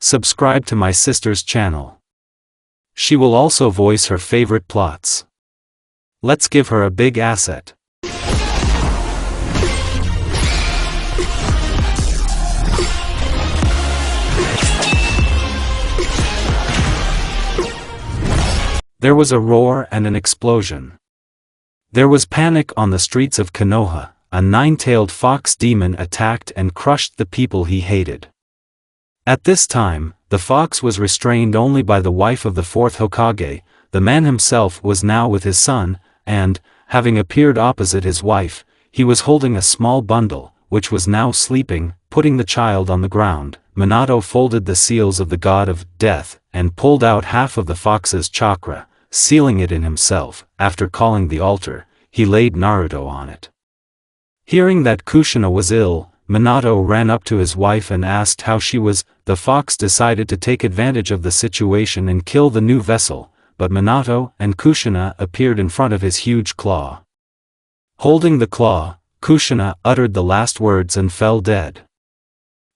Subscribe to my sister's channel. She will also voice her favorite plots. Let's give her a big asset. There was a roar and an explosion. There was panic on the streets of Konoha. A nine-tailed fox demon attacked and crushed the people he hated. At this time, the fox was restrained only by the wife of the fourth Hokage. The man himself was now with his son, and, having appeared opposite his wife, he was holding a small bundle, which was now sleeping. Putting the child on the ground, Minato folded the seals of the god of death, and pulled out half of the fox's chakra, sealing it in himself. After calling the altar, he laid Naruto on it. Hearing that Kushina was ill, Minato ran up to his wife and asked how she was. The fox decided to take advantage of the situation and kill the new vessel, but Minato and Kushina appeared in front of his huge claw. Holding the claw, Kushina uttered the last words and fell dead.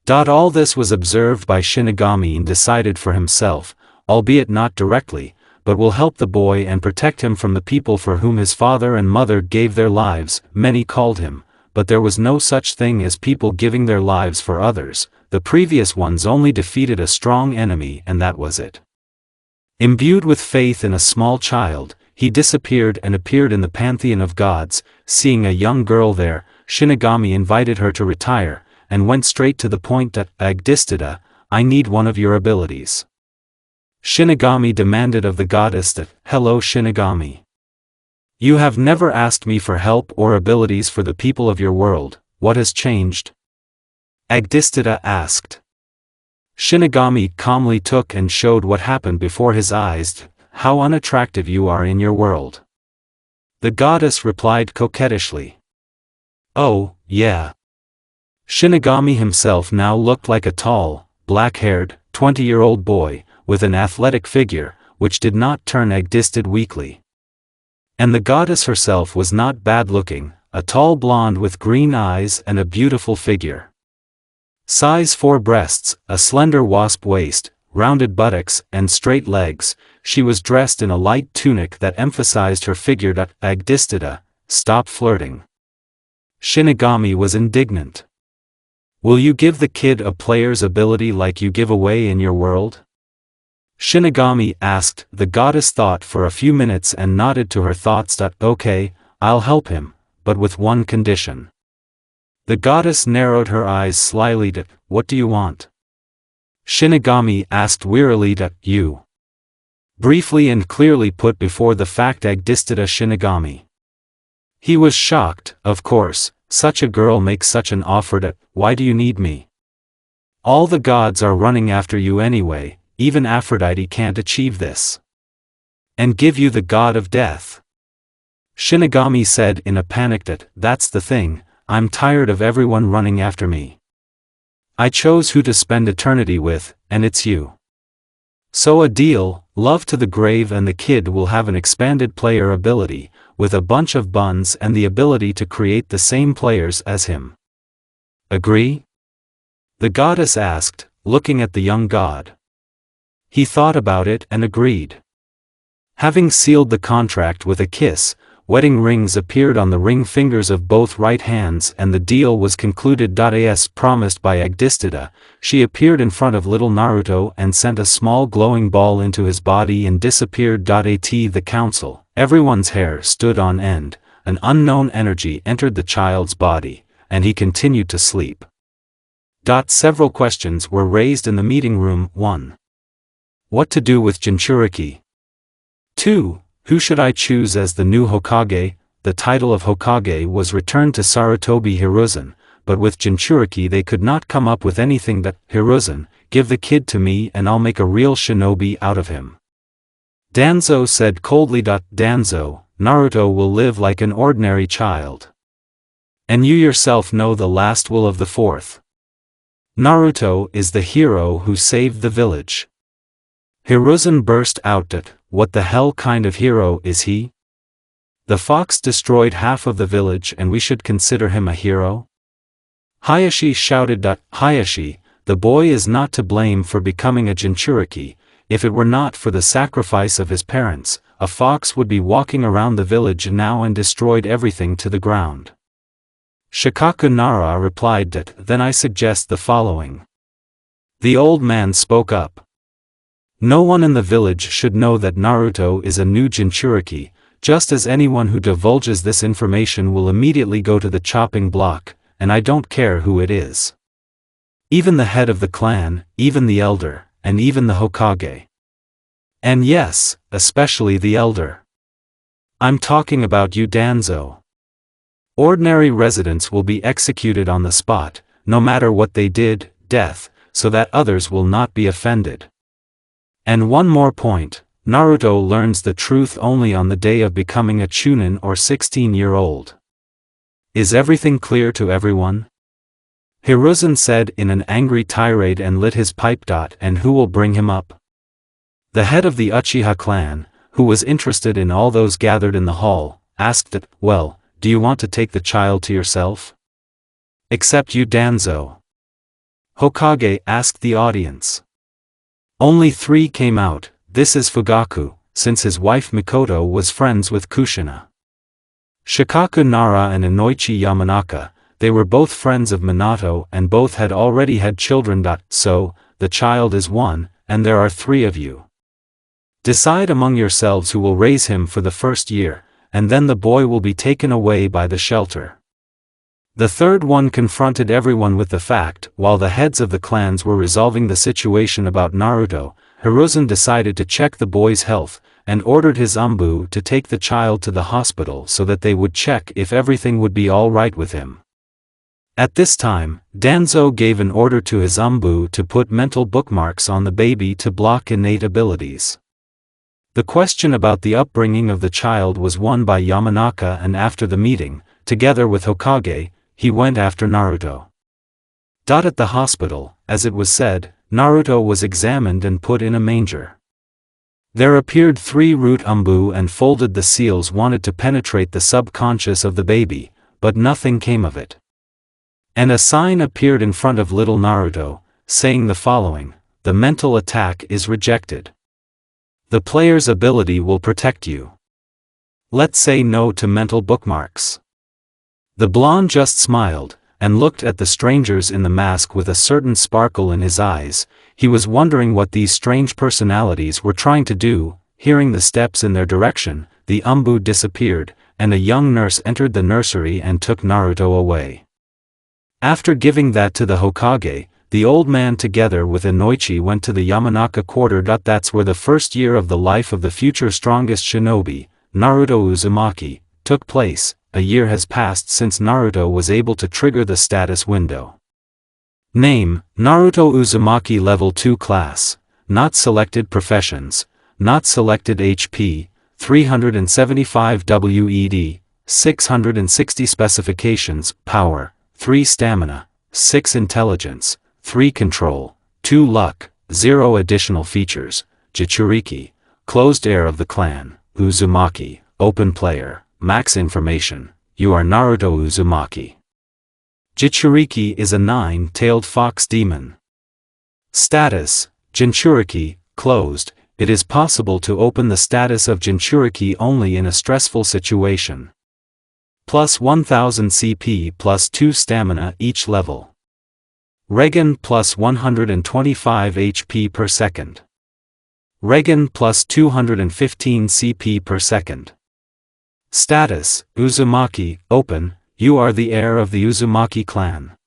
All this was observed by Shinigami and decided for himself, albeit not directly, but will help the boy and protect him from the people for whom his father and mother gave their lives. Many called him, but there was no such thing as people giving their lives for others. The previous ones only defeated a strong enemy, and that was it. Imbued with faith in a small child, he disappeared and appeared in the pantheon of gods. Seeing a young girl there, Shinigami invited her to retire, and went straight to the point. Agdistida, I need one of your abilities. Shinigami demanded of the goddess that, hello Shinigami. You have never asked me for help or abilities for the people of your world. What has changed? Agdistida asked. Shinigami calmly took and showed what happened before his eyes. How unattractive you are in your world. The goddess replied coquettishly. Oh, yeah. Shinigami himself now looked like a tall, black-haired, 20-year-old boy, with an athletic figure, which did not turn Agdistid weakly. And the goddess herself was not bad-looking, a tall blonde with green eyes and a beautiful figure. Size 4 breasts, a slender wasp waist, rounded buttocks, and straight legs. She was dressed in a light tunic that emphasized her figure. Agdistida, stop flirting. Shinigami was indignant. Will you give the kid a player's ability like you give away in your world? Shinigami asked. The goddess thought for a few minutes and nodded to her thoughts. Okay, I'll help him, but with one condition. The goddess narrowed her eyes slyly. What do you want? Shinigami asked wearily. You. Briefly and clearly put before the fact Agdistida Shinigami. He was shocked. Of course, such a girl makes such an offer. Why do you need me? All the gods are running after you anyway. Even Aphrodite can't achieve this. And give you the god of death. Shinigami said in a panic. That's the thing, I'm tired of everyone running after me. I chose who to spend eternity with, and it's you. So a deal, love to the grave, and the kid will have an expanded player ability, with a bunch of buns and the ability to create the same players as him. Agree? The goddess asked, looking at the young god. He thought about it and agreed. Having sealed the contract with a kiss, wedding rings appeared on the ring fingers of both right hands and the deal was concluded. As promised by Agdistida, she appeared in front of little Naruto and sent a small glowing ball into his body and disappeared. At the council, everyone's hair stood on end. An unknown energy entered the child's body, and he continued to sleep. Several questions were raised in the meeting room. 1. What to do with Jinchuriki? 2. Who should I choose as the new Hokage? The title of Hokage was returned to Sarutobi Hiruzen, but with Jinchuriki they could not come up with anything. Hiruzen, give the kid to me and I'll make a real shinobi out of him. Danzo said coldly. Danzo, Naruto will live like an ordinary child. And you yourself know the last will of the fourth. Naruto is the hero who saved the village. Hiruzen burst out. What the hell kind of hero is he? The fox destroyed half of the village and we should consider him a hero? Hayashi shouted. Hayashi, the boy is not to blame for becoming a Jinchuriki. If it were not for the sacrifice of his parents, a fox would be walking around the village now and destroyed everything to the ground. Shikaku Nara replied that, then I suggest the following. The old man spoke up. No one in the village should know that Naruto is a new Jinchuriki, just as anyone who divulges this information will immediately go to the chopping block, and I don't care who it is. Even the head of the clan, even the elder, and even the hokage. And yes, especially the elder. I'm talking about you, Danzo. Ordinary residents will be executed on the spot, no matter what they did, death, so that others will not be offended. And one more point, Naruto learns the truth only on the day of becoming a Chunin or 16-year-old. Is everything clear to everyone? Hiruzen said in an angry tirade and lit his pipe. And who will bring him up? The head of the Uchiha clan, who was interested in all those gathered in the hall, asked it, well, do you want to take the child to yourself? Except you, Danzo. Hokage asked the audience. Only 3 came out. This is Fugaku, since his wife Mikoto was friends with Kushina. Shikaku Nara and Inoichi Yamanaka, they were both friends of Minato and both had already had children. So, the child is 1, and there are 3 of you. Decide among yourselves who will raise him for the first year, and then the boy will be taken away by the shelter. The third one confronted everyone with the fact, while the heads of the clans were resolving the situation about Naruto, Hiruzen decided to check the boy's health, and ordered his Umbu to take the child to the hospital so that they would check if everything would be all right with him. At this time, Danzo gave an order to his Umbu to put mental bookmarks on the baby to block innate abilities. The question about the upbringing of the child was won by Yamanaka, and after the meeting, together with Hokage, he went after Naruto. At the hospital, as it was said, Naruto was examined and put in a manger. There appeared 3 root Umbu and folded the seals wanted to penetrate the subconscious of the baby, but nothing came of it. And a sign appeared in front of little Naruto, saying the following, the mental attack is rejected. The player's ability will protect you. Let's say no to mental bookmarks. The blonde just smiled, and looked at the strangers in the mask with a certain sparkle in his eyes. He was wondering what these strange personalities were trying to do. Hearing the steps in their direction, the Umbu disappeared, and a young nurse entered the nursery and took Naruto away. After giving that to the Hokage, the old man together with Inoichi went to the Yamanaka quarter. That's where the first year of the life of the future strongest shinobi, Naruto Uzumaki, took place. A year has passed since Naruto was able to trigger the status window. Name, Naruto Uzumaki Level 2 Class, not selected professions, not selected HP, 375 WED, 660 specifications, Power, 3 Stamina, 6 Intelligence, 3 Control, 2 Luck, 0 additional features, Jinchuriki, Closed Heir of the Clan, Uzumaki, Open Player, Max Information, you are Naruto Uzumaki. Jinchuriki is a 9-tailed fox demon. Status, Jinchuriki, Closed. It is possible to open the status of Jinchuriki only in a stressful situation. Plus 1000 CP plus 2 stamina each level. Regen plus 125 HP per second. Regen plus 215 CP per second. Status, Uzumaki, Open, you are the heir of the Uzumaki clan.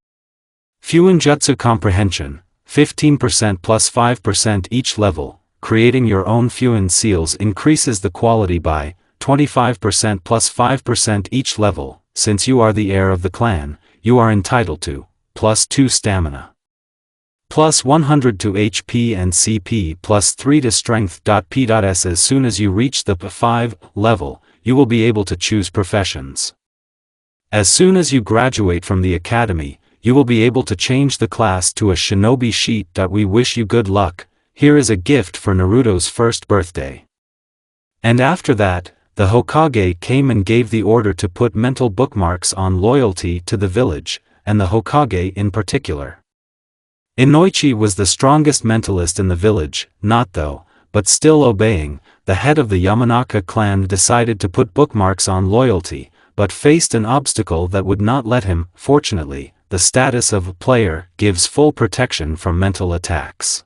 Fuinjutsu Comprehension, 15% plus 5% each level. Creating your own Fuin seals increases the quality by 25% plus 5% each level. Since you are the heir of the clan, you are entitled to plus 2 stamina, plus 100 to HP and CP plus 3 to strength. P.S. As soon as you reach the P5 level, you will be able to choose professions. As soon as you graduate from the academy, you will be able to change the class to a shinobi sheet. We wish you good luck. Here is a gift for Naruto's first birthday. And after that, the Hokage came and gave the order to put mental bookmarks on loyalty to the village, and the Hokage in particular. Inoichi was the strongest mentalist in the village, not though, but still obeying. The head of the Yamanaka clan decided to put bookmarks on loyalty, but faced an obstacle that would not let him. Fortunately, the status of a player gives full protection from mental attacks.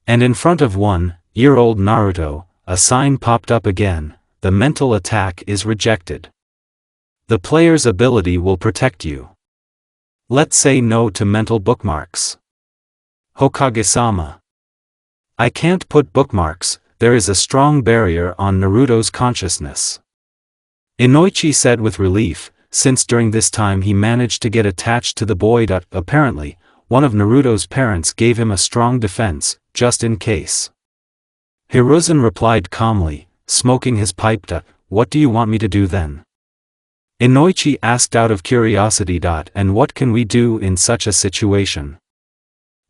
And in front of 1-year-old Naruto, a sign popped up again: the mental attack is rejected. The player's ability will protect you. Let's say no to mental bookmarks. Hokage-sama. I can't put bookmarks, there is a strong barrier on Naruto's consciousness. Inoichi said with relief, since during this time he managed to get attached to the boy. Apparently, one of Naruto's parents gave him a strong defense, just in case. Hiruzen replied calmly, smoking his pipe. What do you want me to do then? Inoichi asked out of curiosity. And what can we do in such a situation?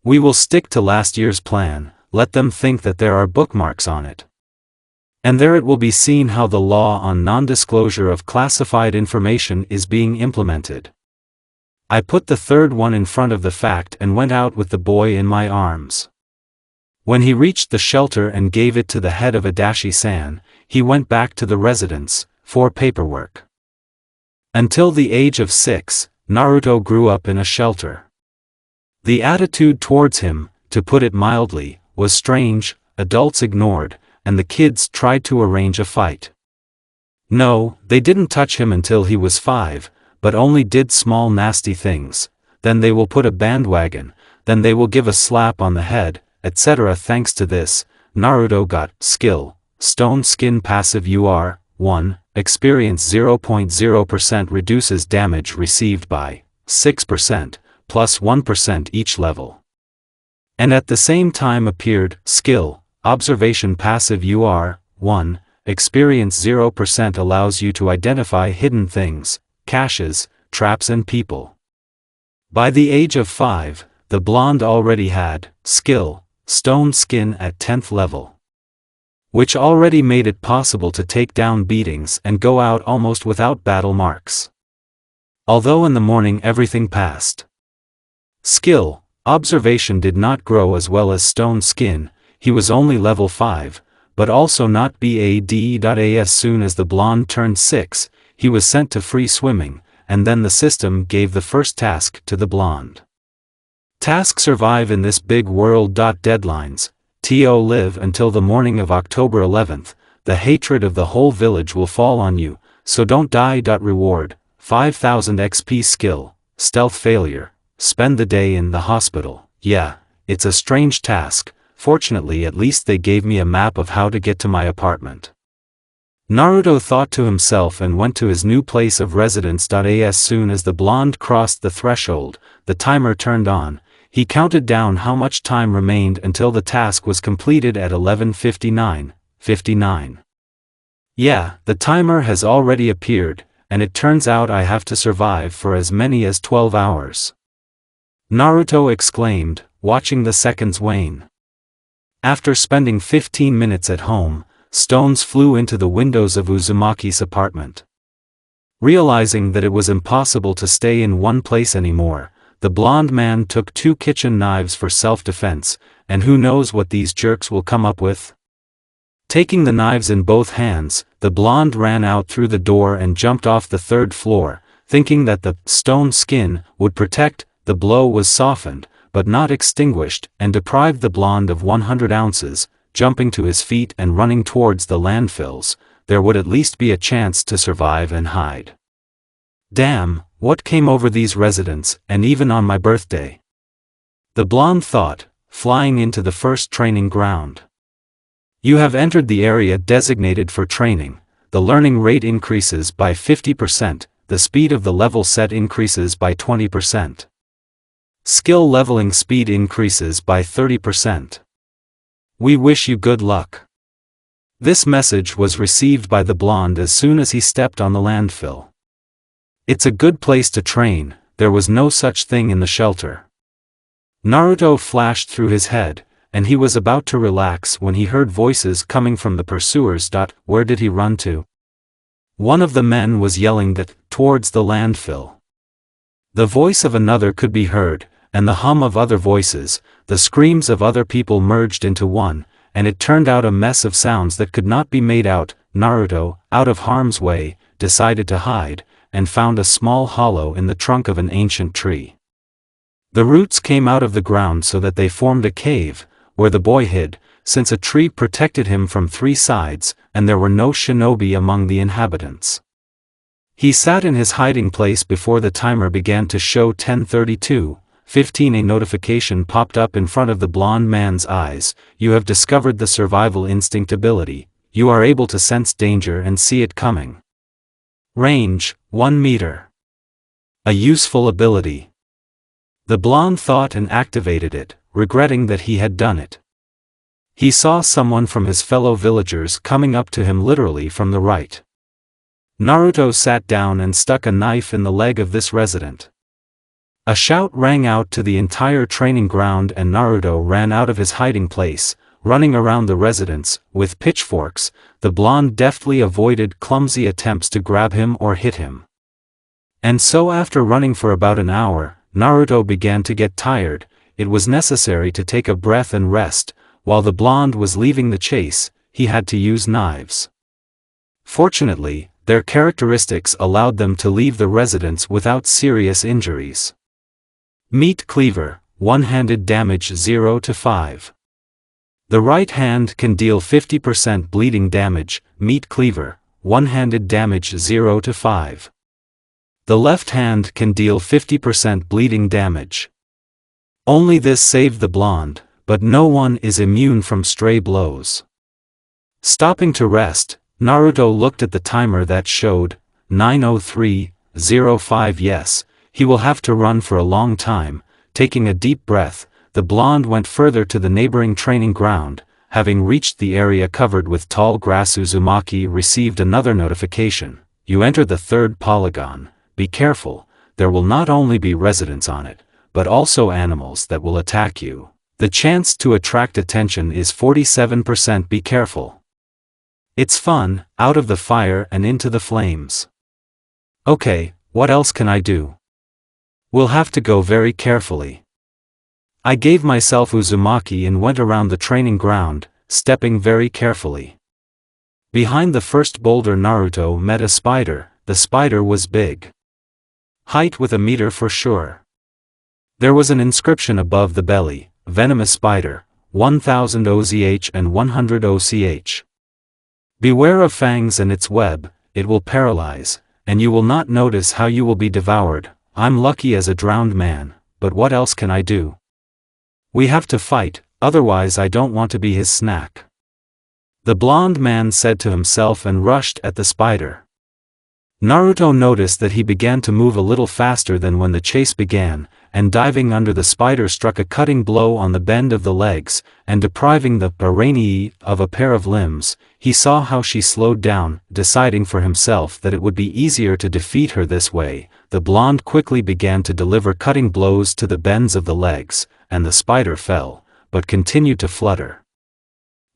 We will stick to last year's plan, let them think that there are bookmarks on it. And there it will be seen how the law on non-disclosure of classified information is being implemented. I put the third one in front of the fact and went out with the boy in my arms. When he reached the shelter and gave it to the head of Adachi-san, he went back to the residence, for paperwork. Until the age of 6, Naruto grew up in a shelter. The attitude towards him, to put it mildly, was strange. Adults ignored, and the kids tried to arrange a fight. No, they didn't touch him until he was 5, but only did small nasty things. Then they will put a bandwagon, then they will give a slap on the head, etc. Thanks to this, Naruto got skill, stone skin passive UR1, experience 0.0% reduces damage received by 6%, plus 1% each level. And at the same time appeared skill, observation passive UR1, experience 0% allows you to identify hidden things, caches, traps and people. By the age of 5, the blonde already had skill, stone skin at 10th level. Which already made it possible to take down beatings and go out almost without battle marks. Although in the morning everything passed. Skill, observation did not grow as well as stone skin. He was only level 5, but also not BADE. As soon as the blonde turned 6, he was sent to free swimming, and then the system gave the first task to the blonde. Task: survive in this big world. Deadlines: to live until the morning of October 11th, the hatred of the whole village will fall on you, so don't die. Reward: 5000 XP. Skill, stealth failure, spend the day in the hospital. Yeah, it's a strange task. Fortunately, at least they gave me a map of how to get to my apartment. Naruto thought to himself and went to his new place of residence. As soon as the blonde crossed the threshold, the timer turned on. He counted down how much time remained until the task was completed at 11:59. Yeah, the timer has already appeared, and it turns out I have to survive for as many as 12 hours. Naruto exclaimed, watching the seconds wane. After spending 15 minutes at home, stones flew into the windows of Uzumaki's apartment. Realizing that it was impossible to stay in one place anymore, the blonde man took 2 kitchen knives for self-defense, and who knows what these jerks will come up with? Taking the knives in both hands, the blonde ran out through the door and jumped off the 3rd floor, thinking that the stone skin would protect. The blow was softened, but not extinguished, and deprived the blonde of 100 ounces. Jumping to his feet and running towards the landfills, there would at least be a chance to survive and hide. Damn, what came over these residents, and even on my birthday? The blonde thought, flying into the first training ground. You have entered the area designated for training. The learning rate increases by 50%, the speed of the level set increases by 20%. Skill leveling speed increases by 30%. We wish you good luck. This message was received by the blonde as soon as he stepped on the landfill. It's a good place to train, there was no such thing in the shelter. Naruto flashed through his head, and he was about to relax when he heard voices coming from the pursuers. Where did he run to? One of the men was yelling that, towards the landfill. The voice of another could be heard, and the hum of other voices, the screams of other people merged into one, and it turned out a mess of sounds that could not be made out. Naruto, out of harm's way, decided to hide, and found a small hollow in the trunk of an ancient tree. The roots came out of the ground so that they formed a cave, where the boy hid, since a tree protected him from 3 sides, and there were no shinobi among the inhabitants. He sat in his hiding place before the timer began to show 10:32:15. A notification popped up in front of the blonde man's eyes. You have discovered the survival instinct ability. You are able to sense danger and see it coming. Range, 1 meter. A useful ability. The blonde thought and activated it, regretting that he had done it. He saw someone from his fellow villagers coming up to him literally from the right. Naruto sat down and stuck a knife in the leg of this resident. A shout rang out to the entire training ground and Naruto ran out of his hiding place, running around the residents, with pitchforks. The blonde deftly avoided clumsy attempts to grab him or hit him. And so after running for about an hour, Naruto began to get tired. It was necessary to take a breath and rest. While the blonde was leaving the chase, he had to use knives. Fortunately, their characteristics allowed them to leave the residence without serious injuries. Meat cleaver, one-handed damage 0 to 5. The right hand can deal 50% bleeding damage. Meat cleaver, one-handed damage 0 to 5. The left hand can deal 50% bleeding damage. Only this saved the blonde, but no one is immune from stray blows. Stopping to rest, Naruto looked at the timer that showed 9:03:05. Yes, he will have to run for a long time. Taking a deep breath, the blonde went further to the neighboring training ground. Having reached the area covered with tall grass, Uzumaki received another notification. You entered the 3rd polygon. Be careful, there will not only be residents on it, but also animals that will attack you. The chance to attract attention is 47%. Be careful. It's fun, out of the fire and into the flames. Okay, what else can I do? We'll have to go very carefully. I gave myself Uzumaki and went around the training ground, stepping very carefully. Behind the first boulder Naruto met a spider. The spider was big. Height with a meter for sure. There was an inscription above the belly, venomous spider, 1000 OZH and 100 OCH. Beware of fangs and its web, it will paralyze, and you will not notice how you will be devoured. I'm lucky as a drowned man, but what else can I do? We have to fight, otherwise I don't want to be his snack. The blonde man said to himself and rushed at the spider. Naruto noticed that he began to move a little faster than when the chase began, and diving under the spider struck a cutting blow on the bend of the legs, and depriving the Paranii of a pair of limbs. He saw how she slowed down, deciding for himself that it would be easier to defeat her this way. The blonde quickly began to deliver cutting blows to the bends of the legs, and the spider fell, but continued to flutter.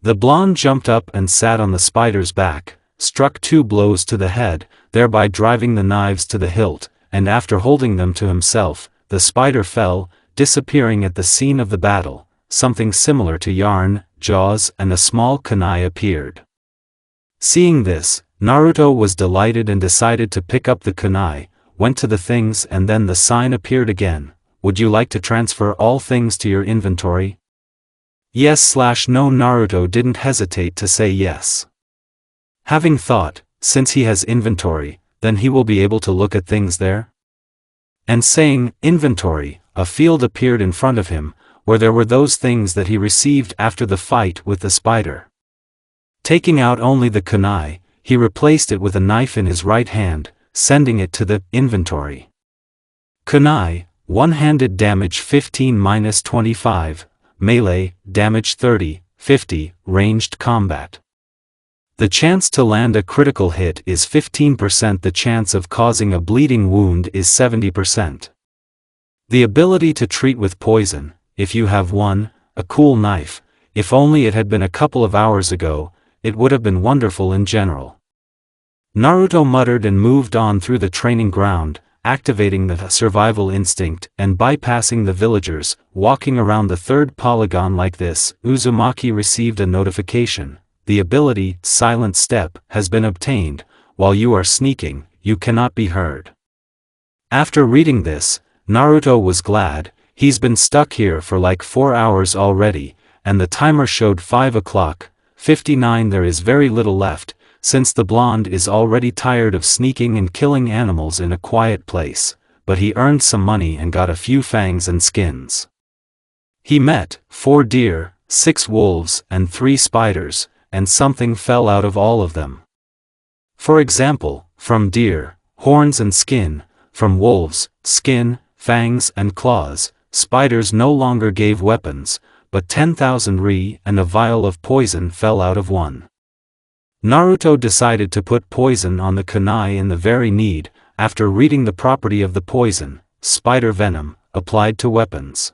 The blonde jumped up and sat on the spider's back, struck 2 blows to the head, thereby driving the knives to the hilt, and after holding them to himself, the spider fell, disappearing at the scene of the battle. Something similar to yarn, jaws and a small kunai appeared. Seeing this, Naruto was delighted and decided to pick up the kunai, went to the things and then the sign appeared again. Would you like to transfer all things to your inventory? Yes/no. Naruto didn't hesitate to say yes. Having thought, since he has inventory, then he will be able to look at things there? And saying, inventory, a field appeared in front of him, where there were those things that he received after the fight with the spider. Taking out only the kunai, he replaced it with a knife in his right hand, sending it to the inventory. Kunai, one-handed damage 15-25, melee, damage 30-50, ranged combat. The chance to land a critical hit is 15%. The chance of causing a bleeding wound is 70%. The ability to treat with poison, if you have one, a cool knife. If only it had been a couple of hours ago, it would have been wonderful in general. Naruto muttered and moved on through the training ground. activating the survival instinct and bypassing the villagers. Walking around the third polygon like this, Uzumaki received a notification. The ability, Silent Step, has been obtained. While you are sneaking, you cannot be heard. After reading this, Naruto was glad. He's been stuck here for like 4 hours already, and the timer showed 5 o'clock, 59. There is very little left, since the blonde is already tired of sneaking and killing animals in a quiet place, but he earned some money and got a few fangs and skins. He met 4 deer, 6 wolves and 3 spiders, and something fell out of all of them. For example, from deer, horns and skin, from wolves, skin, fangs and claws. Spiders no longer gave weapons, but 10,000 ri and a vial of poison fell out of one. Naruto decided to put poison on the kunai in the very need. After reading the property of the poison, spider venom, applied to weapons.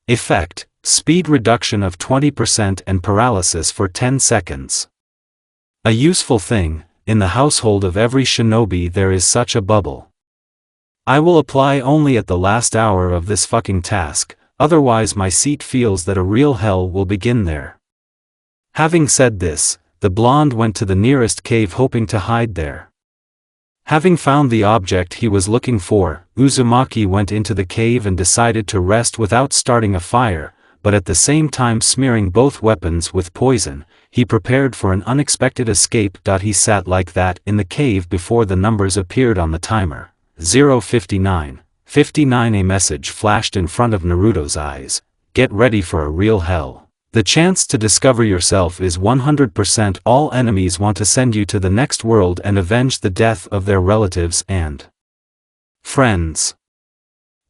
Effect, speed reduction of 20% and paralysis for 10 seconds. A useful thing, in the household of every shinobi there is such a bubble. I will apply only at the last hour of this fucking task, otherwise my seat feels that a real hell will begin there. Having said this, the blonde went to the nearest cave hoping to hide there. Having found the object he was looking for, Uzumaki went into the cave and decided to rest without starting a fire, but at the same time smearing both weapons with poison. He prepared for an unexpected escape. He sat like that in the cave before the numbers appeared on the timer. 0:59. 59. A message flashed in front of Naruto's eyes. Get ready for a real hell. The chance to discover yourself is 100%. All enemies want to send you to the next world and avenge the death of their relatives and friends.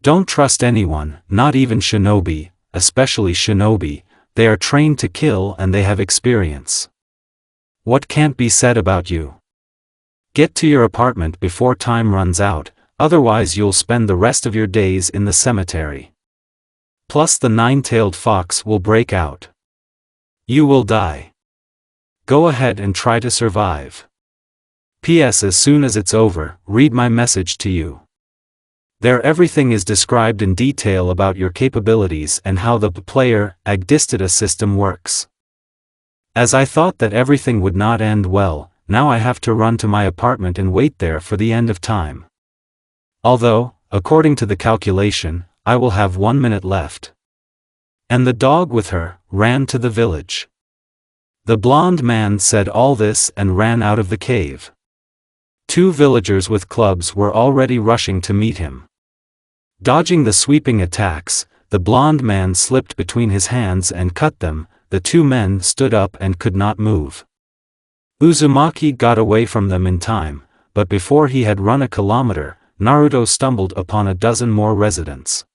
Don't trust anyone, not even shinobi, especially shinobi. They are trained to kill and they have experience. What can't be said about you? Get to your apartment before time runs out, otherwise you'll spend the rest of your days in the cemetery. Plus the 9-tailed fox will break out. You will die. Go ahead and try to survive. P.S. As soon as it's over, read my message to you. There everything is described in detail about your capabilities and how the player Agdistida system works. As I thought that everything would not end well, now I have to run to my apartment and wait there for the end of time. Although, according to the calculation, I will have 1 minute left. And the dog with her ran to the village. The blonde man said all this and ran out of the cave. 2 villagers with clubs were already rushing to meet him. Dodging the sweeping attacks, the blonde man slipped between his hands and cut them. The 2 men stood up and could not move. Uzumaki got away from them in time, but before he had run a kilometer, Naruto stumbled upon a dozen more residents.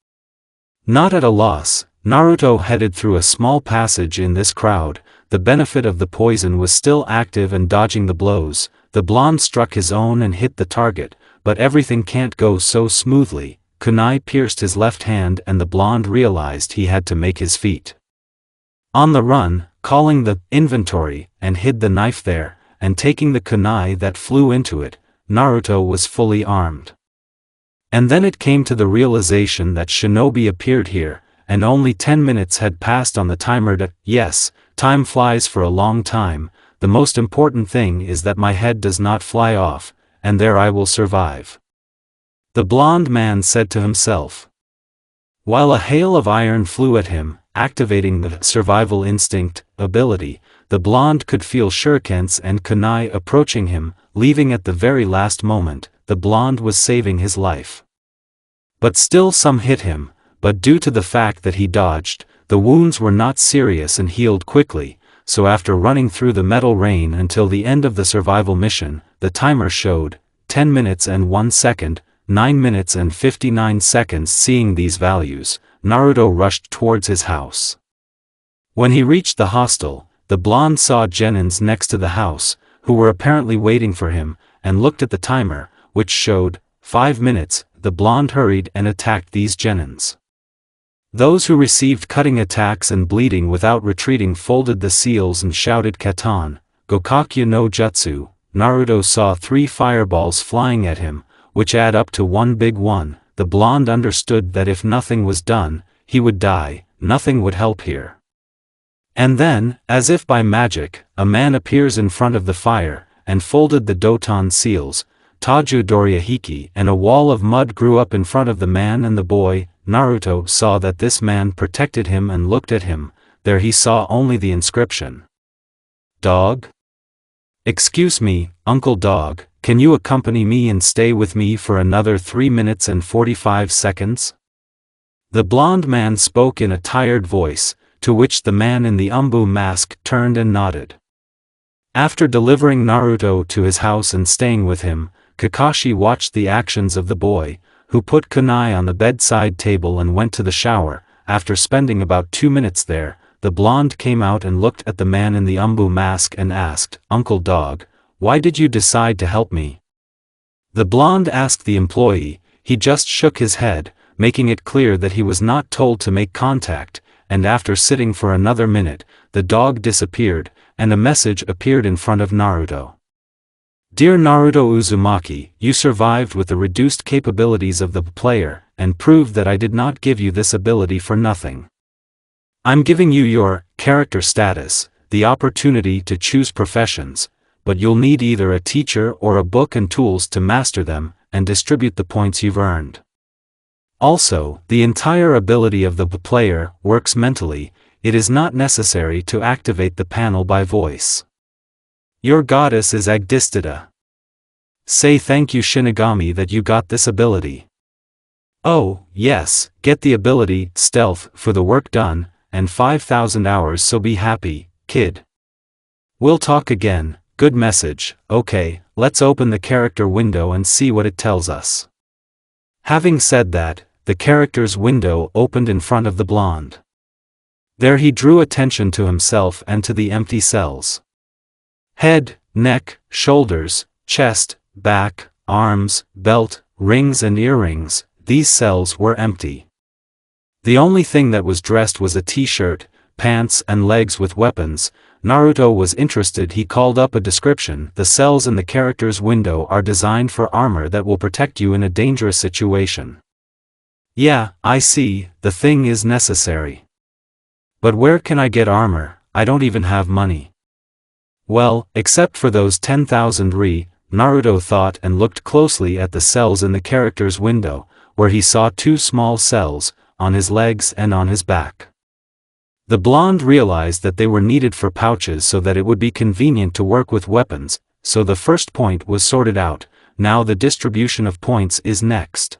Not at a loss, Naruto headed through a small passage in this crowd. The benefit of the poison was still active and dodging the blows. The blonde struck his own and hit the target, but everything can't go so smoothly. Kunai pierced his left hand and the blonde realized he had to make his feet. On the run, calling the inventory, and hid the knife there, and taking the kunai that flew into it, Naruto was fully armed. And then it came to the realization that shinobi appeared here, and only 10 minutes had passed on the timer. Yes, time flies for a long time. The most important thing is that my head does not fly off, and there I will survive. The blonde man said to himself. While a hail of iron flew at him, activating the survival instinct ability, the blonde could feel shurikens and kunai approaching him, leaving at the very last moment. The blonde was saving his life. But still some hit him, but due to the fact that he dodged, the wounds were not serious and healed quickly. So after running through the metal rain until the end of the survival mission, the timer showed 10 minutes and 1 second, 9 minutes and 59 seconds. Seeing these values, Naruto rushed towards his house. When he reached the hostel, the blonde saw genins next to the house, who were apparently waiting for him, and looked at the timer, which showed 5 minutes. The blonde hurried and attacked these genins. Those who received cutting attacks and bleeding without retreating folded the seals and shouted Katan, Gokakyu no Jutsu. Naruto saw 3 fireballs flying at him, which add up to one big one. The blonde understood that if nothing was done, he would die. Nothing would help here. And then, as if by magic, a man appears in front of the fire, and folded the Doton seals, Taju Dorihiki, and a wall of mud grew up in front of the man and the boy. Naruto saw that this man protected him and looked at him. There he saw only the inscription. Dog? Excuse me, Uncle Dog, can you accompany me and stay with me for another 3 minutes and 45 seconds? The blond man spoke in a tired voice, to which the man in the umbu mask turned and nodded. After delivering Naruto to his house and staying with him, Kakashi watched the actions of the boy, who put kunai on the bedside table and went to the shower. After spending about 2 minutes there, the blonde came out and looked at the man in the umbu mask and asked, "Uncle Dog, why did you decide to help me?" The blonde asked the employee. He just shook his head, making it clear that he was not told to make contact, and after sitting for another minute, the dog disappeared, and a message appeared in front of Naruto. Dear Naruto Uzumaki, you survived with the reduced capabilities of the player, and proved that I did not give you this ability for nothing. I'm giving you your character status, the opportunity to choose professions, but you'll need either a teacher or a book and tools to master them, and distribute the points you've earned. Also, the entire ability of the player works mentally. It is not necessary to activate the panel by voice. Your goddess is Agdistida. Say thank you Shinigami that you got this ability. Oh, yes, get the ability, stealth, for the work done, and 5,000 hours, so be happy, kid. We'll talk again. Good message. Okay, let's open the character window and see what it tells us. Having said that, the character's window opened in front of the blonde. There he drew attention to himself and to the empty cells. Head, neck, shoulders, chest, back, arms, belt, rings and earrings, these cells were empty. The only thing that was dressed was a t-shirt, pants and legs with weapons. Naruto was interested. He called up a description. The cells in the character's window are designed for armor that will protect you in a dangerous situation. Yeah, I see, the thing is necessary. But where can I get armor? I don't even have money. Well, except for those 10,000 ri, Naruto thought and looked closely at the cells in the character's window, where he saw 2 small cells, on his legs and on his back. The blonde realized that they were needed for pouches so that it would be convenient to work with weapons, so the first point was sorted out. Now the distribution of points is next.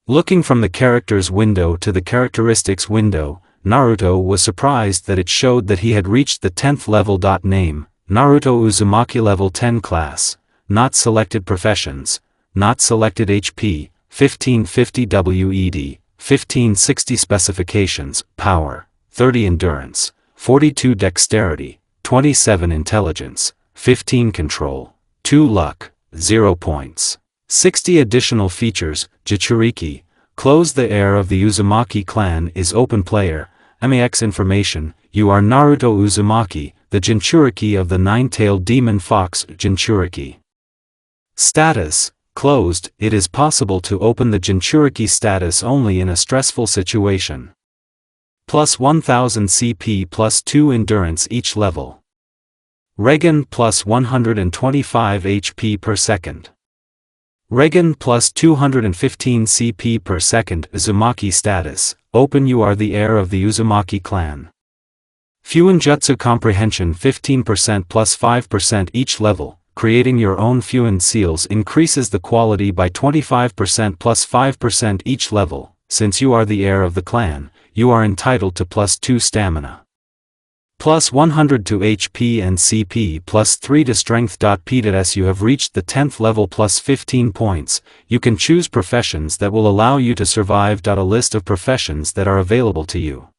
Looking from the character's window to the characteristics window, Naruto was surprised that it showed that he had reached the 10th level. Name, Naruto Uzumaki level 10 class, not selected professions, not selected HP, 1550 WED, 1560 specifications, power, 30 endurance, 42 dexterity, 27 intelligence, 15 control, 2 luck, 0 points. 60 additional features. Jinchuriki, close the heir of the Uzumaki clan is open player. MAX information, you are Naruto Uzumaki, the Jinchuriki of the nine-tailed demon fox Jinchuriki. Status, closed. It is possible to open the Jinchuriki status only in a stressful situation. Plus 1000 CP plus 2 endurance each level. Regen plus 125 HP per second. Regen plus 215 CP per second. Uzumaki status, open. You are the heir of the Uzumaki clan. Fuinjutsu comprehension 15% plus 5% each level. Creating your own Fuin seals increases the quality by 25% plus 5% each level. Since you are the heir of the clan, you are entitled to plus 2 stamina. Plus 100 to HP and CP plus 3 to strength. As you have reached the 10th level plus 15 points, you can choose professions that will allow you to survive. A list of professions that are available to you.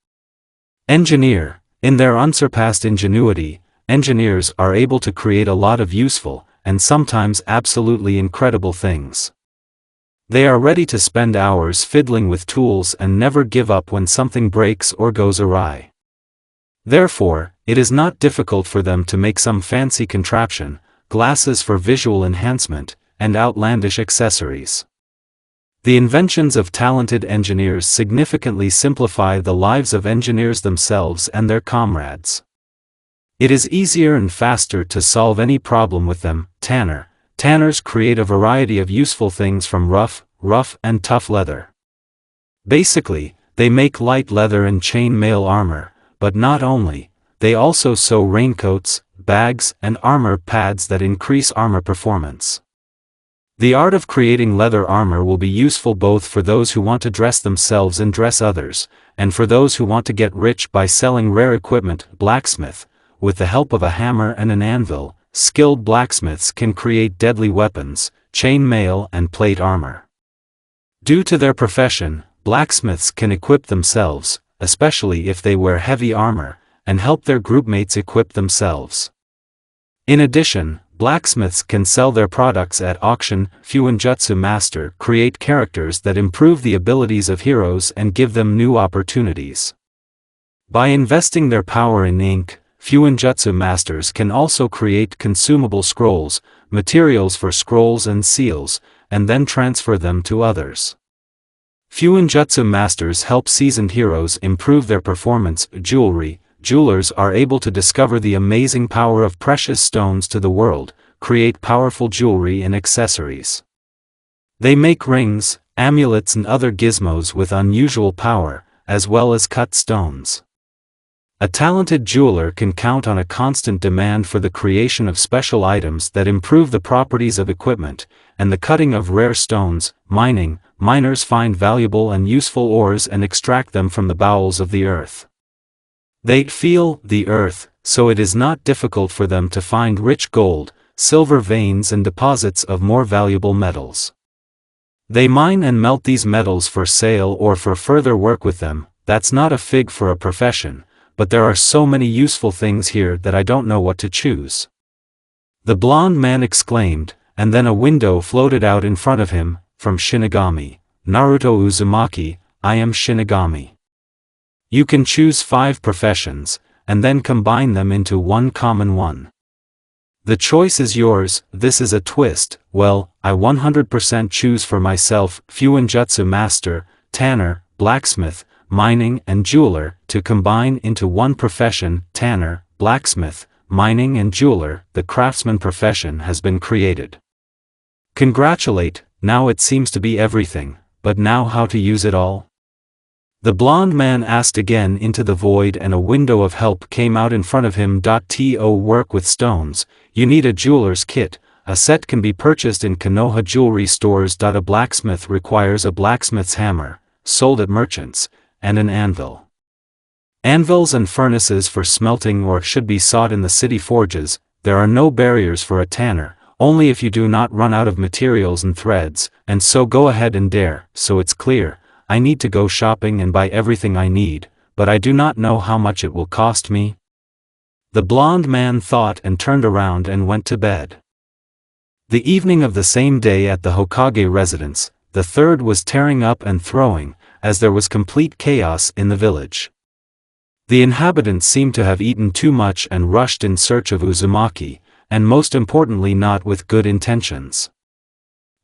Engineer. In their unsurpassed ingenuity, engineers are able to create a lot of useful, and sometimes absolutely incredible things. They are ready to spend hours fiddling with tools and never give up when something breaks or goes awry. Therefore, it is not difficult for them to make some fancy contraption, glasses for visual enhancement, and outlandish accessories. The inventions of talented engineers significantly simplify the lives of engineers themselves and their comrades. It is easier and faster to solve any problem with them. Tanners create a variety of useful things from rough and tough leather. Basically, they make light leather and chain mail armor, but not only, they also sew raincoats, bags, and armor pads that increase armor performance. The art of creating leather armor will be useful both for those who want to dress themselves and dress others, and for those who want to get rich by selling rare equipment. Blacksmith. With the help of a hammer and an anvil, skilled blacksmiths can create deadly weapons, chain mail and plate armor. Due to their profession, blacksmiths can equip themselves, especially if they wear heavy armor, and help their groupmates equip themselves. In addition, blacksmiths can sell their products at auction. Fuinjutsu Master create characters that improve the abilities of heroes and give them new opportunities. By investing their power in ink, Fuinjutsu Masters can also create consumable scrolls, materials for scrolls and seals, and then transfer them to others. Fuinjutsu Masters help seasoned heroes improve their performance. Jewelry. Jewelers are able to discover the amazing power of precious stones to the world, create powerful jewelry and accessories. They make rings, amulets and other gizmos with unusual power, as well as cut stones. A talented jeweler can count on a constant demand for the creation of special items that improve the properties of equipment, and the cutting of rare stones. Mining. Miners find valuable and useful ores and extract them from the bowels of the earth. They feel the earth, so it is not difficult for them to find rich gold, silver veins and deposits of more valuable metals. They mine and melt these metals for sale or for further work with them. That's not a fig for a profession, but there are so many useful things here that I don't know what to choose. The blonde man exclaimed, and then a window floated out in front of him. From Shinigami. Naruto Uzumaki, I am Shinigami. You can choose 5 professions, and then combine them into one common one. The choice is yours. This is a twist. Well, I 100% choose for myself. Fuinjutsu Master, Tanner, Blacksmith, Mining and Jeweler, to combine into one profession. Tanner, Blacksmith, Mining and Jeweler. The craftsman profession has been created. Congratulate, now it seems to be everything, but now how to use it all? The blonde man asked again into the void, and a window of help came out in front of him. To work with stones, you need a jeweler's kit. A set can be purchased in Konoha jewelry stores. A blacksmith requires a blacksmith's hammer, sold at merchants, and an anvil. Anvils and furnaces for smelting or should be sought in the city forges. There are no barriers for a tanner, only if you do not run out of materials and threads, and so go ahead and dare. So it's clear, I need to go shopping and buy everything I need, but I do not know how much it will cost me. The blonde man thought and turned around and went to bed. The evening of the same day at the Hokage residence, the third was tearing up and throwing, as there was complete chaos in the village. The inhabitants seemed to have eaten too much and rushed in search of uzumaki, and most importantly not with good intentions.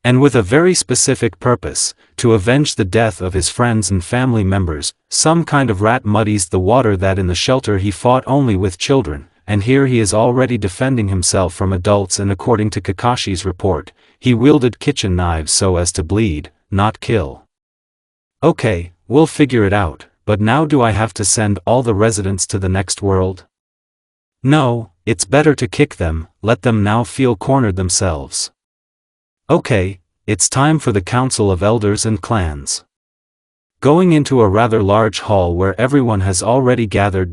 And with a very specific purpose, to avenge the death of his friends and family members. Some kind of rat muddies the water that in the shelter he fought only with children, and here he is already defending himself from adults, and according to Kakashi's report, he wielded kitchen knives so as to bleed, not kill. Okay, we'll figure it out, but now do I have to send all the residents to the next world? No, it's better to kick them, let them now feel cornered themselves. Okay, it's time for the Council of Elders and Clans. Going into a rather large hall where everyone has already gathered.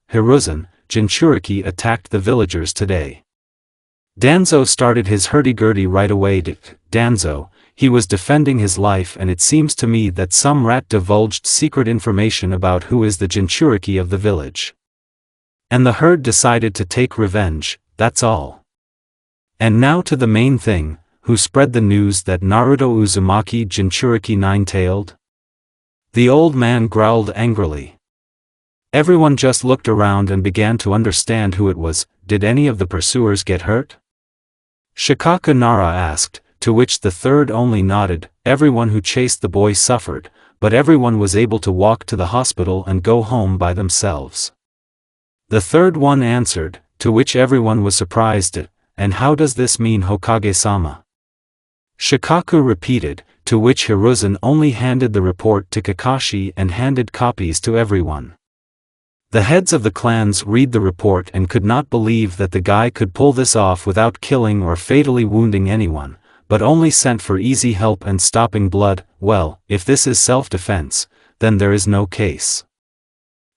Hiruzen, Jinchuriki attacked the villagers today. Danzo started his hurdy-gurdy right away. Danzo, he was defending his life, and it seems to me that some rat divulged secret information about who is the Jinchuriki of the village. And the herd decided to take revenge, that's all. And now to the main thing. Who spread the news that Naruto Uzumaki Jinchuriki nine-tailed? The old man growled angrily. Everyone just looked around and began to understand who it was. Did any of the pursuers get hurt? Shikaka Nara asked, to which the third only nodded. Everyone who chased the boy suffered, but everyone was able to walk to the hospital and go home by themselves. The third one answered, to which everyone was surprised at, and how does this mean Hokage-sama? Shikaku repeated, to which Hiruzen only handed the report to Kakashi and handed copies to everyone. The heads of the clans read the report and could not believe that the guy could pull this off without killing or fatally wounding anyone, but only sent for easy help and stopping blood. Well, if this is self-defense, then there is no case.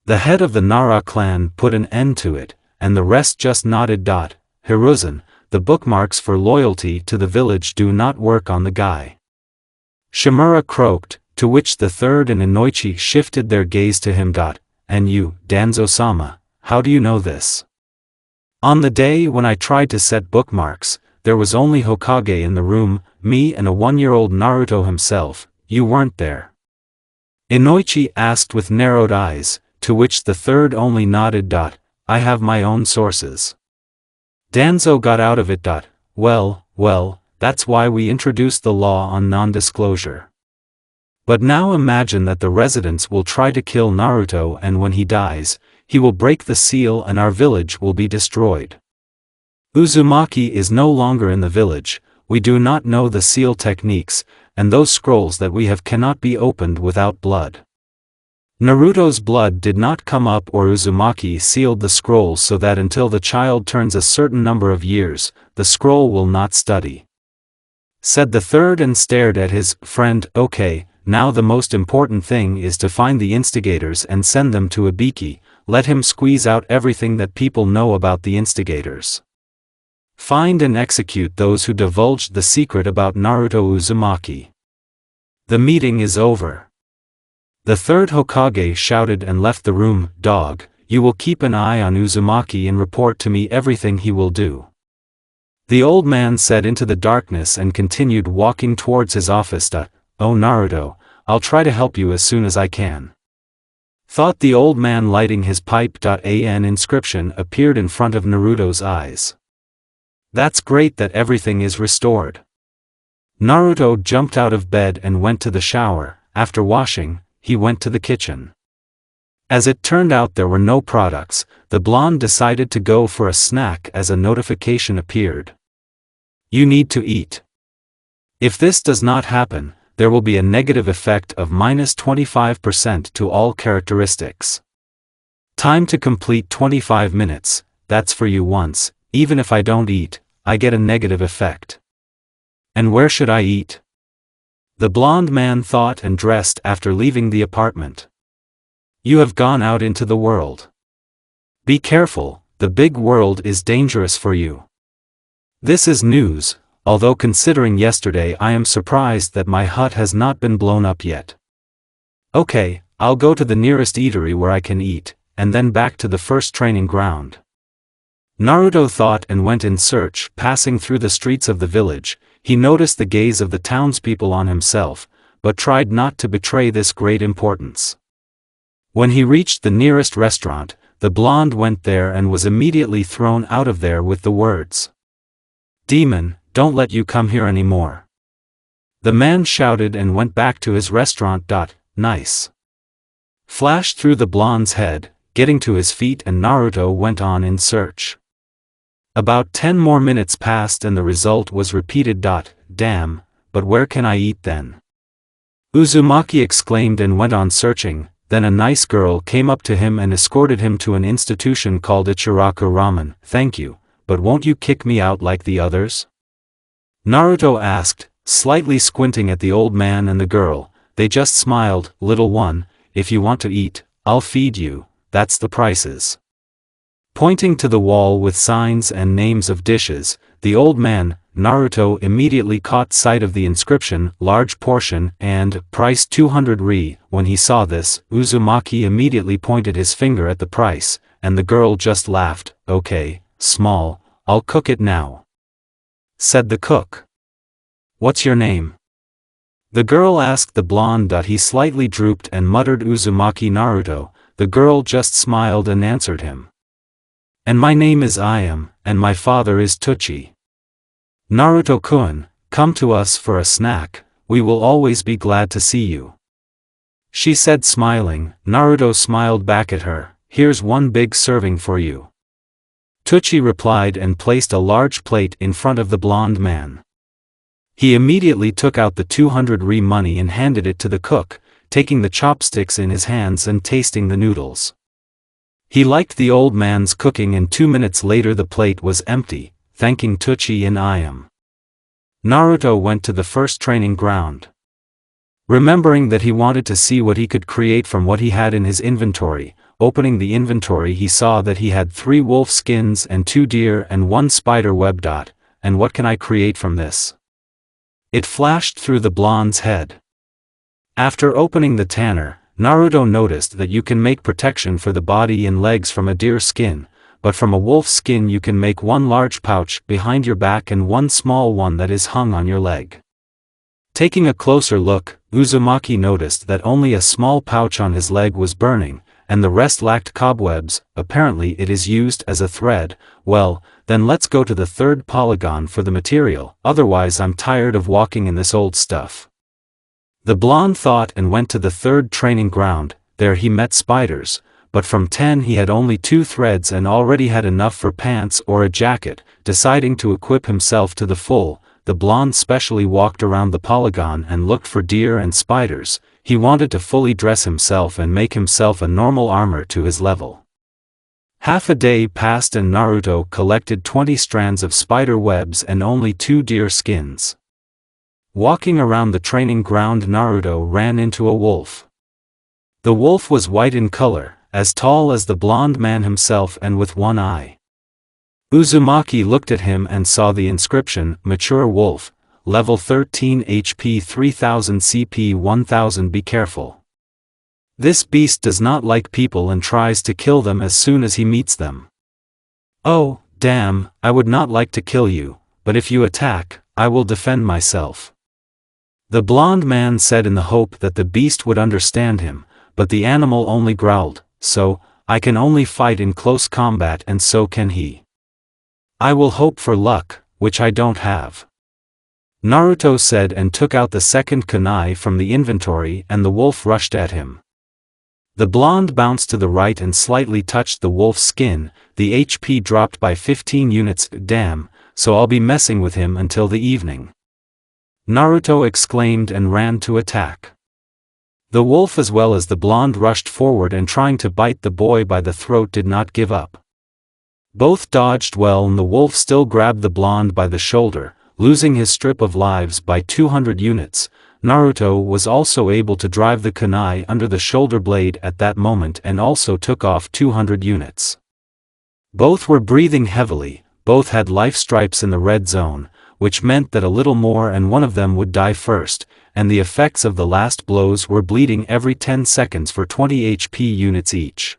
The head of the Nara clan put an end to it, and the rest just nodded. Hiruzen, the bookmarks for loyalty to the village do not work on the guy. Shimura croaked, to which the third and Inoichi shifted their gaze to him. And you, Danzo-sama, how do you know this? On the day when I tried to set bookmarks, there was only Hokage in the room, me and a 1-year-old Naruto himself. You weren't there. Inoichi asked with narrowed eyes, to which the third only nodded. I have my own sources. Danzo got out of it. Well, that's why we introduced the law on non-disclosure. But now imagine that the residents will try to kill Naruto, and when he dies, he will break the seal and our village will be destroyed. Uzumaki is no longer in the village, we do not know the seal techniques, and those scrolls that we have cannot be opened without blood. Naruto's blood did not come up, or Uzumaki sealed the scrolls so that until the child turns a certain number of years, the scroll will not study. Said the third and stared at his friend. Okay, now the most important thing is to find the instigators and send them to Ibiki. Let him squeeze out everything that people know about the instigators. Find and execute those who divulged the secret about Naruto Uzumaki. The meeting is over. The third Hokage shouted and left the room. Dog, you will keep an eye on Uzumaki and report to me everything he will do. The old man said into the darkness and continued walking towards his office. Oh Naruto, I'll try to help you as soon as I can. Thought the old man, lighting his pipe. An inscription appeared in front of Naruto's eyes. That's great that everything is restored. Naruto jumped out of bed and went to the shower. After washing, he went to the kitchen. As it turned out, there were no products. The blonde decided to go for a snack as a notification appeared. You need to eat. If this does not happen, there will be a negative effect of -25% to all characteristics. Time to complete 25 minutes, that's for you once. Even if I don't eat, I get a negative effect. And where should I eat? The blonde man thought and dressed after leaving the apartment. You have gone out into the world. Be careful, the big world is dangerous for you. This is news, although considering yesterday I am surprised that my hut has not been blown up yet. Okay, I'll go to the nearest eatery where I can eat, and then back to the first training ground. Naruto thought and went in search. Passing through the streets of the village, he noticed the gaze of the townspeople on himself, but tried not to betray this great importance. When he reached the nearest restaurant, the blonde went there and was immediately thrown out of there with the words, "Demon, don't let you come here anymore." The man shouted and went back to his restaurant. Nice. Flashed through the blonde's head, getting to his feet, and Naruto went on in search. About 10 more minutes passed and the result was repeated. Damn, but where can I eat then? Uzumaki exclaimed and went on searching. Then a nice girl came up to him and escorted him to an institution called Ichiraku Ramen. Thank you, but won't you kick me out like the others? Naruto asked, slightly squinting at the old man and the girl. They just smiled. Little one, if you want to eat, I'll feed you, that's the prices. Pointing to the wall with signs and names of dishes, the old man, Naruto immediately caught sight of the inscription, large portion, and price 200 ri. When he saw this, Uzumaki immediately pointed his finger at the price, and the girl just laughed. Okay, small, I'll cook it now, said the cook. What's your name? The girl asked the blonde. He slightly drooped and muttered Uzumaki. Naruto. The girl just smiled and answered him. And my name is Iam, and my father is Tuchi. Naruto-kun, come to us for a snack, we will always be glad to see you," she said smiling. Naruto smiled back at her. "Here's one big serving for you," Tsuchi replied and placed a large plate in front of the blonde man. He immediately took out the 200 Ri money and handed it to the cook, taking the chopsticks in his hands and tasting the noodles. He liked the old man's cooking, and 2 minutes later the plate was empty, thanking Tsuchi and Iam. Naruto went to the first training ground. Remembering that he wanted to see what he could create from what he had in his inventory, opening the inventory he saw that he had 3 wolf skins and 2 deer and 1 spider web. And what can I create from this? It flashed through the blonde's head. After opening the tanner, Naruto noticed that you can make protection for the body and legs from a deer skin, but from a wolf skin you can make 1 large pouch behind your back and 1 small one that is hung on your leg. Taking a closer look, Uzumaki noticed that only a small pouch on his leg was burning, and the rest lacked cobwebs. Apparently it is used as a thread. Well, then let's go to the 3rd polygon for the material, otherwise I'm tired of walking in this old stuff. The blonde thought and went to the 3rd training ground. There he met spiders, but from 10 he had only 2 threads and already had enough for pants or a jacket. Deciding to equip himself to the full, the blonde specially walked around the polygon and looked for deer and spiders. He wanted to fully dress himself and make himself a normal armor to his level. Half a day passed and Naruto collected 20 strands of spider webs and only 2 deer skins. Walking around the training ground, Naruto ran into a wolf. The wolf was white in color, as tall as the blonde man himself and with 1 eye. Uzumaki looked at him and saw the inscription, "Mature Wolf, Level 13 HP 3000 CP 1000. Be careful. This beast does not like people and tries to kill them as soon as he meets them." "Oh, damn, I would not like to kill you, but if you attack, I will defend myself," the blonde man said in the hope that the beast would understand him, but the animal only growled, "So, I can only fight in close combat and so can he. I will hope for luck, which I don't have," Naruto said and took out the 2nd kunai from the inventory, and the wolf rushed at him. The blonde bounced to the right and slightly touched the wolf's skin. The HP dropped by 15 units. "Damn, so I'll be messing with him until the evening," Naruto exclaimed and ran to attack. The wolf as well as the blonde rushed forward and trying to bite the boy by the throat did not give up. Both dodged well and the wolf still grabbed the blonde by the shoulder, losing his strip of lives by 200 units. Naruto was also able to drive the kunai under the shoulder blade at that moment and also took off 200 units. Both were breathing heavily, both had life stripes in the red zone, which meant that a little more and one of them would die first, and the effects of the last blows were bleeding every 10 seconds for 20 HP units each.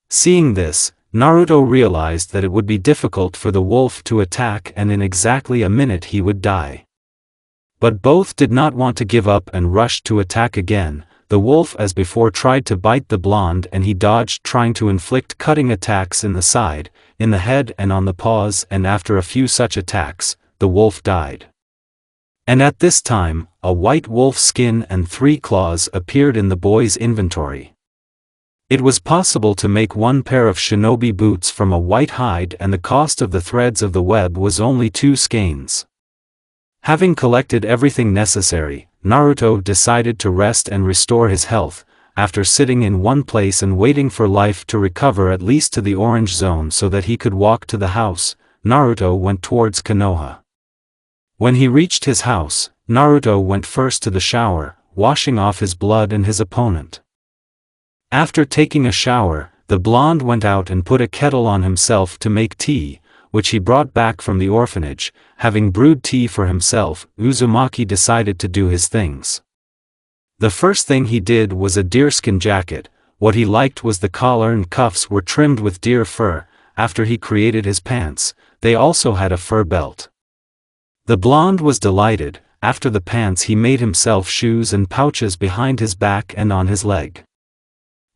Seeing this, Naruto realized that it would be difficult for the wolf to attack and in exactly a minute he would die. But both did not want to give up and rushed to attack again. The wolf as before tried to bite the blonde and he dodged, trying to inflict cutting attacks in the side, in the head and on the paws, and after a few such attacks, the wolf died. And at this time, a white wolf skin and 3 claws appeared in the boy's inventory. It was possible to make 1 pair of shinobi boots from a white hide, and the cost of the threads of the web was only 2 skeins. Having collected everything necessary, Naruto decided to rest and restore his health. After sitting in one place and waiting for life to recover at least to the orange zone so that he could walk to the house, Naruto went towards Konoha. When he reached his house, Naruto went first to the shower, washing off his blood and his opponent. After taking a shower, the blonde went out and put a kettle on himself to make tea, which he brought back from the orphanage. Having brewed tea for himself, Uzumaki decided to do his things. The first thing he did was a deerskin jacket. What he liked was the collar and cuffs were trimmed with deer fur. After he created his pants, they also had a fur belt. The blonde was delighted. After the pants he made himself shoes and pouches behind his back and on his leg.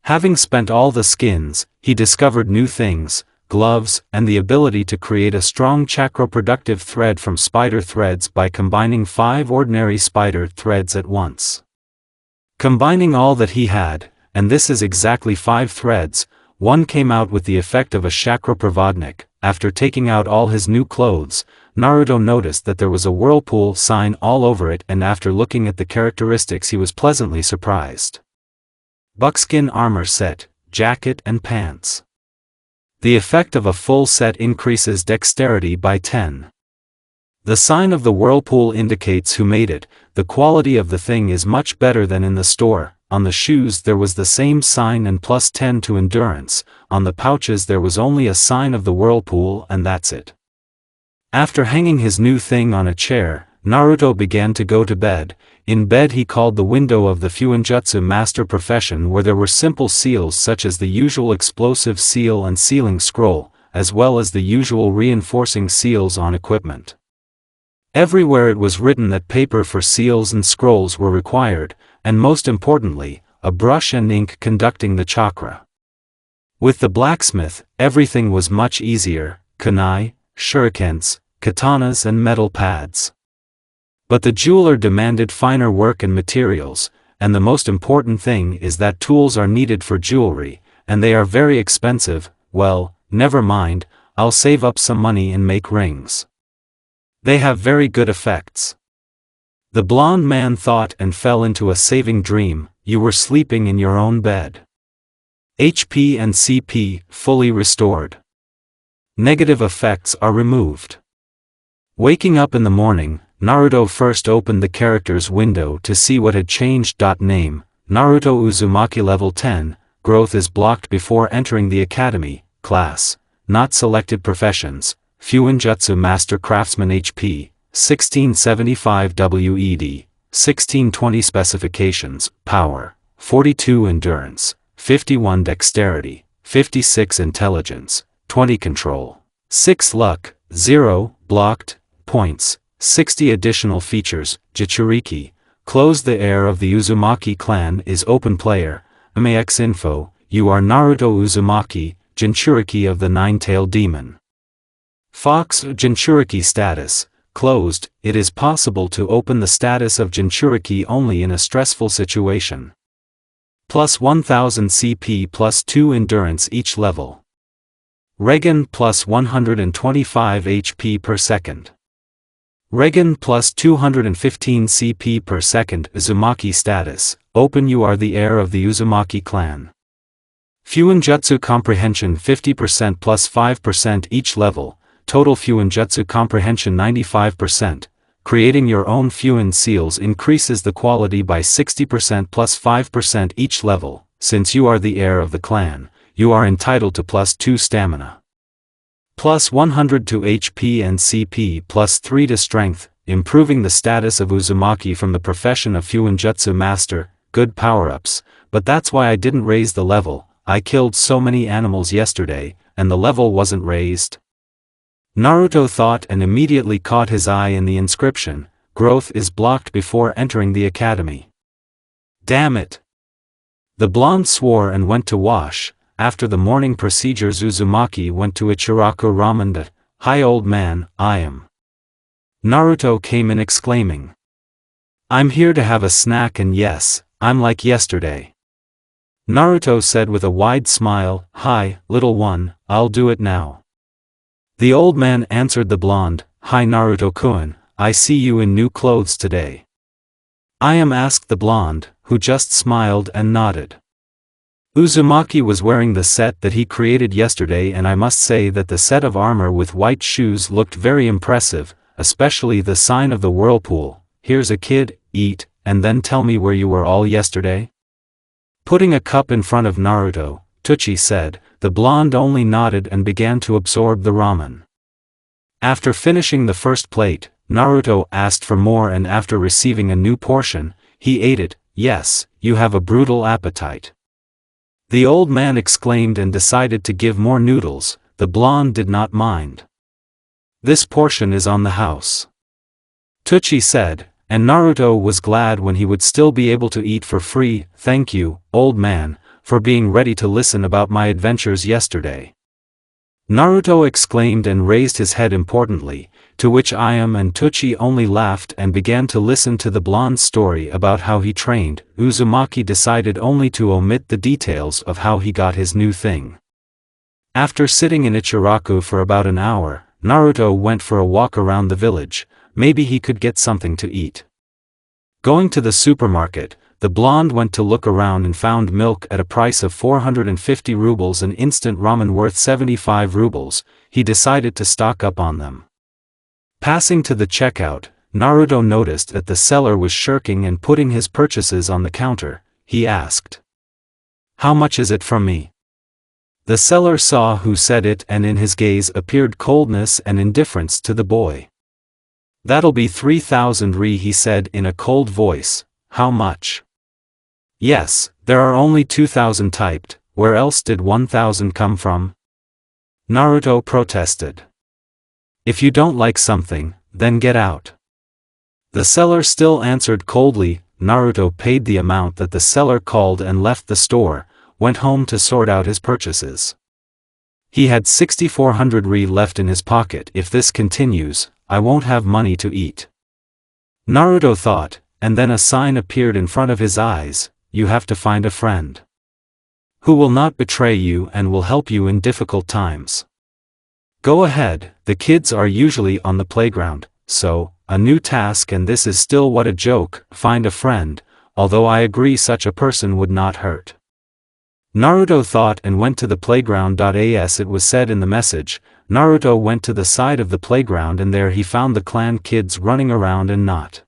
Having spent all the skins, he discovered new things. gloves, and the ability to create a strong chakra-productive thread from spider threads by combining 5 ordinary spider threads at once. Combining all that he had, and this is exactly 5 threads, one came out with the effect of a chakra pravodnik. After taking out all his new clothes, Naruto noticed that there was a whirlpool sign all over it, and after looking at the characteristics he was pleasantly surprised. Buckskin armor set, jacket and pants. The effect of a full set increases dexterity by 10. The sign of the whirlpool indicates who made it. The quality of the thing is much better than in the store. On the shoes there was the same sign and plus 10 to endurance. On the pouches there was only a sign of the whirlpool, and that's it. After hanging his new thing on a chair, Naruto began to go to bed. In bed he called the window of the Fuinjutsu master profession, where there were simple seals such as the usual explosive seal and sealing scroll, as well as the usual reinforcing seals on equipment. Everywhere it was written that paper for seals and scrolls were required, and most importantly, a brush and ink conducting the chakra. With the blacksmith, everything was much easier: kunai, shurikens, katanas and metal pads. But the jeweler demanded finer work and materials, and the most important thing is that tools are needed for jewelry, and they are very expensive. Well, never mind, I'll save up some money and make rings. They have very good effects. The blonde man thought and fell into a saving dream. You were sleeping in your own bed. HP and CP fully restored. Negative effects are removed. Waking up in the morning, Naruto first opened the character's window to see what had changed. Name, Naruto Uzumaki level 10, growth is blocked before entering the academy. Class, not selected. Professions, Fuinjutsu Master Craftsman. HP, 1675 WED, 1620. Specifications, Power, 42 Endurance, 51 Dexterity, 56 Intelligence, 20 Control, 6 Luck, 0 Blocked Points, 60 Additional Features. Jinchuriki, close. The heir of the Uzumaki clan is open player. MAX info, you are Naruto Uzumaki, Jinchuriki of the Nine-Tailed Demon. Fox Jinchuriki status, closed. It is possible to open the status of Jinchuriki only in a stressful situation. Plus 1000 CP plus 2 endurance each level. Regen plus 125 HP per second. Regen plus 215 CP per second. Uzumaki status, open. You are the heir of the Uzumaki clan. Fuinjutsu comprehension 50% plus 5% each level. Total Fuinjutsu comprehension 95%. Creating your own Fuin seals increases the quality by 60% plus 5% each level. Since you are the heir of the clan, you are entitled to plus 2 stamina. Plus 100 to HP and CP plus 3 to strength, improving the status of Uzumaki from the profession of Fuinjutsu master. Good power-ups, but that's why I didn't raise the level. I killed so many animals yesterday, and the level wasn't raised. Naruto thought and immediately caught his eye in the inscription, growth is blocked before entering the academy. Damn it! The blonde swore and went to wash. After the morning procedures, Uzumaki went to Ichiraku Ramen. Hi old man, I am. Naruto came in exclaiming. I'm here to have a snack, and yes, I'm like yesterday. Naruto said with a wide smile, hi, little one, I'll do it now. The old man answered the blonde, hi Naruto-kun, I see you in new clothes today. I am, asked the blonde, who just smiled and nodded. Uzumaki was wearing the set that he created yesterday, and I must say that the set of armor with white shoes looked very impressive, especially the sign of the whirlpool. Here's a kid, eat, and then tell me where you were all yesterday. Putting a cup in front of Naruto, Tucci said. The blonde only nodded and began to absorb the ramen. After finishing the first plate, Naruto asked for more, and after receiving a new portion, he ate it. Yes, you have a brutal appetite. The old man exclaimed and decided to give more noodles. The blonde did not mind. This portion is on the house, Tucci said, and Naruto was glad when he would still be able to eat for free. Thank you, old man, for being ready to listen about my adventures yesterday. Naruto exclaimed and raised his head importantly, to which Ayame and Teuchi only laughed and began to listen to the blonde's story about how he trained. Uzumaki decided only to omit the details of how he got his new thing. After sitting in Ichiraku for about an hour, Naruto went for a walk around the village. Maybe he could get something to eat. Going to the supermarket, the blonde went to look around and found milk at a price of 450 rubles and instant ramen worth 75 rubles. He decided to stock up on them. Passing to the checkout, Naruto noticed that the seller was shirking and putting his purchases on the counter. He asked, "How much is it from me?" The seller saw who said it and in his gaze appeared coldness and indifference to the boy. "That'll be 3,000 ri," he said in a cold voice. "How much?" "Yes, there are only 2,000 typed, where else did 1,000 come from?" Naruto protested. "If you don't like something, then get out." The seller still answered coldly. Naruto paid the amount that the seller called and left the store, went home to sort out his purchases. He had 6,400 ri left in his pocket. "If this continues, I won't have money to eat," Naruto thought, and then a sign appeared in front of his eyes: "You have to find a friend who will not betray you and will help you in difficult times. Go ahead." The kids are usually on the playground, so, a new task, and this is still what a joke, find a friend, although I agree such a person would not hurt. Naruto thought and went to the playground. As it was said in the message, Naruto went to the side of the playground and there he found the clan kids running around and not.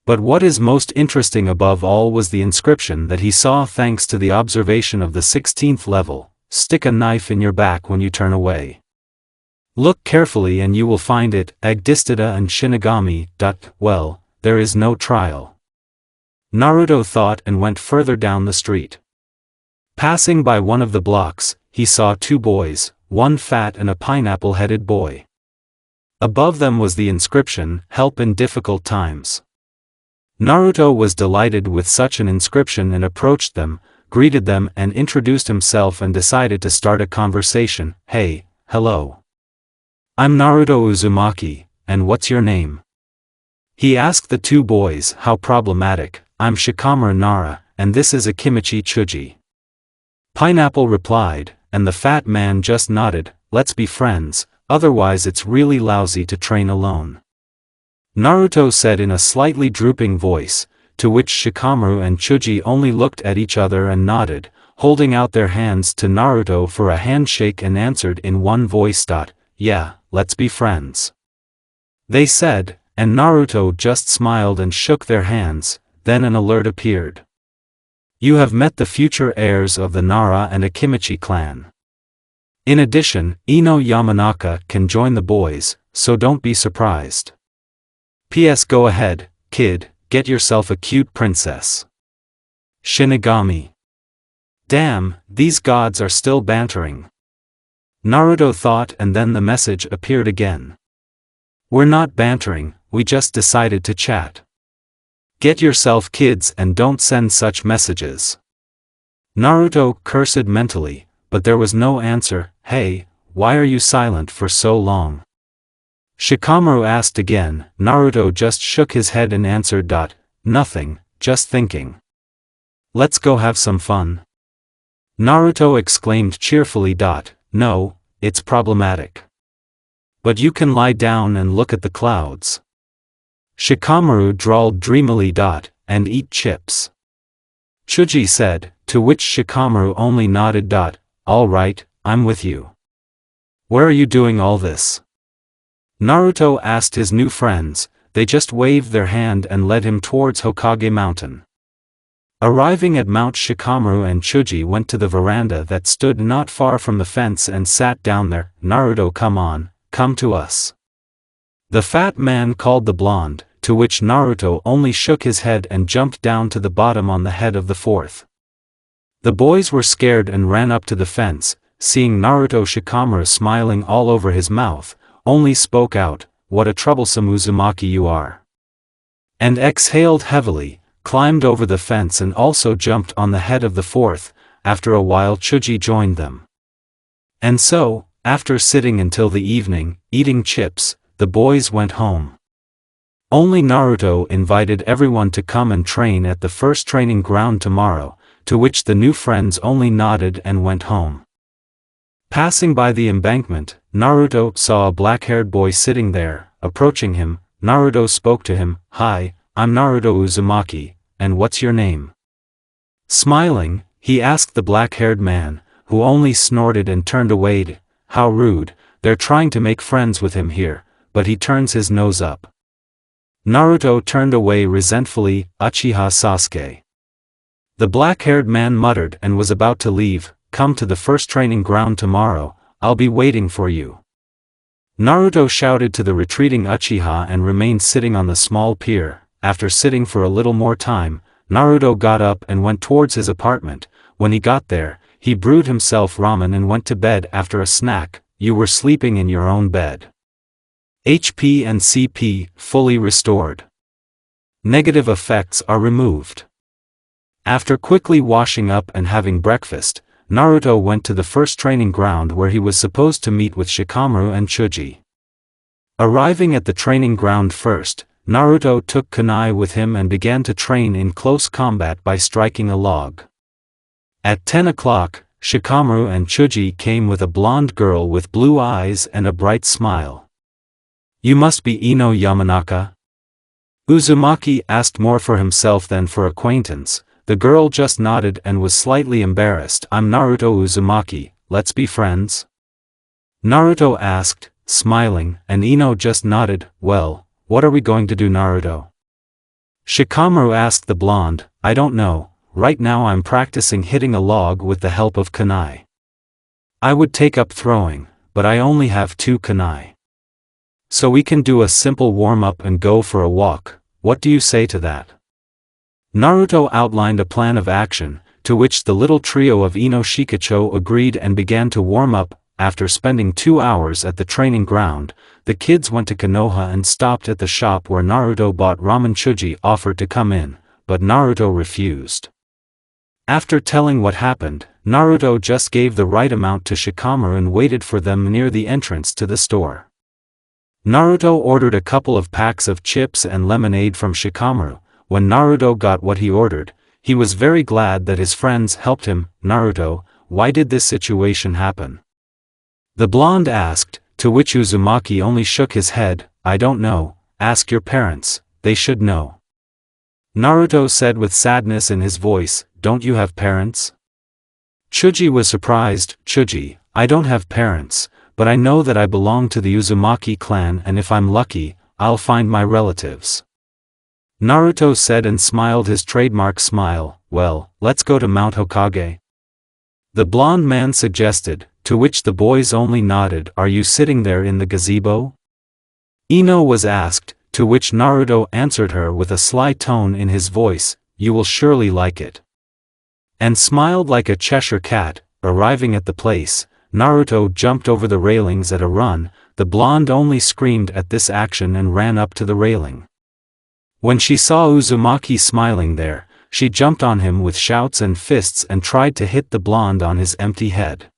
But what is most interesting above all was the inscription that he saw thanks to the observation of the 16th level: "Stick a knife in your back when you turn away. Look carefully and you will find it, Agdistida and Shinigami." Well, there is no trial, Naruto thought and went further down the street. Passing by one of the blocks, he saw two boys, one fat and a pineapple-headed boy. Above them was the inscription, "Help in difficult times." Naruto was delighted with such an inscription and approached them, greeted them and introduced himself and decided to start a conversation. "Hey, hello. I'm Naruto Uzumaki, and what's your name?" He asked the two boys. "How problematic. I'm Shikamaru Nara, and this is Akimichi Chuji." Pineapple replied, and the fat man just nodded. "Let's be friends, otherwise it's really lousy to train alone," Naruto said in a slightly drooping voice, to which Shikamaru and Chuji only looked at each other and nodded, holding out their hands to Naruto for a handshake and answered in one voice. "Yeah, let's be friends," they said, and Naruto just smiled and shook their hands. Then an alert appeared. "You have met the future heirs of the Nara and Akimichi clan. In addition, Ino Yamanaka can join the boys, so don't be surprised. P.S. Go ahead, kid, get yourself a cute princess." Shinigami. Damn, these gods are still bantering, Naruto thought, and then the message appeared again. "We're not bantering, we just decided to chat. Get yourself kids and don't send such messages." Naruto cursed mentally, but there was no answer. "Hey, why are you silent for so long?" Shikamaru asked again. Naruto just shook his head and answered. "Nothing, just thinking. Let's go have some fun." Naruto exclaimed cheerfully. "No, it's problematic. But you can lie down and look at the clouds." Shikamaru drawled dreamily. "And eat chips," Chuji said, to which Shikamaru only nodded. "All right, I'm with you. Where are you doing all this?" Naruto asked his new friends. They just waved their hand and led him towards Hokage Mountain. Arriving at Mount, Shikamaru and Chuji went to the veranda that stood not far from the fence and sat down there. "Naruto, come to us," the fat man called the blonde, to which Naruto only shook his head and jumped down to the bottom on the head of the fourth. The boys were scared and ran up to the fence. Seeing Naruto, Shikamaru smiling all over his mouth, only spoke out, "What a troublesome Uzumaki you are," and exhaled heavily, climbed over the fence and also jumped on the head of the fourth. After a while Chuji joined them. And so, After sitting until the evening, eating chips, the boys went home. Only Naruto invited everyone to come and train at the first training ground tomorrow, to which the new friends only nodded and went home. Passing by the embankment, Naruto saw a black-haired boy sitting there. Approaching him, Naruto spoke to him, "Hi, I'm Naruto Uzumaki, and what's your name?" Smiling, he asked the black-haired man, who only snorted and turned away. "How rude, they're trying to make friends with him here," but he turns his nose up. Naruto turned away resentfully. "Uchiha Sasuke." The black-haired man muttered and was about to leave. "Come to the first training ground tomorrow, I'll be waiting for you." Naruto shouted to the retreating Uchiha and remained sitting on the small pier. After sitting for a little more time, Naruto got up and went towards his apartment. When he got there, he brewed himself ramen and went to bed after a snack. "You were sleeping in your own bed. HP and CP fully restored. Negative effects are removed." After quickly washing up and having breakfast, Naruto went to the first training ground where he was supposed to meet with Shikamaru and Chuji. Arriving at the training ground first, Naruto took kunai with him and began to train in close combat by striking a log. At 10 o'clock, Shikamaru and Chuji came with a blonde girl with blue eyes and a bright smile. "You must be Ino Yamanaka?" Uzumaki asked more for himself than for acquaintance. The girl just nodded and was slightly embarrassed. "I'm Naruto Uzumaki, let's be friends?" Naruto asked, smiling, and Ino just nodded. "Well, what are we going to do, Naruto?" Shikamaru asked the blonde. "I don't know, right now I'm practicing hitting a log with the help of kunai. I would take up throwing, but I only have 2 kunai. So we can do a simple warm-up and go for a walk. What do you say to that?" Naruto outlined a plan of action, to which the little trio of Ino Shikacho agreed and began to warm up. After spending 2 hours at the training ground, the kids went to Konoha and stopped at the shop where Naruto bought ramen. Chuji offered to come in, but Naruto refused. After telling what happened, Naruto just gave the right amount to Shikamaru and waited for them near the entrance to the store. Naruto ordered a couple of packs of chips and lemonade from Shikamaru. When Naruto got what he ordered, he was very glad that his friends helped him. "Naruto, why did this situation happen?" the blonde asked, to which Uzumaki only shook his head. "I don't know, ask your parents, they should know." Naruto said with sadness in his voice, "Don't you have parents?" Chuji was surprised. "Chuji, I don't have parents, but I know that I belong to the Uzumaki clan, and if I'm lucky, I'll find my relatives." Naruto said and smiled his trademark smile. "Well, let's go to Mount Hokage," the blonde man suggested, to which the boys only nodded. "Are you sitting there in the gazebo?" Ino was asked, to which Naruto answered her with a sly tone in his voice, "You will surely like it," and smiled like a Cheshire cat. Arriving at the place, Naruto jumped over the railings at a run. The blonde only screamed at this action and ran up to the railing. When she saw Uzumaki smiling there, she jumped on him with shouts and fists and tried to hit the blonde on his empty head.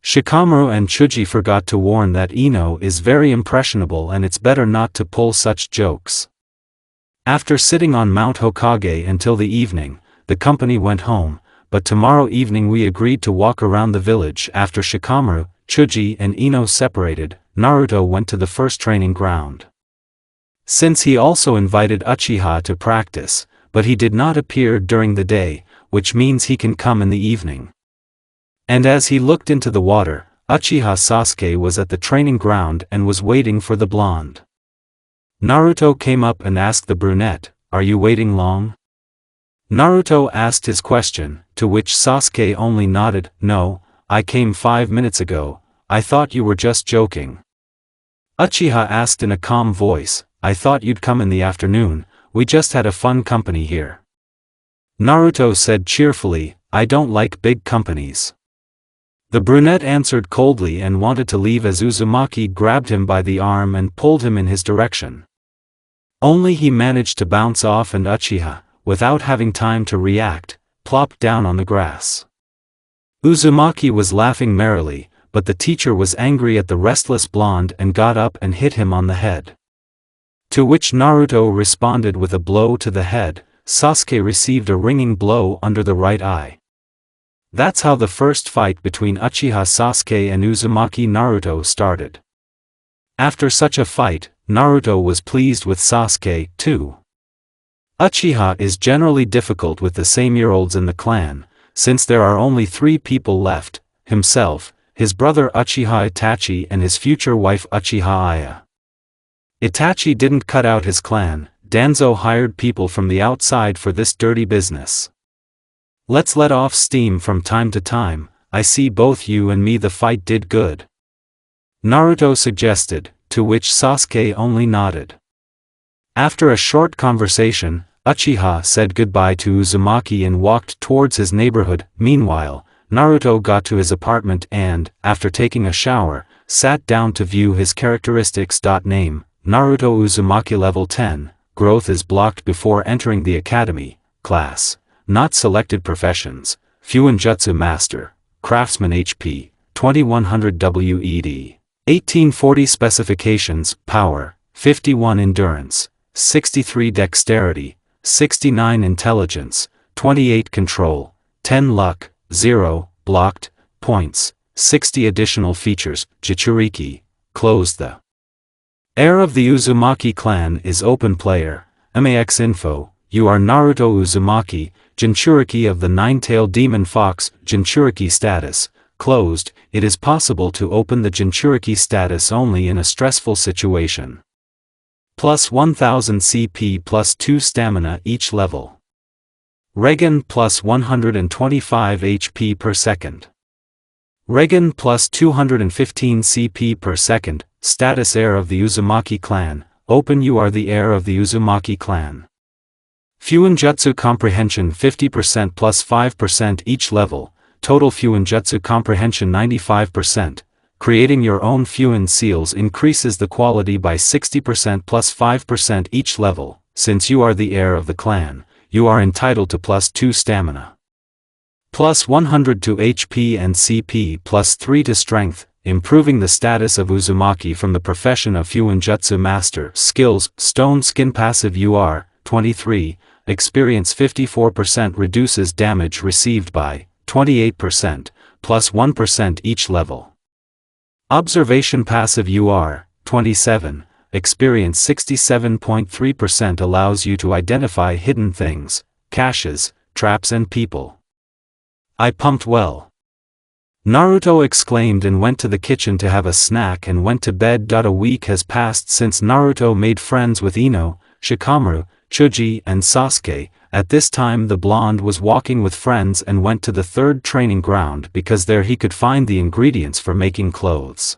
Shikamaru and Chuji forgot to warn that Ino is very impressionable and it's better not to pull such jokes. After sitting on Mount Hokage until the evening, the company went home, but tomorrow evening we agreed to walk around the village. After Shikamaru, Chuji and Ino separated, Naruto went to the first training ground. Since he also invited Uchiha to practice, but he did not appear during the day, which means he can come in the evening. And as he looked into the water, Uchiha Sasuke was at the training ground and was waiting for the blonde. Naruto came up and asked the brunette, "Are you waiting long?" Naruto asked his question, to which Sasuke only nodded. "No, I came 5 minutes ago, I thought you were just joking." Uchiha asked in a calm voice, "I thought you'd come in the afternoon, we just had a fun company here." Naruto said cheerfully, "I don't like big companies." The brunette answered coldly and wanted to leave as Uzumaki grabbed him by the arm and pulled him in his direction. Only he managed to bounce off and Uchiha, without having time to react, plopped down on the grass. Uzumaki was laughing merrily, but the teacher was angry at the restless blonde and got up and hit him on the head. To which Naruto responded with a blow to the head. Sasuke received a ringing blow under the right eye. That's how the first fight between Uchiha Sasuke and Uzumaki Naruto started. After such a fight, Naruto was pleased with Sasuke, too. Uchiha is generally difficult with the same-year-olds in the clan, since there are only 3 people left, himself, his brother Uchiha Itachi and his future wife Uchiha Aya. Itachi didn't cut out his clan. Danzo hired people from the outside for this dirty business. Let's let off steam from time to time. I see both you and me the fight did good, Naruto suggested, to which Sasuke only nodded. After a short conversation, Uchiha said goodbye to Uzumaki and walked towards his neighborhood. Meanwhile, Naruto got to his apartment and, after taking a shower, sat down to view his characteristics. Name, Naruto Uzumaki level 10, growth is blocked before entering the academy, class, not selected professions, Fuinjutsu master, craftsman HP, 2100 WED, 1840 specifications, power, 51 endurance, 63 dexterity, 69 intelligence, 28 control, 10 luck, 0, blocked, points, 60 additional features. Jinchuriki, closed. The heir of the Uzumaki clan is open player. Max info, you are Naruto Uzumaki, Jinchuriki of the nine-tailed demon fox. Jinchuriki status, closed. It is possible to open the Jinchuriki status only in a stressful situation. Plus 1000 CP plus 2 stamina each level. Regen plus 125 HP per second. Regen plus 215 CP per second. Status heir of the Uzumaki clan, open. You are the heir of the Uzumaki clan. Fuinjutsu comprehension 50% plus 5% each level, total Fuinjutsu comprehension 95%. Creating your own Fuin seals increases the quality by 60% plus 5% each level. Since you are the heir of the clan, you are entitled to plus 2 stamina. Plus 100 to HP and CP plus 3 to strength, improving the status of Uzumaki from the profession of Fuinjutsu master. Skills, stone skin passive UR, 23, experience 54% reduces damage received by 28%, plus 1% each level. Observation passive UR, 27, experience 67.3% allows you to identify hidden things, caches, traps and people. I pumped well. Naruto exclaimed and went to the kitchen to have a snack and went to bed. A week has passed since Naruto made friends with Ino, Shikamaru, Chuji and Sasuke. At this time the blonde was walking with friends and went to the third training ground because there he could find the ingredients for making clothes.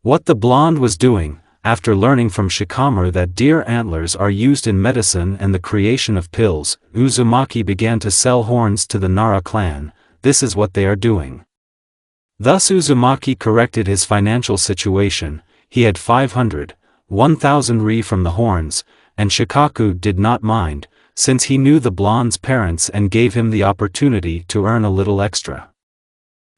What the blonde was doing, after learning from Shikamaru that deer antlers are used in medicine and the creation of pills, Uzumaki began to sell horns to the Nara clan. This is what they are doing. Thus Uzumaki corrected his financial situation. He had 500, 1000 ri from the horns, and Shikaku did not mind, since he knew the blonde's parents and gave him the opportunity to earn a little extra.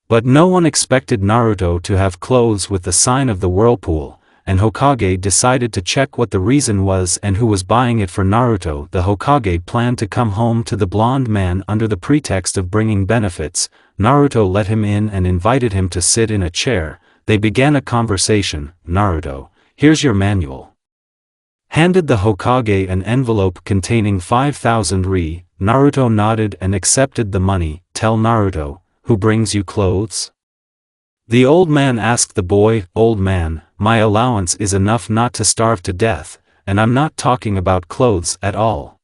But no one expected Naruto to have clothes with the sign of the whirlpool, and Hokage decided to check what the reason was and who was buying it for Naruto. The Hokage planned to come home to the blonde man under the pretext of bringing benefits. Naruto let him in and invited him to sit in a chair. They began a conversation. Naruto, here's your manual. Handed the Hokage an envelope containing 5000 ri. Naruto nodded and accepted the money. Tell Naruto, who brings you clothes? The old man asked the boy. Old man, my allowance is enough not to starve to death, and I'm not talking about clothes at all.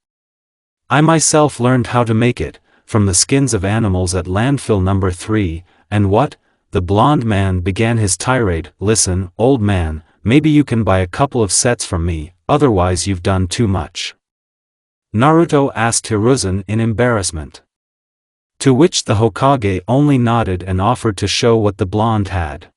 I myself learned how to make it, from the skins of animals at landfill number 3, and what? The blonde man began his tirade. Listen, old man, maybe you can buy a couple of sets from me, otherwise you've done too much. Naruto asked Hiruzen in embarrassment. To which the Hokage only nodded and offered to show what the blonde had.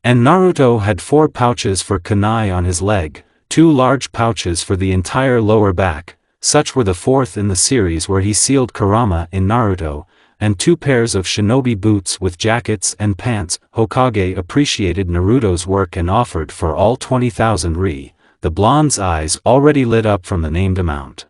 And Naruto had 4 pouches for kunai on his leg, 2 large pouches for the entire lower back. Such were the 4th in the series where he sealed kurama in Naruto, and 2 pairs of shinobi boots with jackets and pants. Hokage appreciated Naruto's work and offered for all 20,000 ri. The blonde's eyes already lit up from the named amount.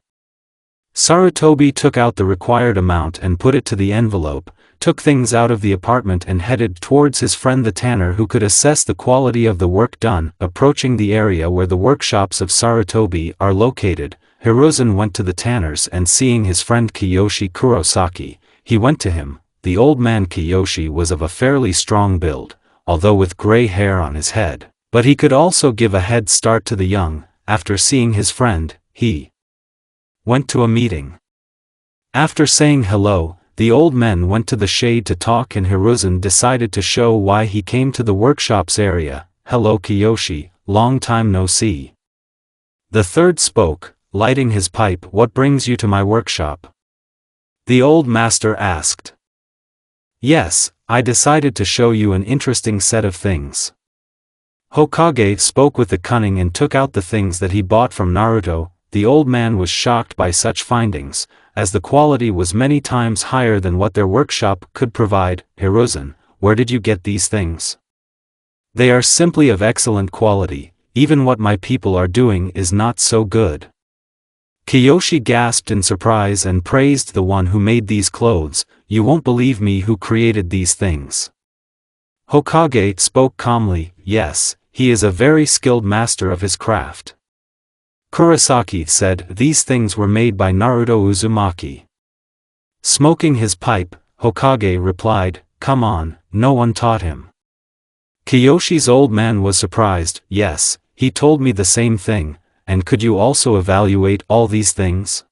Sarutobi took out the required amount and put it to the envelope, took things out of the apartment and headed towards his friend the tanner who could assess the quality of the work done. Approaching the area where the workshops of Sarutobi are located, Hiruzen went to the tanner's and seeing his friend Kiyoshi Kurosaki, he went to him. The old man Kiyoshi was of a fairly strong build, although with gray hair on his head, but he could also give a head start to the young. After seeing his friend, he went to a meeting. After saying hello, the old men went to the shade to talk and Hiruzen decided to show why he came to the workshop's area. Hello Kiyoshi, long time no see. The third spoke, lighting his pipe. What brings you to my workshop? The old master asked. Yes, I decided to show you an interesting set of things. Hokage spoke with the cunning and took out the things that he bought from Naruto. The old man was shocked by such findings, as the quality was many times higher than what their workshop could provide. Hiruzen, where did you get these things? They are simply of excellent quality, even what my people are doing is not so good. Kiyoshi gasped in surprise and praised the one who made these clothes. You won't believe me who created these things. Hokage spoke calmly. Yes, he is a very skilled master of his craft. Kurosaki said, these things were made by Naruto Uzumaki. Smoking his pipe, Hokage replied, come on, no one taught him. Kiyoshi's old man was surprised. Yes, he told me the same thing, and could you also evaluate all these things?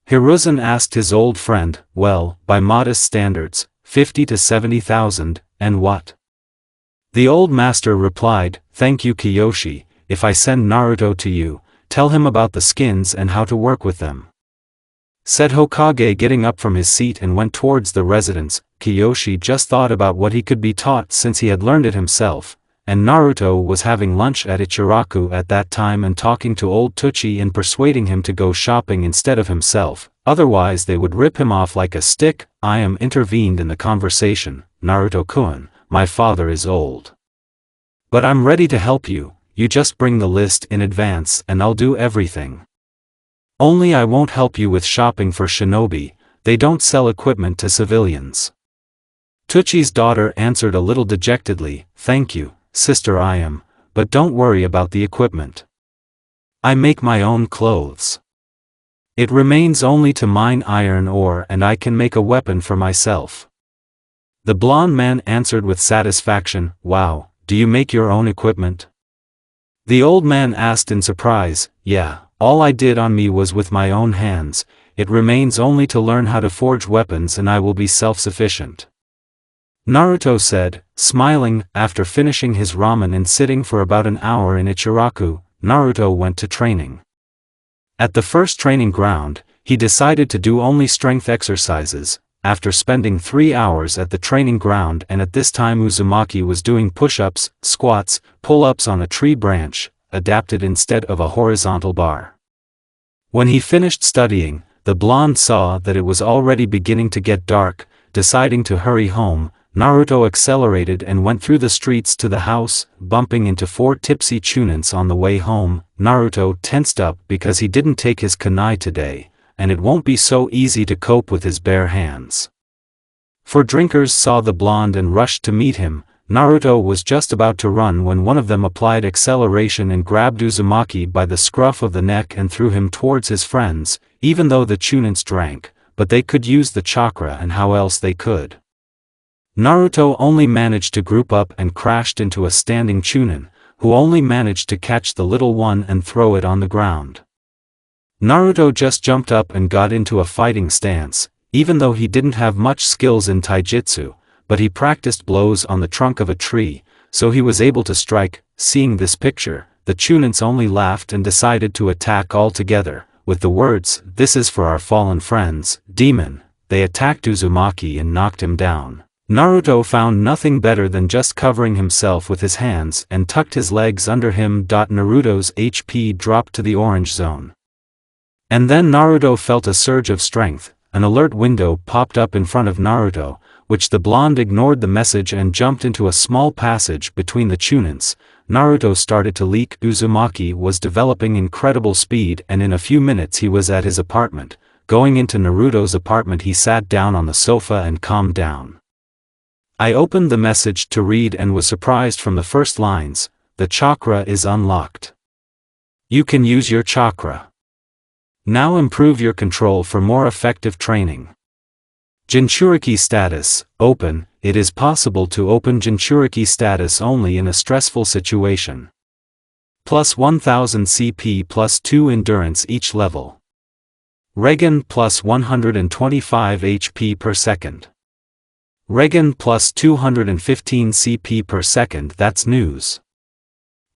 Hiruzen asked his old friend, well, by modest standards, 50 to 70,000, and what? The old master replied, thank you Kiyoshi, if I send Naruto to you, tell him about the skins and how to work with them. Said Hokage getting up from his seat and went towards the residence. Kiyoshi just thought about what he could be taught since he had learned it himself, and Naruto was having lunch at Ichiraku at that time and talking to old Tuchi and persuading him to go shopping instead of himself, otherwise they would rip him off like a stick. I am intervened in the conversation. Naruto-kun, my father is old. But I'm ready to help you. You just bring the list in advance and I'll do everything. Only I won't help you with shopping for shinobi, they don't sell equipment to civilians. Tuchi's daughter answered a little dejectedly, thank you, sister I am, but don't worry about the equipment. I make my own clothes. It remains only to mine iron ore and I can make a weapon for myself. The blonde man answered with satisfaction, wow, do you make your own equipment? The old man asked in surprise, yeah, all I did on me was with my own hands, it remains only to learn how to forge weapons and I will be self-sufficient. Naruto said, smiling. After finishing his ramen and sitting for about an hour in Ichiraku, Naruto went to training. At the first training ground, he decided to do only strength exercises. After spending 3 hours at the training ground and at this time Uzumaki was doing push-ups, squats, pull-ups on a tree branch, adapted instead of a horizontal bar. When he finished studying, the blonde saw that it was already beginning to get dark. Deciding to hurry home, Naruto accelerated and went through the streets to the house, bumping into 4 tipsy chunins on the way home. Naruto tensed up because he didn't take his kunai today, and it won't be so easy to cope with his bare hands. 4 drinkers saw the blonde and rushed to meet him. Naruto was just about to run when one of them applied acceleration and grabbed Uzumaki by the scruff of the neck and threw him towards his friends. Even though the chunins drank, but they could use the chakra and how else they could. Naruto only managed to group up and crashed into a standing chunin, who only managed to catch the little one and throw it on the ground. Naruto just jumped up and got into a fighting stance, even though he didn't have much skills in taijutsu, but he practiced blows on the trunk of a tree, so he was able to strike. Seeing this picture, the chunins only laughed and decided to attack all together. With the words, this is for our fallen friends, demon, they attacked Uzumaki and knocked him down. Naruto found nothing better than just covering himself with his hands and tucked his legs under him. Naruto's HP dropped to the orange zone. And then Naruto felt a surge of strength. an alert window popped up in front of Naruto, which the blonde ignored the message and jumped into a small passage between the chunins. Naruto started to leak. Uzumaki was developing incredible speed, and in a few minutes he was at his apartment. Going into Naruto's apartment, he sat down on the sofa and calmed down. I opened the message to read and was surprised from the first lines. The chakra is unlocked. You can use your chakra. Now improve your control for more effective training. Jinchuriki status, open. It is possible to open Jinchuriki status only in a stressful situation. Plus 1000 CP plus 2 endurance each level. Regen plus 125 HP per second. Regen plus 215 CP per second. That's news.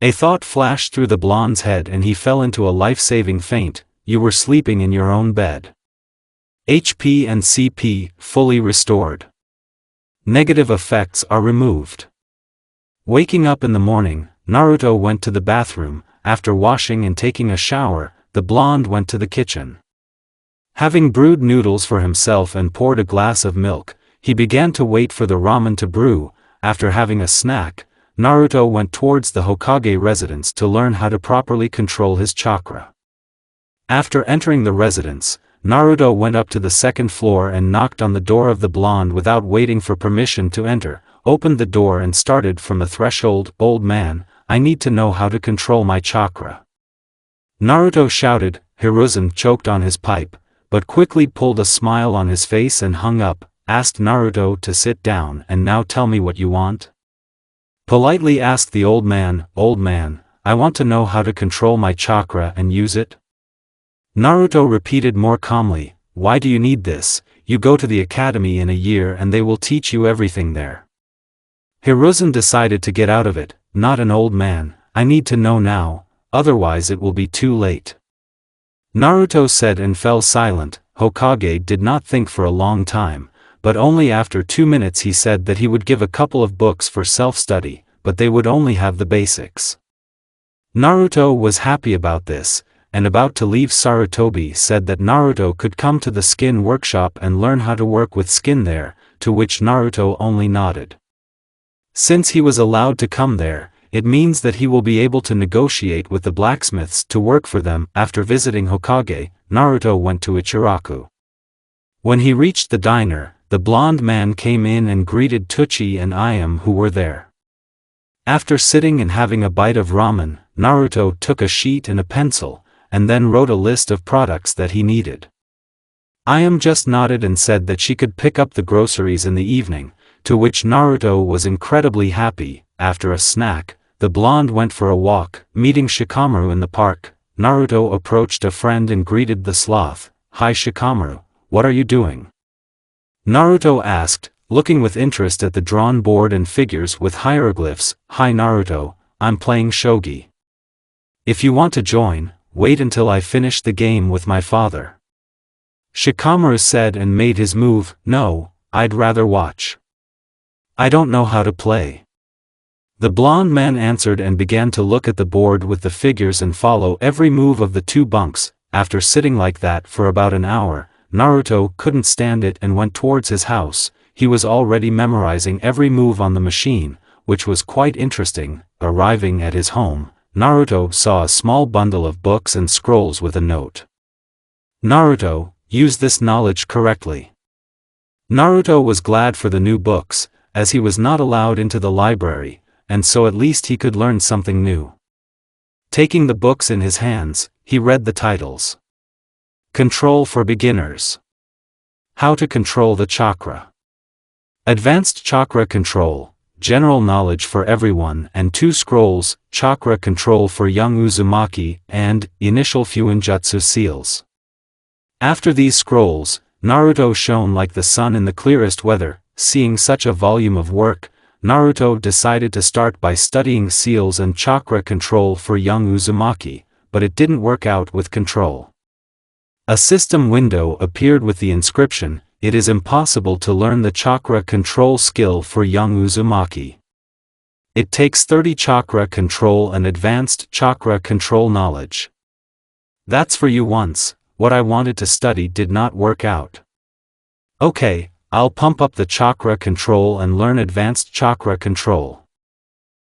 A thought flashed through the blonde's head and he fell into a life-saving faint. You were sleeping in your own bed. HP and CP fully restored. Negative effects are removed. Waking up in the morning, Naruto went to the bathroom. After washing and taking a shower, the blonde went to the kitchen. Having brewed noodles for himself and poured a glass of milk, he began to wait for the ramen to brew. After having a snack, Naruto went towards the Hokage residence to learn how to properly control his chakra. After entering the residence, Naruto went up to the second floor and knocked on the door of the blonde without waiting for permission to enter, opened the door and started from the threshold. Old man, I need to know how to control my chakra. Naruto shouted. Hiruzen choked on his pipe, but quickly pulled a smile on his face and hung up, asked Naruto to sit down. And now tell me what you want? Politely asked the old man. Old man, I want to know how to control my chakra and use it. Naruto repeated more calmly, why do you need this? You go to the academy in a year and they will teach you everything there. Hiruzen decided to get out of it. Not an old man, I need to know now, otherwise it will be too late. Naruto said and fell silent. Hokage did not think for a long time, but only after 2 minutes he said that he would give a couple of books for self-study, but they would only have the basics. Naruto was happy about this, and about to leave. Sarutobi said that Naruto could come to the skin workshop and learn how to work with skin there, to which Naruto only nodded. Since he was allowed to come there, it means that he will be able to negotiate with the blacksmiths to work for them. After visiting Hokage, Naruto went to Ichiraku. When he reached the diner, the blonde man came in and greeted Tuchi and Ayam, who were there. After sitting and having a bite of ramen, Naruto took a sheet and a pencil, and then wrote a list of products that he needed. Ayam just nodded and said that she could pick up the groceries in the evening, to which Naruto was incredibly happy. After a snack, the blonde went for a walk. Meeting Shikamaru in the park, Naruto approached a friend and greeted the sloth. Hi Shikamaru, what are you doing? Naruto asked, looking with interest at the drawn board and figures with hieroglyphs. Hi Naruto, I'm playing shogi. If you want to join, wait until I finish the game with my father. Shikamaru said and made his move. No, I'd rather watch. I don't know how to play. The blonde man answered and began to look at the board with the figures and follow every move of the two bunks. After sitting like that for about an hour, Naruto couldn't stand it and went towards his house. He was already memorizing every move on the machine, which was quite interesting. Arriving at his home, Naruto saw a small bundle of books and scrolls with a note. Naruto, use this knowledge correctly. Naruto was glad for the new books, as he was not allowed into the library, and so at least he could learn something new. Taking the books in his hands, he read the titles. Control for Beginners. How to Control the Chakra. Advanced Chakra Control, General Knowledge for Everyone, and 2 scrolls, Chakra Control for Young Uzumaki, and Initial Fuinjutsu Seals. After these scrolls, Naruto shone like the sun in the clearest weather. Seeing such a volume of work, Naruto decided to start by studying seals and chakra control for young Uzumaki, but it didn't work out with control. A system window appeared with the inscription, "It is impossible to learn the chakra control skill for young Uzumaki. It takes 30 chakra control and advanced chakra control knowledge. That's for you once, what I wanted to study did not work out. Okay, I'll pump up the chakra control and learn advanced chakra control.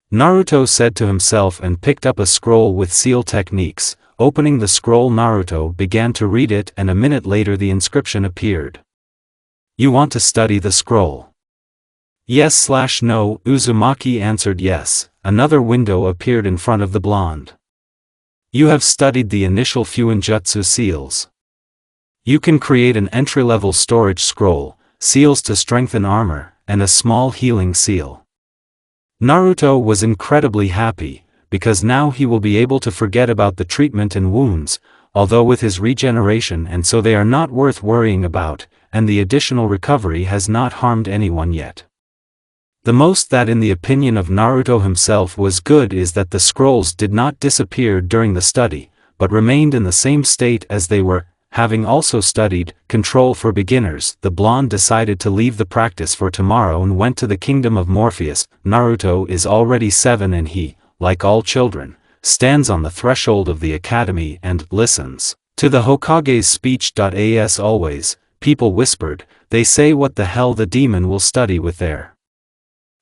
Naruto said to himself and picked up a scroll with seal techniques. Opening the scroll, Naruto began to read it, and a minute later the inscription appeared. You want to study the scroll? Yes/no, Uzumaki answered yes. Another window appeared in front of the blonde. You have studied the initial Fuinjutsu seals. You can create an entry-level storage scroll, seals to strengthen armor, and a small healing seal. Naruto was incredibly happy, because now he will be able to forget about the treatment and wounds, although with his regeneration, and so they are not worth worrying about, and the additional recovery has not harmed anyone yet. The most that in the opinion of Naruto himself was good is that the scrolls did not disappear during the study, but remained in the same state as they were. Having also studied Control for Beginners, the blonde decided to leave the practice for tomorrow and went to the kingdom of Morpheus. Naruto is already 7 and he, like all children, stands on the threshold of the academy and listens to the Hokage's speech. As always, people whispered, they say what the hell the demon will study with their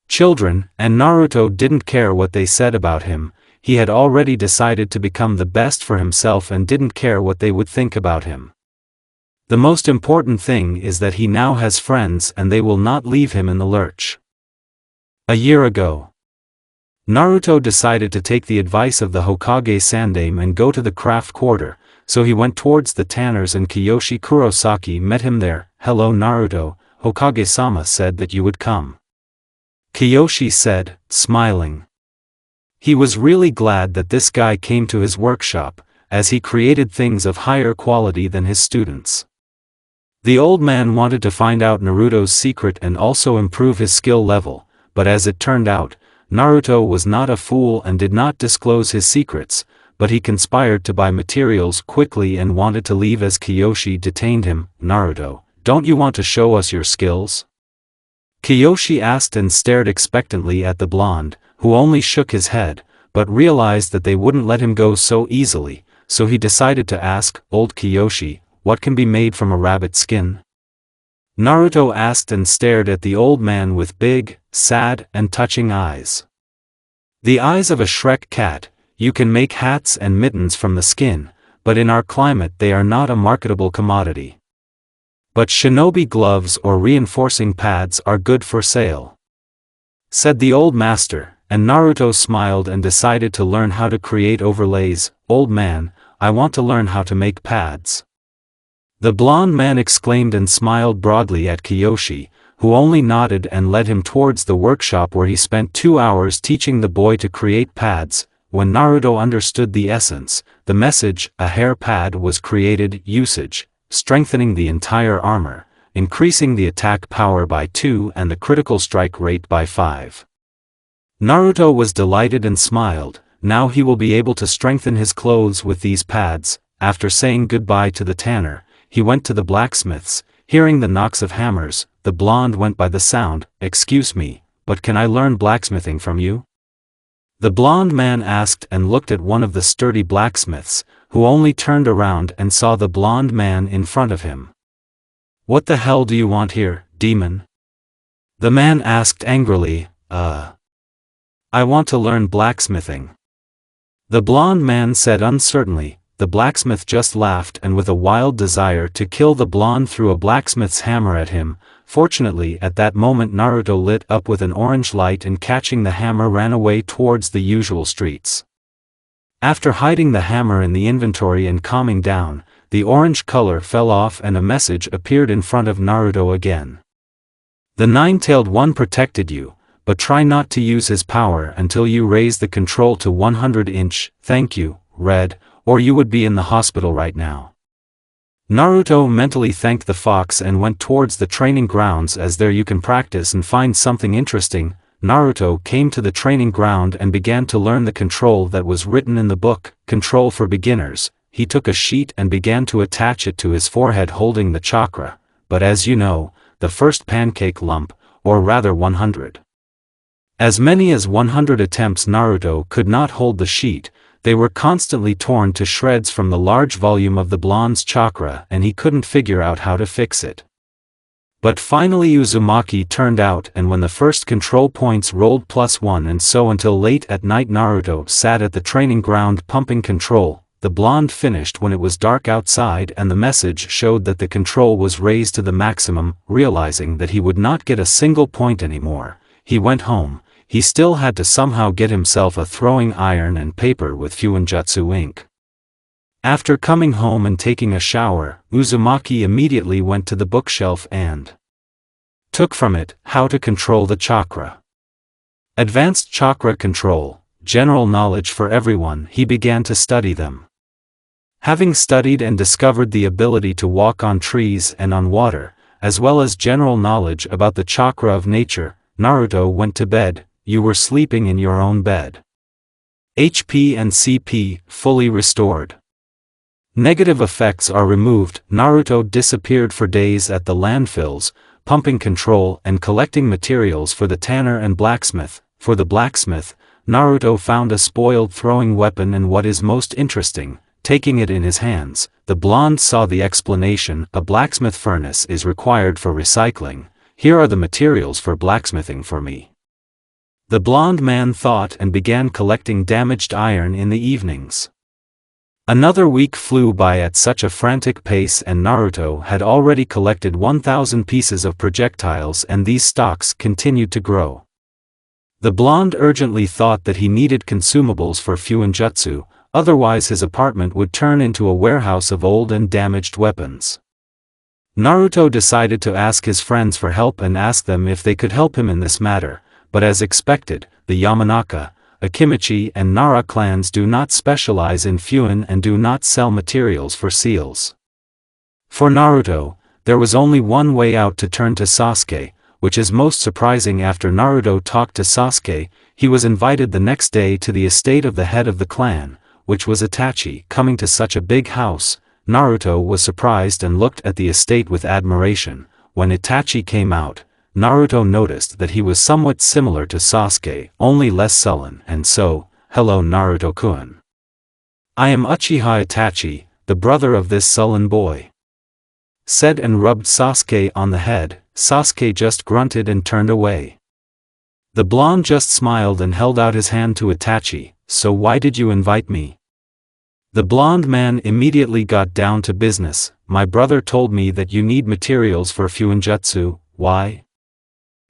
children, and Naruto didn't care what they said about him. He had already decided to become the best for himself and didn't care what they would think about him. The most important thing is that he now has friends and they will not leave him in the lurch. A year ago, Naruto decided to take the advice of the Hokage Sandame and go to the craft quarter, so he went towards the tanners and Kiyoshi Kurosaki met him there. Hello Naruto, Hokage-sama said that you would come. Kiyoshi said, smiling. He was really glad that this guy came to his workshop, as he created things of higher quality than his students. The old man wanted to find out Naruto's secret and also improve his skill level, but as it turned out, Naruto was not a fool and did not disclose his secrets, but he conspired to buy materials quickly and wanted to leave as Kiyoshi detained him. Naruto, don't you want to show us your skills? Kiyoshi asked and stared expectantly at the blonde, who only shook his head, but realized that they wouldn't let him go so easily, so he decided to ask, Old Kiyoshi, what can be made from a rabbit skin? Naruto asked and stared at the old man with big, sad, and touching eyes. The eyes of a Shrek cat. You can make hats and mittens from the skin, but in our climate they are not a marketable commodity. But shinobi gloves or reinforcing pads are good for sale, said the old master, and Naruto smiled and decided to learn how to create overlays. Old man, I want to learn how to make pads. The blonde man exclaimed and smiled broadly at Kiyoshi, who only nodded and led him towards the workshop where he spent 2 hours teaching the boy to create pads. When Naruto understood the essence, the message, a hair pad was created. Usage, strengthening the entire armor, increasing the attack power by 2 and the critical strike rate by 5. Naruto was delighted and smiled. Now he will be able to strengthen his clothes with these pads. After saying goodbye to the tanner, he went to the blacksmith's. Hearing the knocks of hammers, the blonde went by the sound. Excuse me, but can I learn blacksmithing from you? The blonde man asked and looked at one of the sturdy blacksmiths, who only turned around and saw the blonde man in front of him. What the hell do you want here, demon? The man asked angrily. I want to learn blacksmithing. The blonde man said uncertainly. The blacksmith just laughed and with a wild desire to kill the blonde threw a blacksmith's hammer at him. Fortunately at that moment Naruto lit up with an orange light and catching the hammer ran away towards the usual streets. After hiding the hammer in the inventory and calming down, the orange color fell off and a message appeared in front of Naruto again. The nine-tailed one protected you, but try not to use his power until you raise the control to 100-inch. Thank you, Red, or you would be in the hospital right now. Naruto mentally thanked the fox and went towards the training grounds, as there you can practice and find something interesting. Naruto came to the training ground and began to learn the control that was written in the book, Control for Beginners. He took a sheet and began to attach it to his forehead holding the chakra, but as you know, the first pancake lump, or rather 100. As many as 100 attempts Naruto could not hold the sheet. They were constantly torn to shreds from the large volume of the blonde's chakra and he couldn't figure out how to fix it. But finally Uzumaki turned out, and when the first control points rolled +1 and so until late at night Naruto sat at the training ground pumping control. The blonde finished when it was dark outside and the message showed that the control was raised to the maximum. Realizing that he would not get a single point anymore, he went home. He still had to somehow get himself a throwing iron and paper with fuinjutsu ink. After coming home and taking a shower, Uzumaki immediately went to the bookshelf and took from it How to Control the Chakra. Advanced Chakra Control, General Knowledge for Everyone. He began to study them. Having studied and discovered the ability to walk on trees and on water, as well as general knowledge about the chakra of nature, Naruto went to bed. You were sleeping in your own bed. HP and CP fully restored. Negative effects are removed. Naruto disappeared for days at the landfills, pumping control and collecting materials for the tanner and blacksmith. For the blacksmith, Naruto found a spoiled throwing weapon and what is most interesting, taking it in his hands, the blonde saw the explanation. A blacksmith furnace is required for recycling. Here are the materials for blacksmithing for me. The blonde man thought and began collecting damaged iron in the evenings. Another week flew by at such a frantic pace and Naruto had already collected 1,000 pieces of projectiles and these stocks continued to grow. The blonde urgently thought that he needed consumables for fuinjutsu, otherwise his apartment would turn into a warehouse of old and damaged weapons. Naruto decided to ask his friends for help and ask them if they could help him in this matter, but as expected, the Yamanaka, Akimichi and Nara clans do not specialize in fuin and do not sell materials for seals. For Naruto, there was only one way out: to turn to Sasuke, which is most surprising. After Naruto talked to Sasuke, he was invited the next day to the estate of the head of the clan, which was Itachi. Coming to such a big house, Naruto was surprised and looked at the estate with admiration. When Itachi came out, Naruto noticed that he was somewhat similar to Sasuke, only less sullen, and so, "Hello Naruto-kun. I am Uchiha Itachi, the brother of this sullen boy," said and rubbed Sasuke on the head. Sasuke just grunted and turned away. The blonde just smiled and held out his hand to Itachi. "So why did you invite me?" The blonde man immediately got down to business. "My brother told me that you need materials for fuinjutsu. Why?"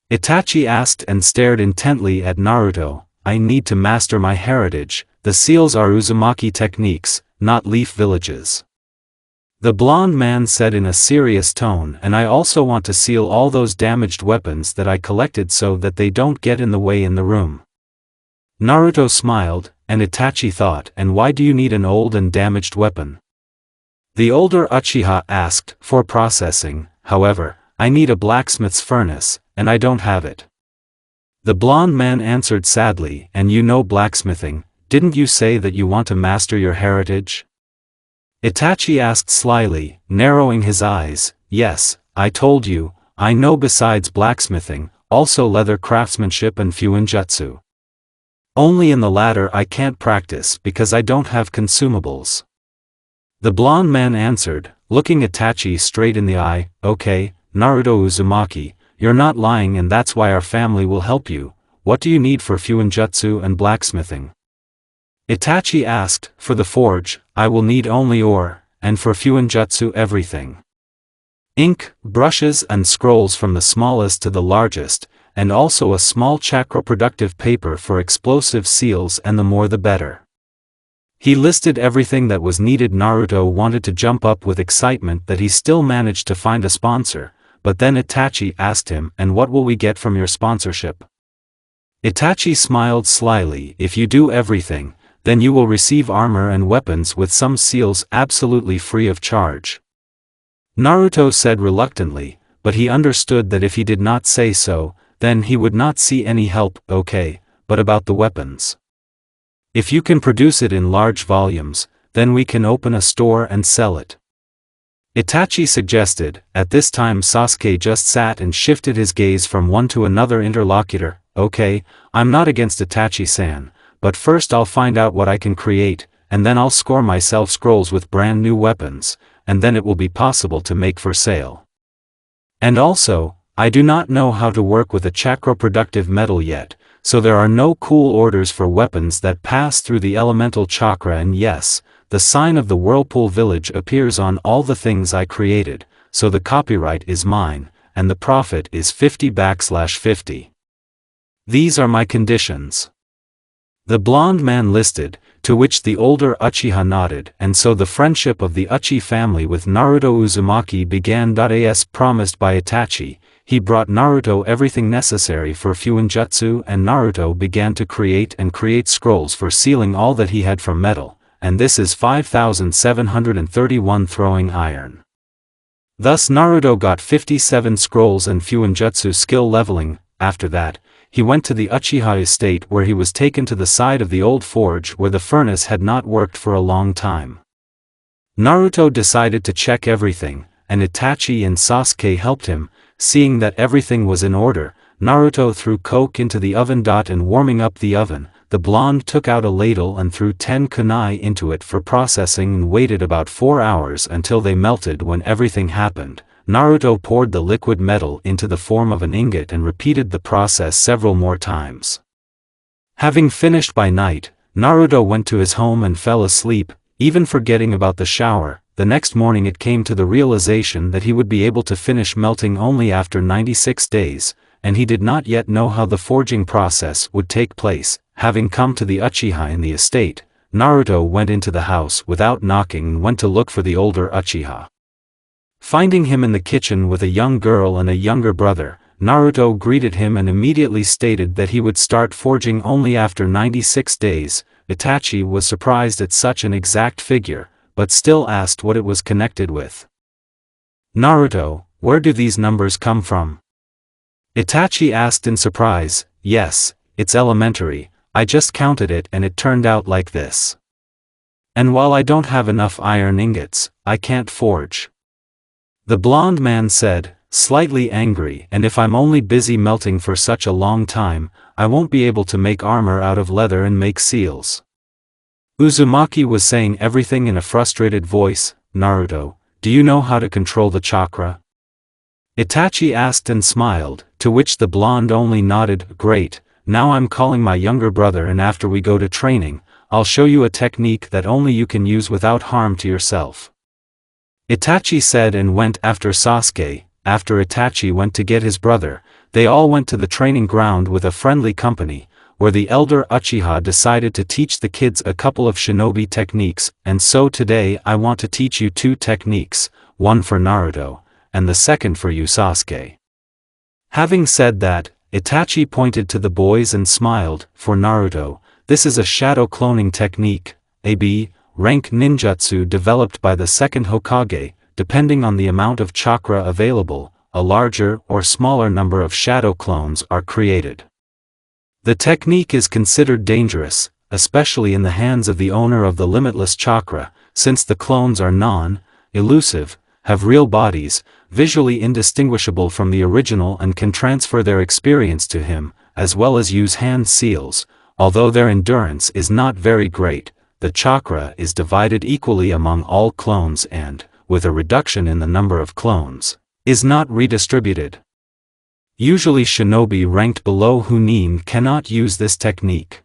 Itachi asked and stared intently at Naruto. "I need to master my heritage. The seals are uzumaki techniques, not leaf villages," the blonde man said in a serious tone, "and I also want to seal all those damaged weapons that I collected so that they don't get in the way in the room." Naruto smiled, and Itachi thought, "And why do you need an old and damaged weapon?" The older Uchiha asked, "For processing. However, I need a blacksmith's furnace, and I don't have it." The blonde man answered sadly, "And you know blacksmithing, didn't you say that you want to master your heritage?" Itachi asked slyly, narrowing his eyes, "Yes, I told you, I know besides blacksmithing, also leather craftsmanship and fuinjutsu. Only in the latter I can't practice because I don't have consumables." The blonde man answered, looking Itachi straight in the eye, "Okay, Naruto Uzumaki, you're not lying and that's why our family will help you. What do you need for fuinjutsu and blacksmithing?" Itachi asked, "For the forge, I will need only ore, and for fuinjutsu everything. Ink, brushes and scrolls from the smallest to the largest, and also a small chakra-productive paper for explosive seals, and the more the better." He listed everything that was needed. Naruto wanted to jump up with excitement that he still managed to find a sponsor, but then Itachi asked him, "And what will we get from your sponsorship?" Itachi smiled slyly, "If you do everything, then you will receive armor and weapons with some seals absolutely free of charge." Naruto said reluctantly, but he understood that if he did not say so, then he would not see any help. "Okay, but about the weapons? If you can produce it in large volumes, then we can open a store and sell it," Itachi suggested. At this time Sasuke just sat and shifted his gaze from one to another interlocutor. "Okay, I'm not against Itachi-san, but first I'll find out what I can create, and then I'll score myself scrolls with brand new weapons, and then it will be possible to make for sale. And also, I do not know how to work with a chakra-productive metal yet, so there are no cool orders for weapons that pass through the elemental chakra, and yes, the sign of the Whirlpool Village appears on all the things I created, so the copyright is mine, and the profit is 50/50. These are my conditions. The blonde man listed, to which the older Uchiha nodded, and so the friendship of the Uchi family with Naruto Uzumaki began. As promised by Itachi, he brought Naruto everything necessary for Fuinjutsu, and Naruto began to create scrolls for sealing all that he had from metal, and this is 5,731 throwing iron. Thus Naruto got 57 scrolls and Fuinjutsu skill leveling. After that, he went to the Uchiha estate, where he was taken to the side of the old forge where the furnace had not worked for a long time. Naruto decided to check everything, and Itachi and Sasuke helped him. Seeing that everything was in order, Naruto threw coke into the oven. And warming up the oven, the blonde took out a ladle and threw 10 kunai into it for processing and waited about 4 hours until they melted. When everything happened, Naruto poured the liquid metal into the form of an ingot and repeated the process several more times. Having finished by night, Naruto went to his home and fell asleep, even forgetting about the shower. The next morning it came to the realization that he would be able to finish melting only after 96 days, and he did not yet know how the forging process would take place. Having come to the Uchiha in the estate, Naruto went into the house without knocking and went to look for the older Uchiha. Finding him in the kitchen with a young girl and a younger brother, Naruto greeted him and immediately stated that he would start forging only after 96 days. Itachi was surprised at such an exact figure, but still asked what it was connected with. "Naruto, where do these numbers come from?" Itachi asked in surprise. "Yes, it's elementary, I just counted it and it turned out like this. And while I don't have enough iron ingots, I can't forge." The blonde man said, slightly angry, "And if I'm only busy melting for such a long time, I won't be able to make armor out of leather and make seals." Uzumaki was saying everything in a frustrated voice. "Naruto, do you know how to control the chakra?" Itachi asked and smiled, to which the blonde only nodded. "Great, now I'm calling my younger brother, and after we go to training, I'll show you a technique that only you can use without harm to yourself." Itachi said and went after Sasuke. After Itachi went to get his brother, they all went to the training ground with a friendly company, where the elder Uchiha decided to teach the kids a couple of shinobi techniques, and so today I want to teach you 2 techniques, one for Naruto, and the second for you, Sasuke. Having said that, Itachi pointed to the boys and smiled. "For Naruto, this is a shadow cloning technique, a B rank ninjutsu developed by the second Hokage. Depending on the amount of chakra available, a larger or smaller number of shadow clones are created. The technique is considered dangerous, especially in the hands of the owner of the limitless chakra, since the clones are non-elusive, have real bodies, visually indistinguishable from the original, and can transfer their experience to him, as well as use hand seals. Although their endurance is not very great, the chakra is divided equally among all clones and, with a reduction in the number of clones, is not redistributed. Usually shinobi ranked below Chunin cannot use this technique.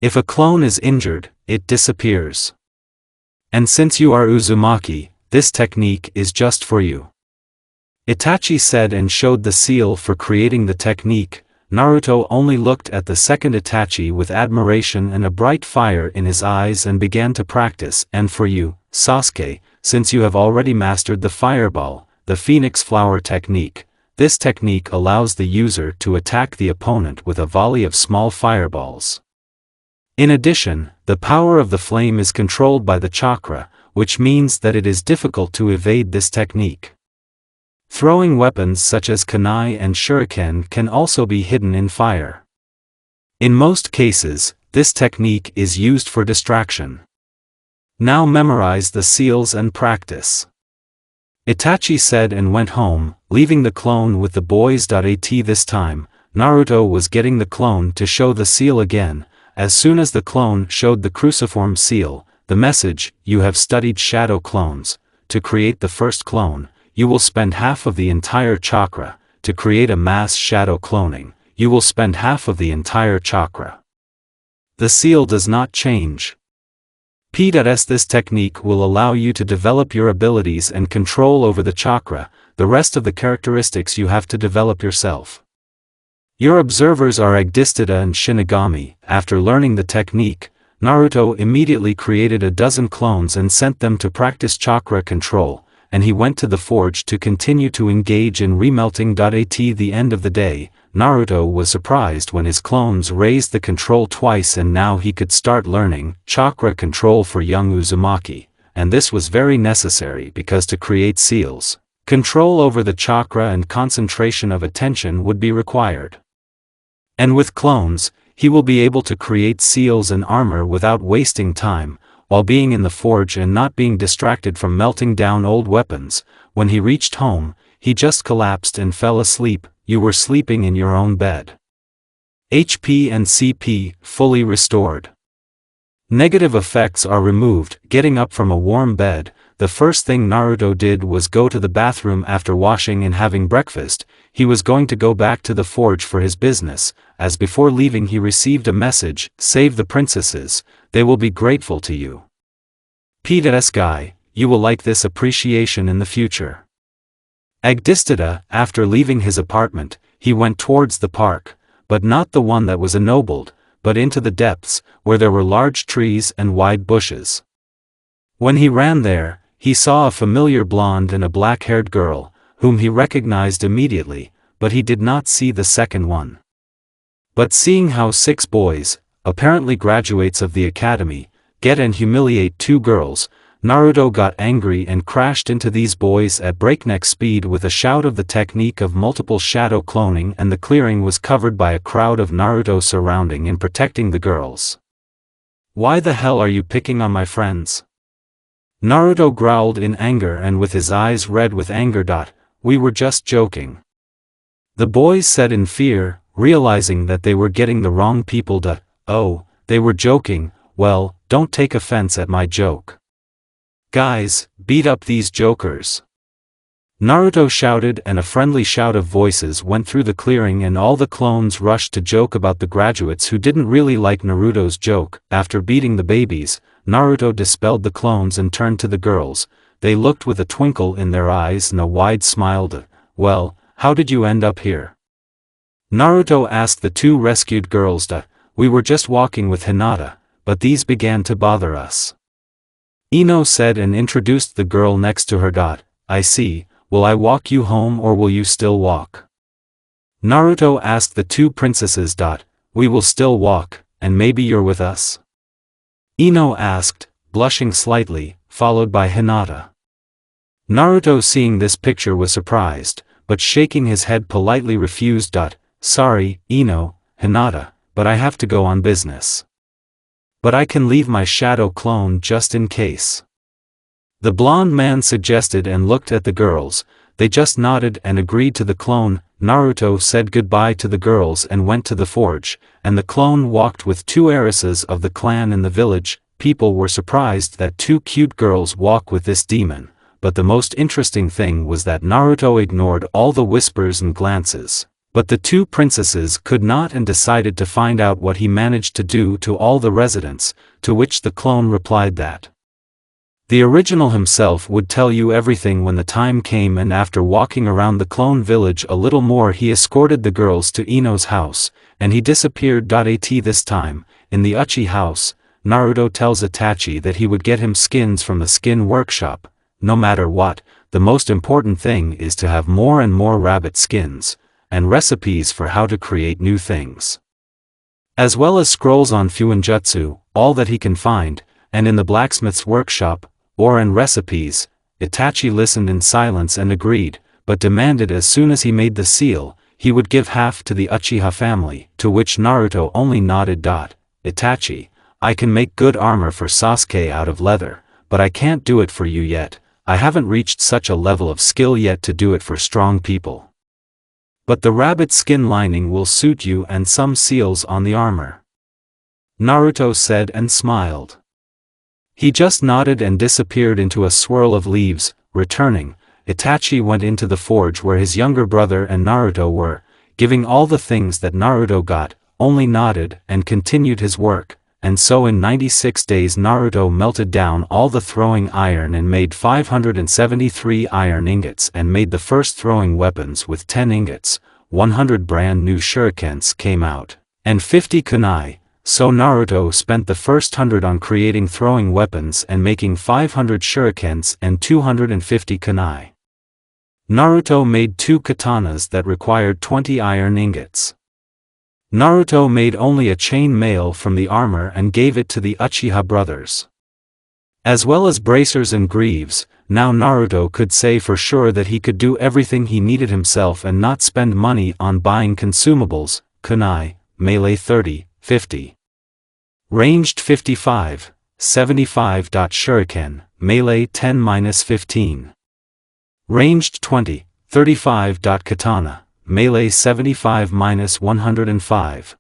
If a clone is injured, it disappears. And since you are Uzumaki, this technique is just for you." Itachi said and showed the seal for creating the technique. Naruto only looked at the second Itachi with admiration and a bright fire in his eyes and began to practice. "And for you, Sasuke, since you have already mastered the fireball, the phoenix flower technique, this technique allows the user to attack the opponent with a volley of small fireballs. In addition, the power of the flame is controlled by the chakra, which means that it is difficult to evade this technique. Throwing weapons such as kunai and shuriken can also be hidden in fire. In most cases, this technique is used for distraction. Now memorize the seals and practice." Itachi said and went home, leaving the clone with the boys. This time, Naruto was getting the clone to show the seal again. As soon as the clone showed the cruciform seal, the message, "You have studied shadow clones. To create the first clone, you will spend half of the entire chakra. To create a mass shadow cloning, you will spend half of the entire chakra. The seal does not change. This technique will allow you to develop your abilities and control over the chakra. The rest of the characteristics you have to develop yourself. Your observers are Agdistida and Shinigami. After learning the technique, Naruto immediately created a dozen clones and sent them to practice chakra control, and he went to the forge to continue to engage in remelting. At the end of the day, Naruto was surprised when his clones raised the control twice, and now he could start learning chakra control for young Uzumaki, and this was very necessary because to create seals, control over the chakra and concentration of attention would be required. And with clones, he will be able to create seals and armor without wasting time, while being in the forge and not being distracted from melting down old weapons. When he reached home, he just collapsed and fell asleep. You were sleeping in your own bed. HP and CP fully restored. Negative effects are removed. Getting up from a warm bed, the first thing Naruto did was go to the bathroom after washing and having breakfast. He was going to go back to the forge for his business, as before leaving he received a message: save the princesses, they will be grateful to you. Guy, you will like this appreciation in the future. Agdistida, after leaving his apartment, he went towards the park, but not the one that was ennobled, but into the depths, where there were large trees and wide bushes. When he ran there, he saw a familiar blonde and a black-haired girl, whom he recognized immediately, but he did not see the second one. But seeing how 6 boys, apparently graduates of the academy, get and humiliate 2 girls, Naruto got angry and crashed into these boys at breakneck speed with a shout of the technique of multiple shadow cloning, and the clearing was covered by a crowd of Naruto surrounding and protecting the girls. Why the hell are you picking on my friends? Naruto growled in anger and with his eyes red with anger. We were just joking. The boys said in fear, realizing that they were getting the wrong people. Oh, they were joking. Well, don't take offense at my joke. Guys, beat up these jokers. Naruto shouted, and a friendly shout of voices went through the clearing, and all the clones rushed to joke about the graduates who didn't really like Naruto's joke. After beating the babies, Naruto dispelled the clones and turned to the girls. They looked with a twinkle in their eyes and a wide smile. Well, how did you end up here? Naruto asked the 2 rescued girls. We were just walking with Hinata, but these began to bother us. Ino said and introduced the girl next to her. I see, will I walk you home or will you still walk? Naruto asked the 2 princesses. We will still walk, and maybe you're with us? Ino asked, blushing slightly, followed by Hinata. Naruto, seeing this picture, was surprised, but shaking his head politely refused. Sorry, Ino, Hinata, but I have to go on business. But I can leave my shadow clone just in case. The blonde man suggested and looked at the girls. They just nodded and agreed to the clone. Naruto said goodbye to the girls and went to the forge, and the clone walked with 2 heiresses of the clan in the village. People were surprised that 2 cute girls walk with this demon, but the most interesting thing was that Naruto ignored all the whispers and glances. But the 2 princesses could not and decided to find out what he managed to do to all the residents, to which the clone replied that the original himself would tell you everything when the time came, and after walking around the clone village a little more, he escorted the girls to Ino's house, and he disappeared. At this time, in the Uchi house, Naruto tells Itachi that he would get him skins from the skin workshop. No matter what, the most important thing is to have more and more rabbit skins, and recipes for how to create new things, as well as scrolls on Fuinjutsu, all that he can find, and in the blacksmith's workshop, ore and recipes. Itachi listened in silence and agreed, but demanded as soon as he made the seal, he would give half to the Uchiha family, to which Naruto only nodded. Itachi, I can make good armor for Sasuke out of leather, but I can't do it for you yet. I haven't reached such a level of skill yet to do it for strong people. But the rabbit skin lining will suit you and some seals on the armor. Naruto said and smiled. He just nodded and disappeared into a swirl of leaves. Returning, Itachi went into the forge where his younger brother and Naruto were, giving all the things that Naruto got, only nodded and continued his work, and so in 96 days Naruto melted down all the throwing iron and made 573 iron ingots and made the first throwing weapons with 10 ingots, 100 brand new shurikens came out, and 50 kunai, so Naruto spent the first 100 on creating throwing weapons and making 500 shurikens and 250 kunai. Naruto made 2 katanas that required 20 iron ingots. Naruto made only a chain mail from the armor and gave it to the Uchiha brothers. As well as bracers and greaves, now Naruto could say for sure that he could do everything he needed himself and not spend money on buying consumables, kunai, melee 30, 50. Ranged 55, 75. Shuriken, melee 10-15. Ranged 20, 35. Katana, melee 75-105.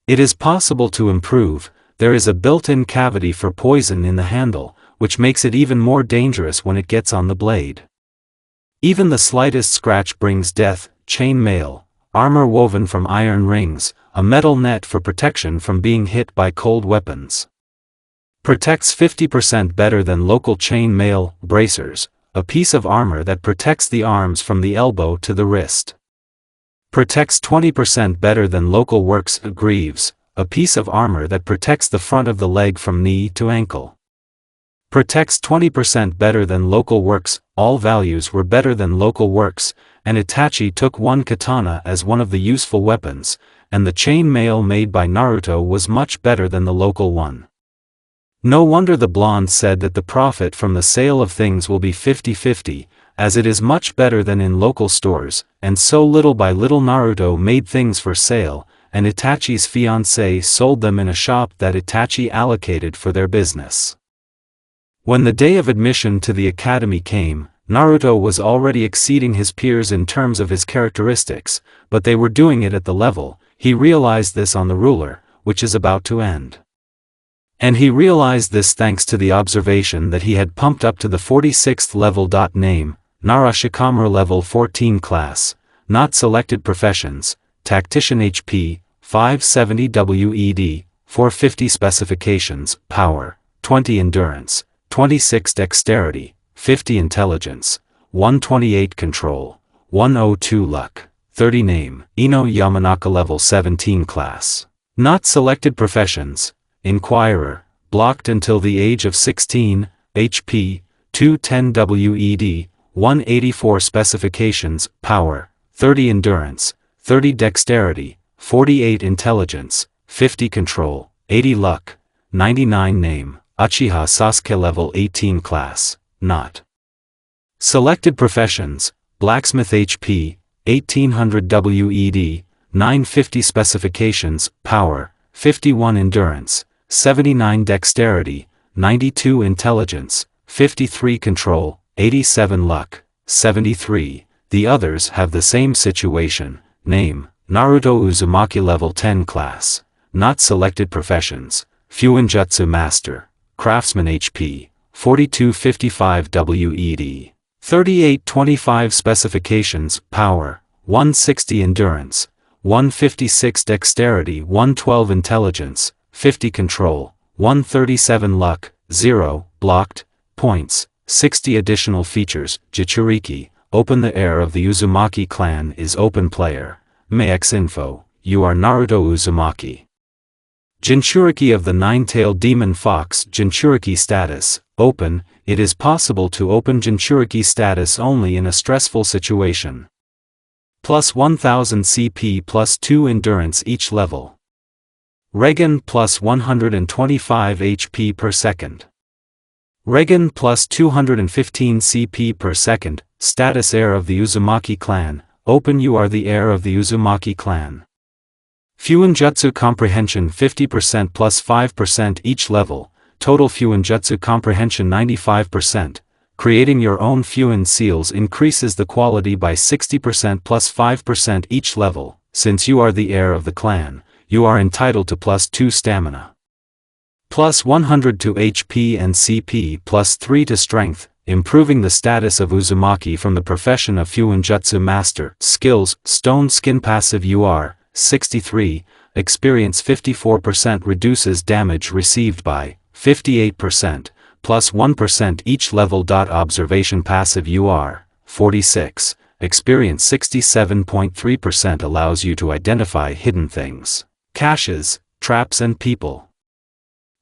It is possible to improve. There is a built-in cavity for poison in the handle, which makes it even more dangerous when it gets on the blade. Even the slightest scratch brings death. Chain mail, armor woven from iron rings, a metal net for protection from being hit by cold weapons. Protects 50% better than local chain mail. Bracers, a piece of armor that protects the arms from the elbow to the wrist. Protects 20% better than local works. Greaves, a piece of armor that protects the front of the leg from knee to ankle. Protects 20% better than local works. All values were better than local works, and Itachi took one katana as one of the useful weapons, and the chain mail made by Naruto was much better than the local one. No wonder the blonde said that the profit from the sale of things will be 50-50, as it is much better than in local stores, and so little by little Naruto made things for sale, and Itachi's fiancée sold them in a shop that Itachi allocated for their business. When the day of admission to the academy came, Naruto was already exceeding his peers in terms of his characteristics, but they were doing it at the level. He realized this on the ruler, which is about to end. And he realized this thanks to the observation that he had pumped up to the 46th level. Name, Narashikamura level 14 class, not selected professions, tactician HP, 570 WED, 450 specifications, power, 20 endurance, 26 dexterity, 50 intelligence, 128 control, 102 luck, 30 name, Ino Yamanaka level 17 class. Not selected professions, Inquirer, blocked until the age of 16, HP, 210 WED, 184 specifications, power, 30 endurance, 30 dexterity, 48 intelligence, 50 control, 80 luck, 99 name, Uchiha Sasuke level 18 class, not selected professions, blacksmith HP, 1800 WED, 950 specifications, power, 51 endurance, 79 dexterity, 92 intelligence, 53 control, 87 luck, 73. The others have the same situation. Name, Naruto Uzumaki level 10 class, not selected professions, Fuinjutsu master, craftsman HP, 4255 WED, 3825 specifications, power, 160 endurance, 156 dexterity, 112 intelligence, 50 control, 137 luck, 0, blocked, points, 60 additional features. Jinchuriki, open. The heir of the Uzumaki clan is open player. Max info, you are Naruto Uzumaki. Jinchuriki of the nine-tailed demon fox. Jinchuriki status, open. It is possible to open Jinchuriki status only in a stressful situation. Plus 1000 CP plus 2 endurance each level. Regen plus 125 HP per second. Regen plus 215 CP per second. Status heir of the Uzumaki clan, open. You are the heir of the Uzumaki clan. Fuinjutsu comprehension 50% plus 5% each level. Total Fuinjutsu comprehension 95%. Creating your own Fuin seals increases the quality by 60% plus 5% each level. Since you are the heir of the clan, you are entitled to plus 2 stamina. Plus 100 to HP and CP plus 3 to strength, improving the status of Uzumaki from the profession of Fuinjutsu Master. Skills: Stone Skin passive UR, 63, experience 54% reduces damage received by 58%, plus 1% each level. Observation passive UR, 46, experience 67.3% allows you to identify hidden things, caches, traps and people.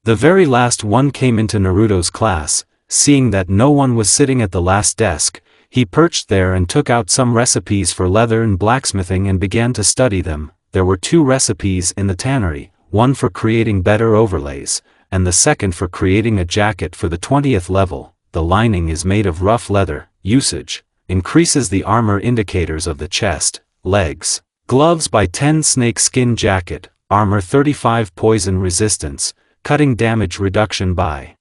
The very last one came into Naruto's class. Seeing that no one was sitting at the last desk, he perched there and took out some recipes for leather and blacksmithing and began to study them. There were 2 recipes in the tannery, one for creating better overlays, and the second for creating a jacket for the 20th level. The lining is made of rough leather. Usage: increases the armor indicators of the chest, legs, gloves by 10. Snake skin jacket, armor 35. Poison resistance, cutting damage reduction by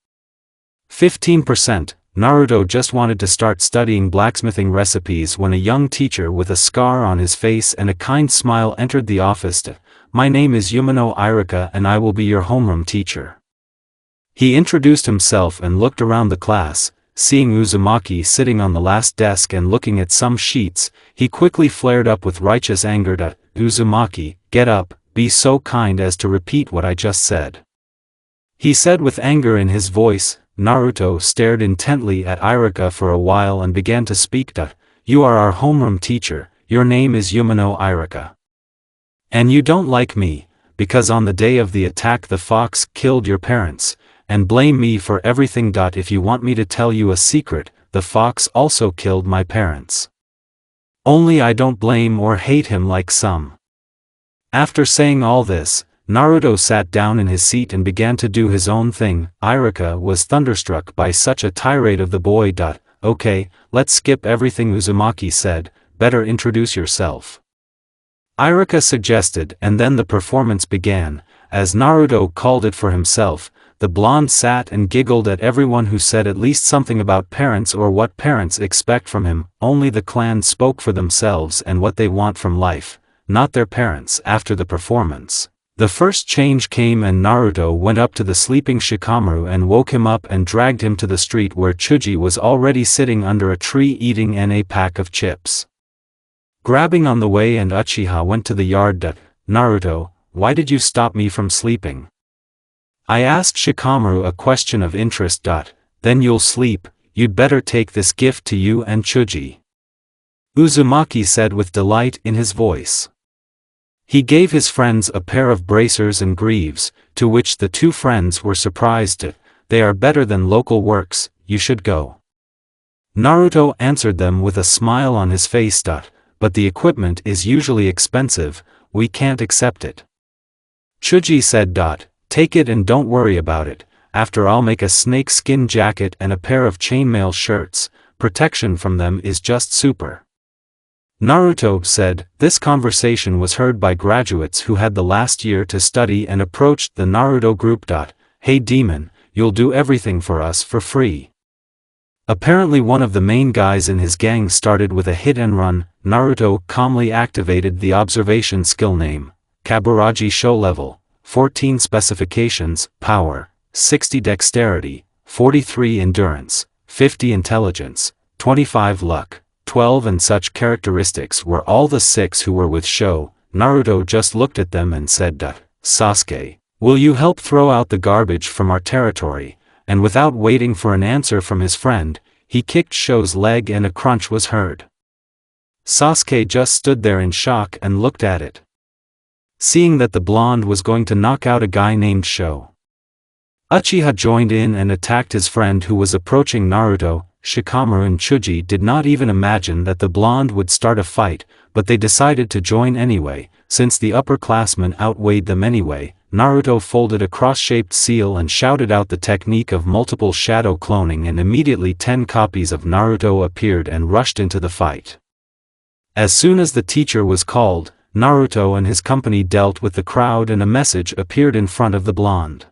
15%. Naruto just wanted to start studying blacksmithing recipes when a young teacher with a scar on his face and a kind smile entered the office. "My name is Yumino Irika and I will be your homeroom teacher." He introduced himself and looked around the class. Seeing Uzumaki sitting on the last desk and looking at some sheets, he quickly flared up with righteous anger. "Uzumaki, get up, be so kind as to repeat what I just said," he said with anger in his voice. Naruto stared intently at Irika for a while and began to speak. "You are our homeroom teacher, your name is Yumino Irika. And you don't like me, because on the day of the attack the fox killed your parents, and blame me for everything. If you want me to tell you a secret, the fox also killed my parents. Only I don't blame or hate him like some." After saying all this, Naruto sat down in his seat and began to do his own thing. Irika was thunderstruck by such a tirade of the boy. "Okay, let's skip everything," Uzumaki said, "better introduce yourself," Irika suggested, and then the performance began. As Naruto called it for himself, the blonde sat and giggled at everyone who said at least something about parents or what parents expect from him. Only the clan spoke for themselves and what they want from life, not their parents. After the performance, the first change came and Naruto went up to the sleeping Shikamaru and woke him up and dragged him to the street where Chuji was already sitting under a tree eating a pack of chips. Grabbing on the way, and Uchiha went to the yard. "Naruto, why did you stop me from sleeping?" I asked Shikamaru a question of interest. "Then you'll sleep, you'd better take this gift to you and Chuji," Uzumaki said with delight in his voice. He gave his friends a pair of bracers and greaves, to which the 2 friends were surprised. "They are better than local works, you should go," Naruto answered them with a smile on his face. "But the equipment is usually expensive, we can't accept it," Chuji said. "Take it and don't worry about it, after I'll make a snake skin jacket and a pair of chainmail shirts, protection from them is just super," Naruto said. This conversation was heard by graduates who had the last year to study and approached the Naruto group. "Hey demon, you'll do everything for us for free." Apparently one of the main guys in his gang started with a hit and run. Naruto calmly activated the observation skill name, Kaburaji Show level, 14 specifications, power, 60 dexterity, 43 endurance, 50 intelligence, 25 luck, 12 and such characteristics were all the 6 who were with Sho. Naruto just looked at them and said, "Sasuke, will you help throw out the garbage from our territory?" And without waiting for an answer from his friend, he kicked Sho's leg and a crunch was heard. Sasuke just stood there in shock and looked at it, seeing that the blonde was going to knock out a guy named Sho. Uchiha joined in and attacked his friend who was approaching Naruto. Shikamaru and Chuji did not even imagine that the blonde would start a fight, but they decided to join anyway, since the upperclassmen outweighed them anyway. Naruto folded a cross-shaped seal and shouted out the technique of multiple shadow cloning, and immediately 10 copies of Naruto appeared and rushed into the fight. As soon as the teacher was called, Naruto and his company dealt with the crowd and a message appeared in front of the blonde.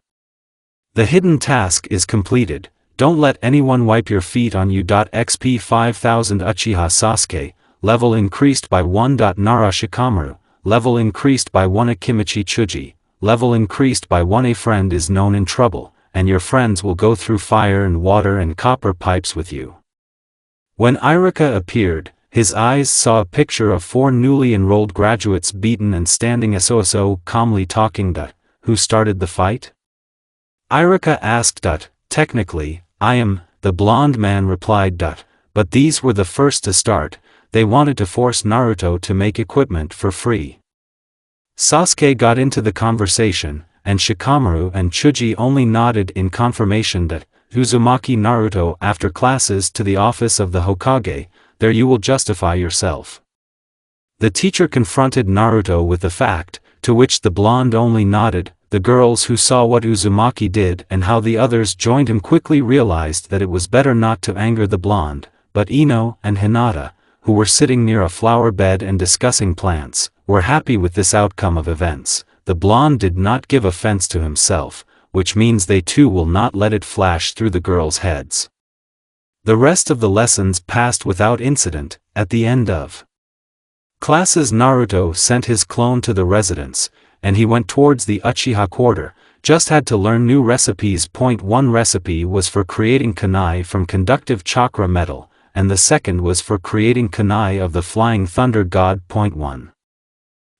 "The hidden task is completed. Don't let anyone wipe your feet on you." XP 5000 Uchiha Sasuke, level increased by 1. Nara Shikamaru, level increased by 1. Akimichi Chuji, level increased by 1. A friend is known in trouble, and your friends will go through fire and water and copper pipes with you. When Irika appeared, his eyes saw a picture of 4 newly enrolled graduates beaten and standing so calmly talking. Who started the fight? Irika asked. Technically, I am, the blonde man replied. But these were the first to start. They wanted to force Naruto to make equipment for free. Sasuke got into the conversation, and Shikamaru and Chuji only nodded in confirmation. Uzumaki Naruto after classes to the office of the Hokage, there you will justify yourself. The teacher confronted Naruto with the fact, to which the blonde only nodded. The girls who saw what Uzumaki did and how the others joined him quickly realized that it was better not to anger the blonde, but Ino and Hinata, who were sitting near a flower bed and discussing plants, were happy with this outcome of events. The blonde did not give offense to himself, which means they too will not let it flash through the girls' heads. The rest of the lessons passed without incident. At the end of classes, Naruto sent his clone to the residence, and he went towards the Uchiha quarter, just had to learn new recipes. One recipe was for creating kunai from conductive chakra metal, and the second was for creating kunai of the flying thunder god. 1.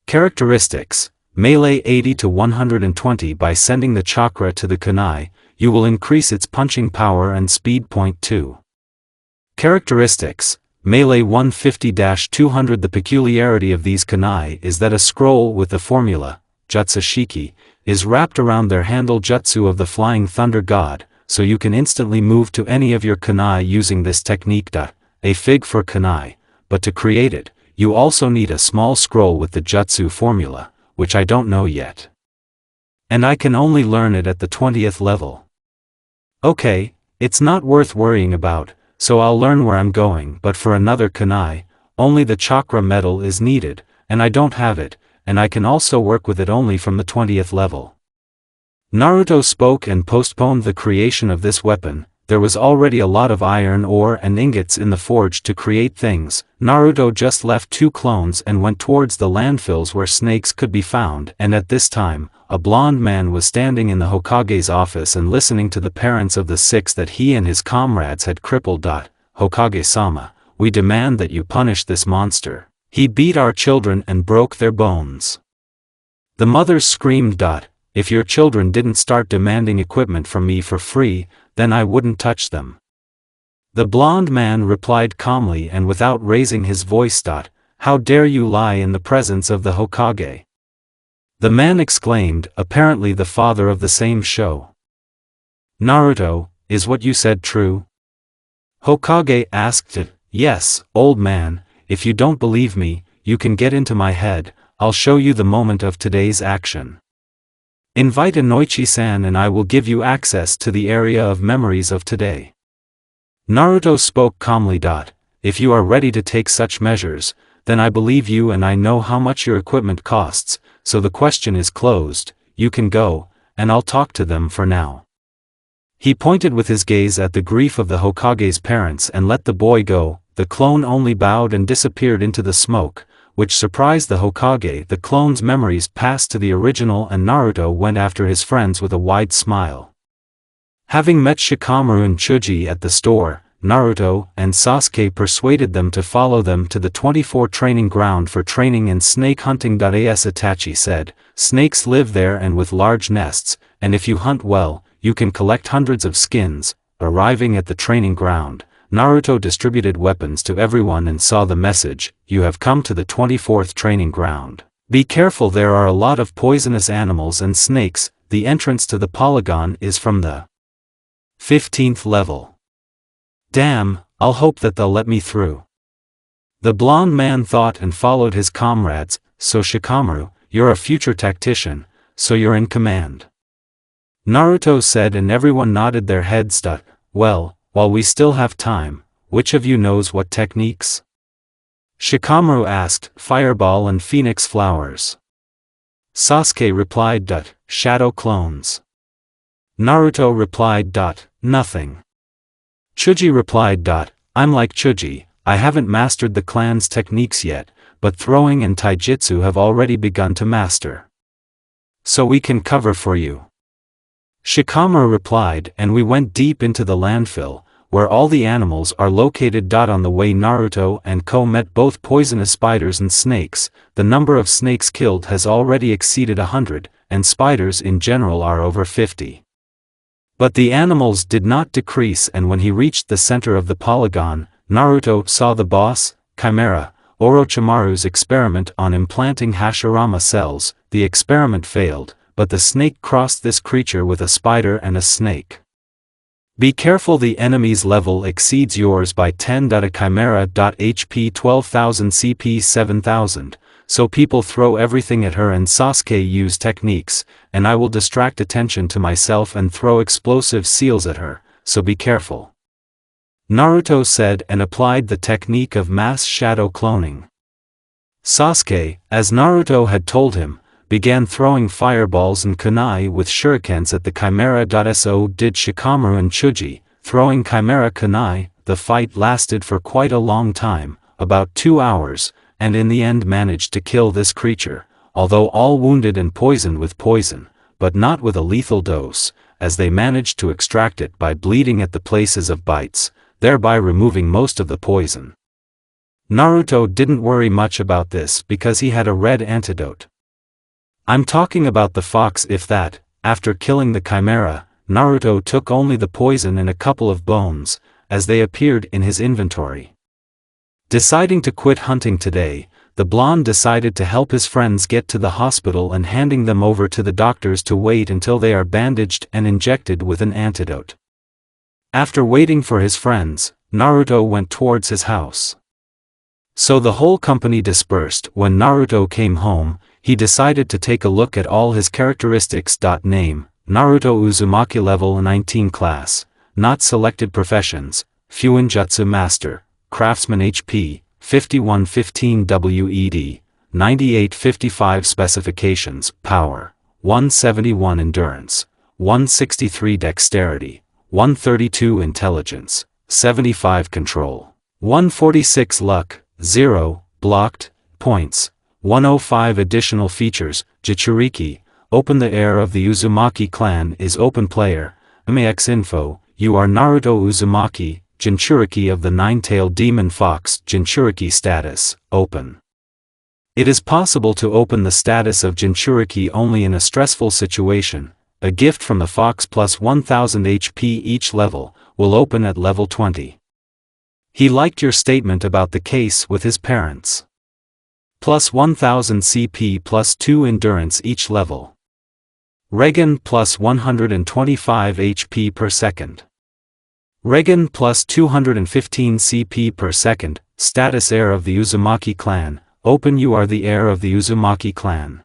Characteristics: melee 80 to 120. By sending the chakra to the kunai, you will increase its punching power and speed. 2. Characteristics: melee 150-200. The peculiarity of these kunai is that a scroll with the formula, Jutsushiki, is wrapped around their handle jutsu of the flying thunder god, so you can instantly move to any of your kunai using this technique. A fig for kunai, but to create it, you also need a small scroll with the jutsu formula, which I don't know yet. And I can only learn it at the 20th level. Okay, it's not worth worrying about, so I'll learn where I'm going. But for another kunai, only the chakra metal is needed, and I don't have it, and I can also work with it only from the 20th level. Naruto spoke and postponed the creation of this weapon. There was already a lot of iron ore and ingots in the forge to create things. Naruto just left 2 clones and went towards the landfills where snakes could be found, and at this time, a blonde man was standing in the Hokage's office and listening to the parents of the 6 that he and his comrades had crippled. Hokage-sama, we demand that you punish this monster. He beat our children and broke their bones. The mothers screamed. If your children didn't start demanding equipment from me for free, then I wouldn't touch them. The blonde man replied calmly and without raising his voice. How dare you lie in the presence of the Hokage? The man exclaimed, apparently the father of the same show. Naruto, is what you said true? Hokage asked it. Yes, old man, if you don't believe me, you can get into my head. I'll show you the moment of today's action. Invite Inoichi-san and I will give you access to the area of memories of today. Naruto spoke calmly. If you are ready to take such measures, then I believe you and I know how much your equipment costs, so the question is closed. You can go, and I'll talk to them for now. He pointed with his gaze at the grief of the Hokage's parents and let the boy go. The clone only bowed and disappeared into the smoke, which surprised the Hokage. The clone's memories passed to the original and Naruto went after his friends with a wide smile. Having met Shikamaru and Chuji at the store, Naruto and Sasuke persuaded them to follow them to the 24 training ground for training and snake hunting. As Itachi said, snakes live there and with large nests, and if you hunt well, you can collect hundreds of skins. Arriving at the training ground, Naruto distributed weapons to everyone and saw the message, you have come to the 24th training ground. Be careful, there are a lot of poisonous animals and snakes. The entrance to the polygon is from the 15th level. Damn, I'll hope that they'll let me through. The blonde man thought and followed his comrades. So Shikamaru, you're a future tactician, so you're in command. Naruto said and everyone nodded their heads. Well, while we still have time, which of you knows what techniques? Shikamaru asked. Fireball and phoenix flowers. Sasuke replied. Shadow clones. Naruto replied. Nothing. Chuji replied. I'm like Chuji, I haven't mastered the clan's techniques yet, but throwing and taijutsu have already begun to master. So we can cover for you. Shikamaru replied, and we went deep into the landfill, where all the animals are located. On the way Naruto and Ko met both poisonous spiders and snakes. The number of snakes killed has already exceeded 100, and spiders in general are over 50. But the animals did not decrease, and when he reached the center of the polygon, Naruto saw the boss, Chimera, Orochimaru's experiment on implanting Hashirama cells. The experiment failed, but the snake crossed this creature with a spider and a snake. Be careful, the enemy's level exceeds yours by 10. A Chimera HP 12,000 CP 7,000, so people throw everything at her, and Sasuke use techniques, and I will distract attention to myself and throw explosive seals at her, so be careful. Naruto said and applied the technique of mass shadow cloning. Sasuke, as Naruto had told him, began throwing fireballs and kunai with shurikens at the Chimera. So did Shikamaru and Chuji, throwing Chimera kunai. The fight lasted for quite a long time, about 2 hours, and in the end managed to kill this creature, although all wounded and poisoned with poison, but not with a lethal dose, as they managed to extract it by bleeding at the places of bites, thereby removing most of the poison. Naruto didn't worry much about this because he had a red antidote. I'm talking about the fox. If that, after killing the Chimera, Naruto took only the poison and a couple of bones, as they appeared in his inventory. Deciding to quit hunting today, the blonde decided to help his friends get to the hospital and handing them over to the doctors to wait until they are bandaged and injected with an antidote. After waiting for his friends, Naruto went towards his house. So the whole company dispersed. When Naruto came home, he decided to take a look at all his characteristics. Name, Naruto Uzumaki level 19 class, not selected professions, Fuinjutsu Master, Craftsman HP, 5115 WED, 9855 specifications, Power, 171 Endurance, 163 Dexterity, 132 Intelligence, 75 Control, 146 Luck, 0, Blocked, Points, 105 Additional features, Jinchuriki, open. The heir of the Uzumaki clan is open player. MAX info, you are Naruto Uzumaki, Jinchuriki of the nine-tailed demon fox. Jinchuriki status, open. It is possible to open the status of Jinchuriki only in a stressful situation. A gift from the fox plus 1000 HP each level, will open at level 20. He liked your statement about the case with his parents. Plus 1000 CP plus 2 endurance each level. Regen plus 125 HP per second. Regen plus 215 CP per second, status heir of the Uzumaki clan, open. You are the heir of the Uzumaki clan.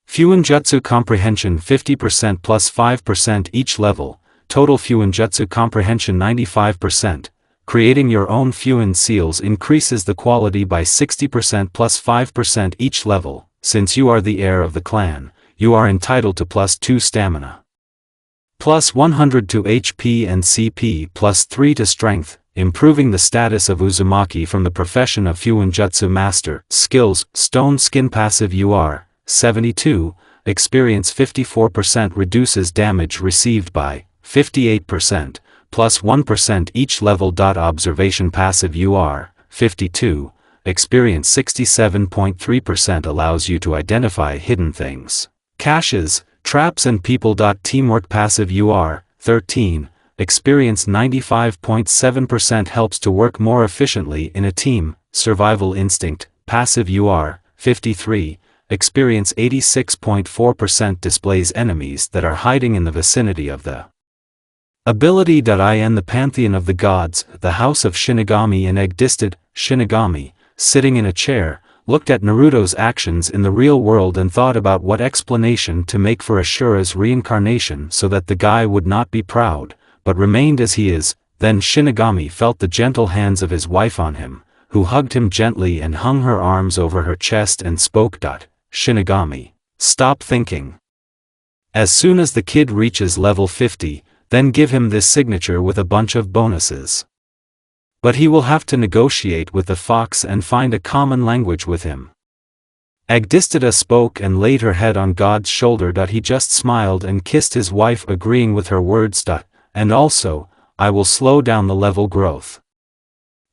Fuinjutsu comprehension 50% plus 5% each level, total Fuinjutsu comprehension 95%. Creating your own Fuin seals increases the quality by 60% plus 5% each level. Since you are the heir of the clan, you are entitled to plus 2 stamina. Plus 100 to HP and CP plus 3 to strength, improving the status of Uzumaki from the profession of Fuinjutsu Master. Skills, Stone Skin passive UR, 72, experience 54% reduces damage received by 58%. Plus 1% each level. Observation passive UR, 52, experience 67.3% allows you to identify hidden things, caches, traps and people. Teamwork passive UR, 13, experience 95.7% helps to work more efficiently in a team. Survival instinct, passive UR, 53, experience 86.4% displays enemies that are hiding in the vicinity of the ability. In the pantheon of the gods, the house of Shinigami in existed. Shinigami, sitting in a chair, looked at Naruto's actions in the real world and thought about what explanation to make for Ashura's reincarnation so that the guy would not be proud, but remained as he is. Then Shinigami felt the gentle hands of his wife on him, who hugged him gently and hung her arms over her chest and spoke. Shinigami, stop thinking. As soon as the kid reaches level 50, then give him this signature with a bunch of bonuses. But he will have to negotiate with the fox and find a common language with him. Agdistida spoke and laid her head on God's shoulder. He just smiled and kissed his wife, agreeing with her words. And also, I will slow down the level growth.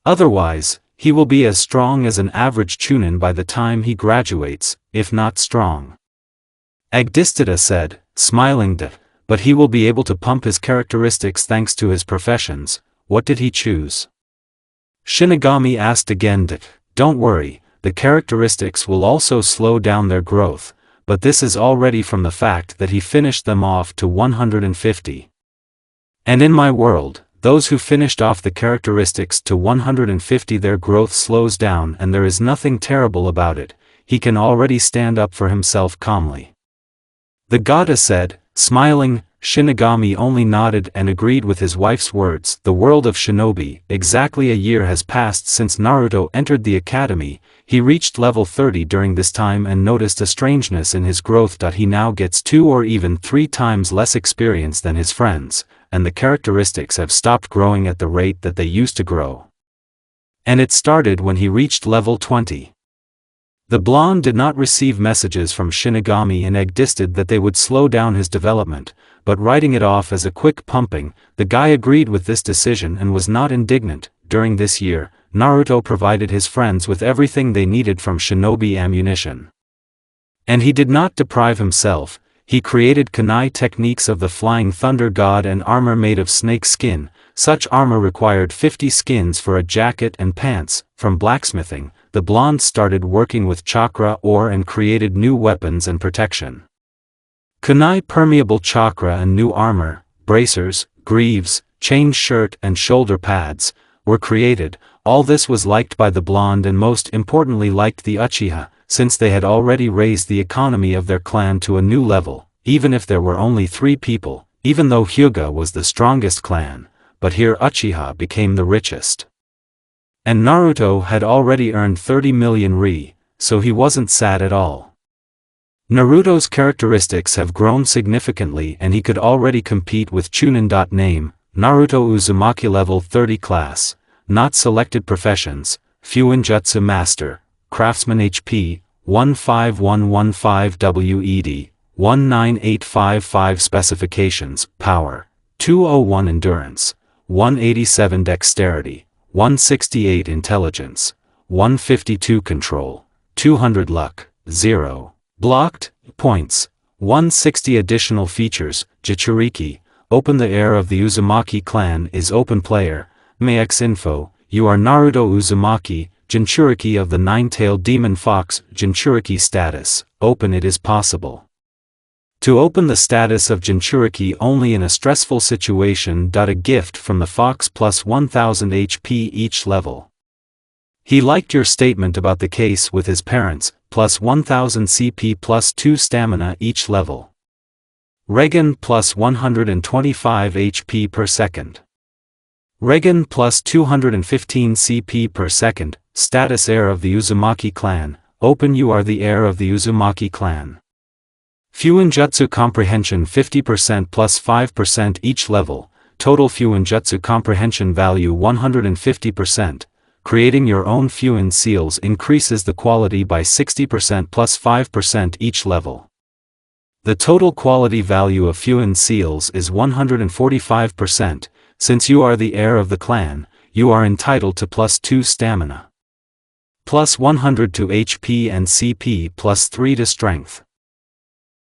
Otherwise, he will be as strong as an average chunin by the time he graduates, if not strong. Agdistida said, smiling. But he will be able to pump his characteristics thanks to his professions. What did he choose? Shinigami asked again. Don't worry, the characteristics will also slow down their growth, but this is already from the fact that he finished them off to 150. And in my world, those who finished off the characteristics to 150, their growth slows down, and there is nothing terrible about it. He can already stand up for himself calmly. The goddess said, smiling. Shinigami only nodded and agreed with his wife's words. The world of shinobi. Exactly a year has passed since Naruto entered the academy. He reached level 30 during this time and noticed a strangeness in his growth. He now gets 2 or even 3 times less experience than his friends, and the characteristics have stopped growing at the rate that they used to grow. And it started when he reached level 20. The blonde did not receive messages from Shinigami and Agdistida that they would slow down his development, but writing it off as a quick pumping, the guy agreed with this decision and was not indignant. During this year, Naruto provided his friends with everything they needed from shinobi ammunition. And he did not deprive himself. He created kunai techniques of the flying thunder god and armor made of snake skin. Such armor required 50 skins for a jacket and pants. From blacksmithing, the blonde started working with chakra ore and created new weapons and protection. Kunai permeable chakra and new armor, bracers, greaves, chain shirt and shoulder pads, were created. All this was liked by the blonde and most importantly liked the Uchiha, since they had already raised the economy of their clan to a new level, even if there were only 3 people, even though Hyuga was the strongest clan, but here Uchiha became the richest. And Naruto had already earned 30 million ri, so he wasn't sad at all. Naruto's characteristics have grown significantly and he could already compete with Chunin. Name, Naruto Uzumaki level 30 class, not selected professions, Fuinjutsu Master, Craftsman HP, 15115 WED, 19855 Specifications, Power, 201 Endurance, 187 Dexterity, 168 Intelligence, 152 Control, 200 Luck, 0. Blocked, points, 160 additional features. Jinchuriki, open the heir of the Uzumaki clan is open player. Max info, you are Naruto Uzumaki, Jinchuriki of the nine-tailed demon fox. Jinchuriki status, open. It is possible to open the status of Jinchuriki only in a stressful situation. A gift from the fox plus 1000 HP each level. He liked your statement about the case with his parents, plus 1000 CP plus 2 stamina each level. Regan plus 125 HP per second. Regan plus 215 CP per second, status heir of the Uzumaki clan, open. You are the heir of the Uzumaki clan. Fuinjutsu comprehension 50% plus 5% each level, total Fuinjutsu comprehension value 150%. Creating your own Fuin seals increases the quality by 60% plus 5% each level. The total quality value of Fuin seals is 145%. Since you are the heir of the clan, you are entitled to plus 2 stamina, plus 100 to HP and CP plus 3 to strength.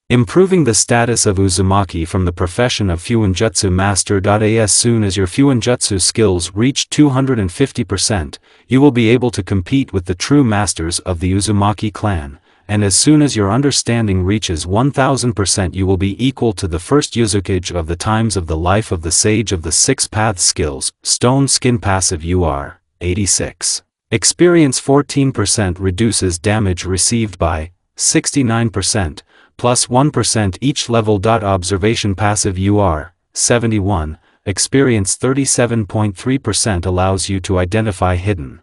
Improving the status of Uzumaki from the profession of Fuinjutsu Master. As soon as your Fuinjutsu skills reach 250%, you will be able to compete with the true masters of the Uzumaki clan, and as soon as your understanding reaches 1000%, you will be equal to the first Uzukage of the times of the life of the Sage of the Six Paths. Skills, Stone Skin passive UR, 86. Experience 14% reduces damage received by 69%. Plus 1% each level. Observation passive UR, 71, experience 37.3% allows you to identify hidden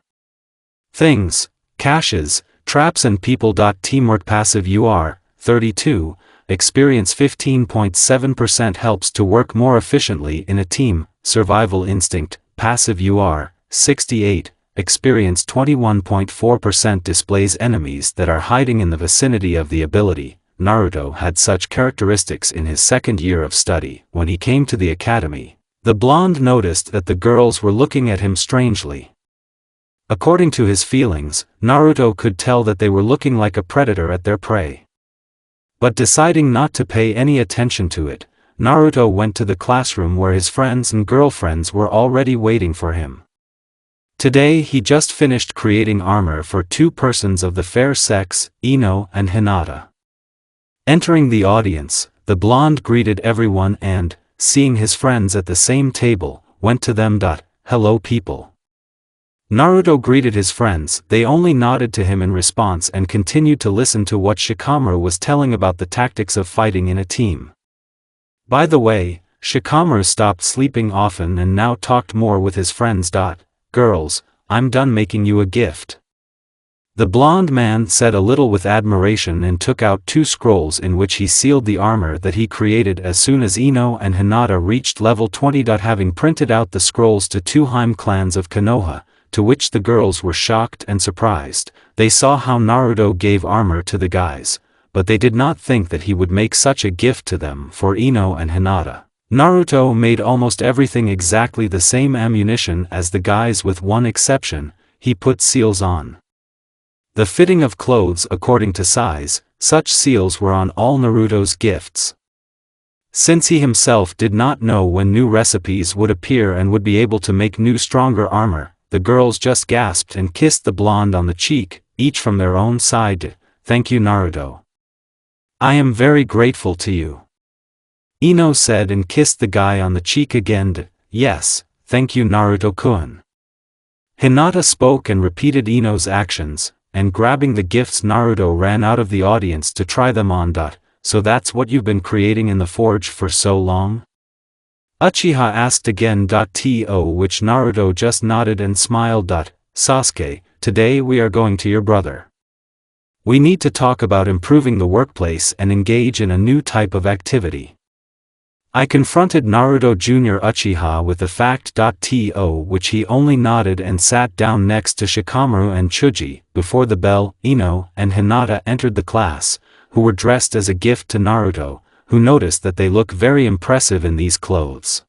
things, caches, traps and people. Teamwork passive UR, 32, experience 15.7% helps to work more efficiently in a team. Survival instinct, passive UR, 68, experience 21.4% displays enemies that are hiding in the vicinity of the ability. Naruto had such characteristics in his second year of study. When he came to the academy, the blonde noticed that the girls were looking at him strangely. According to his feelings, Naruto could tell that they were looking like a predator at their prey. But deciding not to pay any attention to it, Naruto went to the classroom where his friends and girlfriends were already waiting for him. Today he just finished creating armor for two persons of the fair sex, Ino and Hinata. Entering the audience, the blonde greeted everyone and, seeing his friends at the same table, went to them. "Hello people." Naruto greeted his friends. They only nodded to him in response and continued to listen to what Shikamaru was telling about the tactics of fighting in a team. By the way, Shikamaru stopped sleeping often and now talked more with his friends. "Girls, I'm done making you a gift." The blonde man said a little with admiration and took out two scrolls in which he sealed the armor that he created as soon as Ino and Hinata reached level 20. Having printed out the scrolls to two Harem clans of Konoha, to which the girls were shocked and surprised, they saw how Naruto gave armor to the guys, but they did not think that he would make such a gift to them. For Ino and Hinata, Naruto made almost everything exactly the same ammunition as the guys with one exception: he put seals on the fitting of clothes according to size. Such seals were on all Naruto's gifts. Since he himself did not know when new recipes would appear and would be able to make new stronger armor, the girls just gasped and kissed the blonde on the cheek, each from their own side. "Thank you, Naruto. I am very grateful to you," Ino said and kissed the guy on the cheek again. "Yes, thank you, Naruto-kun." Hinata spoke and repeated Ino's actions, and grabbing the gifts Naruto ran out of the audience to try them on. "So that's what you've been creating in the forge for so long?" Uchiha asked again. To which Naruto just nodded and smiled. "Sasuke, today we are going to your brother. We need to talk about improving the workplace and engage in a new type of activity." I confronted Naruto Jr. Uchiha with the fact. To which he only nodded and sat down next to Shikamaru and Chuji. Before the bell, Ino and Hinata entered the class, who were dressed as a gift to Naruto, who noticed that they look very impressive in these clothes.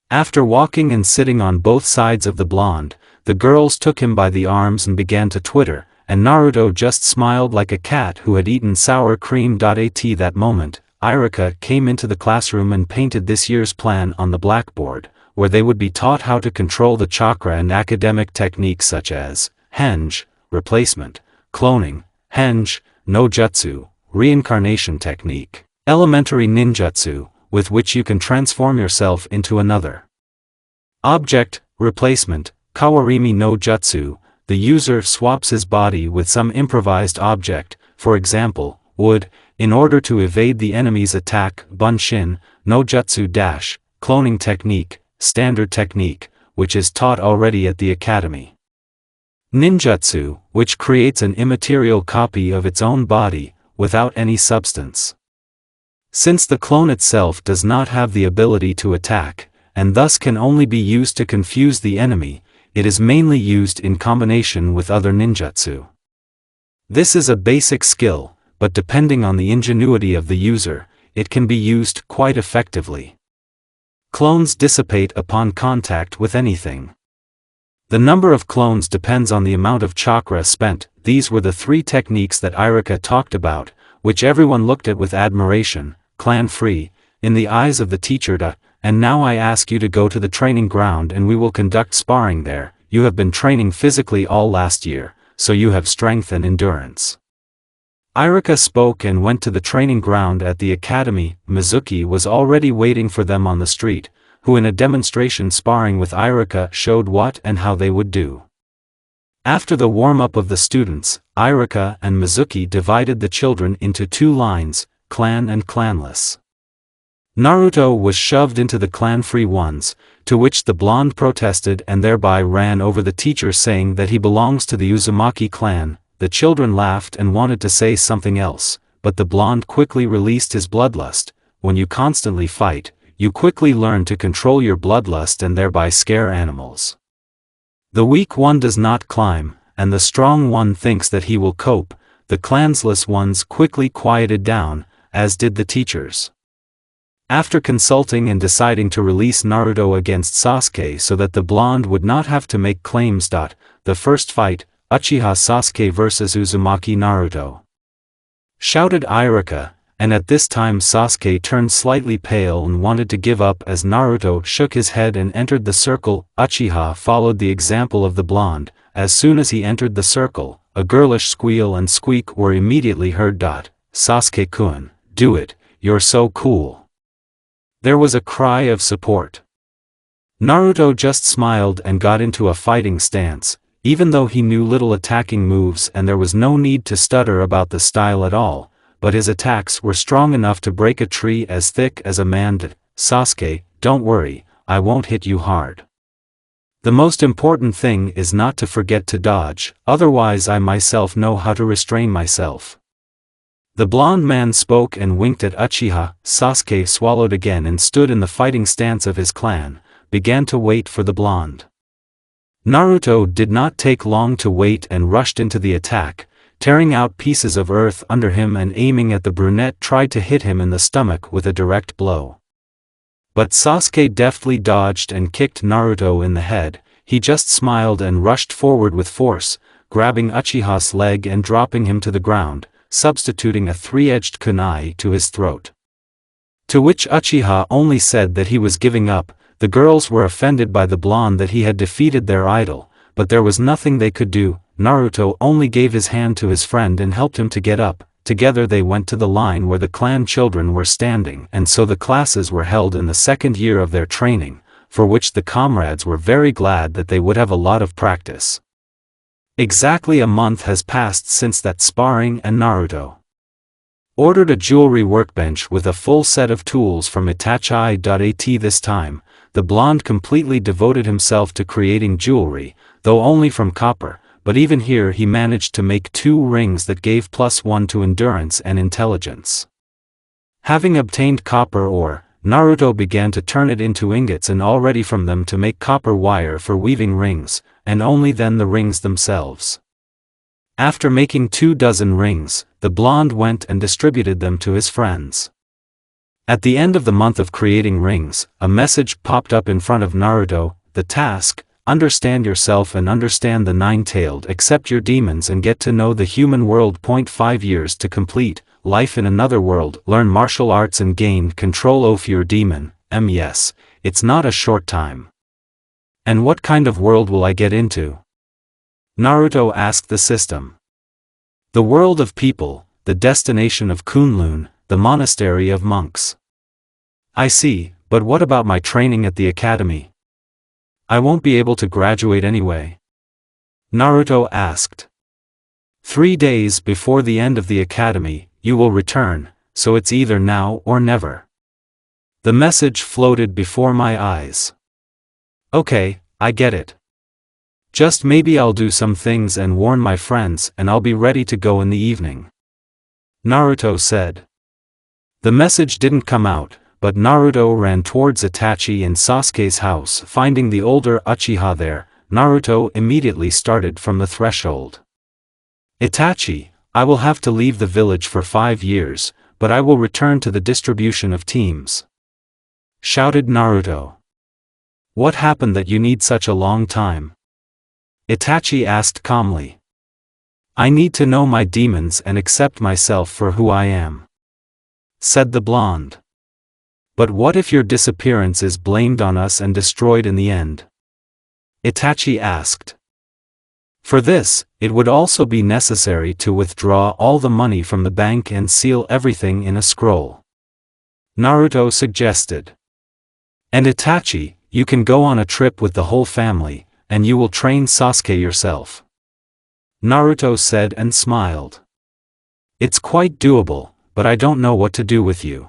After walking and sitting on both sides of the blonde, the girls took him by the arms and began to twitter, and Naruto just smiled like a cat who had eaten sour cream. At that moment, Iruka came into the classroom and painted this year's plan on the blackboard, where they would be taught how to control the chakra and academic techniques such as henge, replacement, cloning, henge, no jutsu, reincarnation technique, elementary ninjutsu, with which you can transform yourself into another object, replacement, kawarimi no jutsu, the user swaps his body with some improvised object, for example, wood, in order to evade the enemy's attack. Bunshin, no jutsu dash, cloning technique, standard technique, which is taught already at the academy. Ninjutsu, which creates an immaterial copy of its own body, without any substance. Since the clone itself does not have the ability to attack, and thus can only be used to confuse the enemy, it is mainly used in combination with other ninjutsu. This is a basic skill, but depending on the ingenuity of the user, it can be used quite effectively. Clones dissipate upon contact with anything. The number of clones depends on the amount of chakra spent. These were the three techniques that Iruka talked about, which everyone looked at with admiration, clan-free, in the eyes of the teacher. And now I ask you to go to the training ground and we will conduct sparring there. You have been training physically all last year, so you have strength and endurance. Iruka spoke and went to the training ground at the academy. Mizuki was already waiting for them on the street, who in a demonstration sparring with Iruka showed what and how they would do. After the warm-up of the students, Iruka and Mizuki divided the children into two lines, clan and clanless. Naruto was shoved into the clan-free ones, to which the blonde protested and thereby ran over the teacher saying that he belongs to the Uzumaki clan. The children laughed and wanted to say something else, but the blonde quickly released his bloodlust. When you constantly fight, you quickly learn to control your bloodlust and thereby scare animals. The weak one does not climb, and the strong one thinks that he will cope. The clansless ones quickly quieted down, as did the teachers. After consulting and deciding to release Naruto against Sasuke so that the blonde would not have to make claims. The first fight, Uchiha Sasuke vs Uzumaki Naruto. Shouted Irika, and at this time Sasuke turned slightly pale and wanted to give up as Naruto shook his head and entered the circle. Uchiha followed the example of the blonde. As soon as he entered the circle, a girlish squeal and squeak were immediately heard. Sasuke-kun, do it, you're so cool. There was a cry of support. Naruto just smiled and got into a fighting stance, even though he knew little attacking moves and there was no need to stutter about the style at all, but his attacks were strong enough to break a tree as thick as a man did. Sasuke, don't worry, I won't hit you hard. The most important thing is not to forget to dodge, otherwise I myself know how to restrain myself. The blonde man spoke and winked at Uchiha. Sasuke swallowed again and stood in the fighting stance of his clan, began to wait for the blonde. Naruto did not take long to wait and rushed into the attack, tearing out pieces of earth under him and aiming at the brunette tried to hit him in the stomach with a direct blow. But Sasuke deftly dodged and kicked Naruto in the head. He just smiled and rushed forward with force, grabbing Uchiha's leg and dropping him to the ground, substituting a three-edged kunai to his throat. To which Uchiha only said that he was giving up. The girls were offended by the blonde that he had defeated their idol, but there was nothing they could do. Naruto only gave his hand to his friend and helped him to get up. Together they went to the line where the clan children were standing, and so the classes were held in the second year of their training, for which the comrades were very glad that they would have a lot of practice. Exactly a month has passed since that sparring, and Naruto ordered a jewelry workbench with a full set of tools from Itachi.at. This time, the blonde completely devoted himself to creating jewelry, though only from copper. But even here he managed to make 2 rings that gave +1 to endurance and intelligence. Having obtained copper ore, Naruto began to turn it into ingots and already from them to make copper wire for weaving rings, and only then the rings themselves. After making 24 rings, the blonde went and distributed them to his friends. At the end of the month of creating rings, a message popped up in front of Naruto. The task: understand yourself and understand the nine-tailed, accept your demons and get to know the human world. 5 years to complete, life in another world, learn martial arts and gain control of your demon. Yes, it's not a short time. And what kind of world will I get into? Naruto asked the system. The world of people, the destination of Kunlun, the monastery of monks. I see, but what about my training at the academy? I won't be able to graduate anyway. Naruto asked. 3 days before the end of the academy, you will return, so it's either now or never. The message floated before my eyes. Okay, I get it. Just maybe I'll do some things and warn my friends and I'll be ready to go in the evening. Naruto said. The message didn't come out, but Naruto ran towards Itachi and Sasuke's house. Finding the older Uchiha there, Naruto immediately started from the threshold. Itachi, I will have to leave the village for 5 years, but I will return to the distribution of teams. Shouted Naruto. What happened that you need such a long time? Itachi asked calmly. I need to know my demons and accept myself for who I am. Said the blonde. But what if your disappearance is blamed on us and destroyed in the end? Itachi asked. For this, it would also be necessary to withdraw all the money from the bank and seal everything in a scroll. Naruto suggested. And Itachi, you can go on a trip with the whole family, and you will train Sasuke yourself. Naruto said and smiled. It's quite doable, but I don't know what to do with you.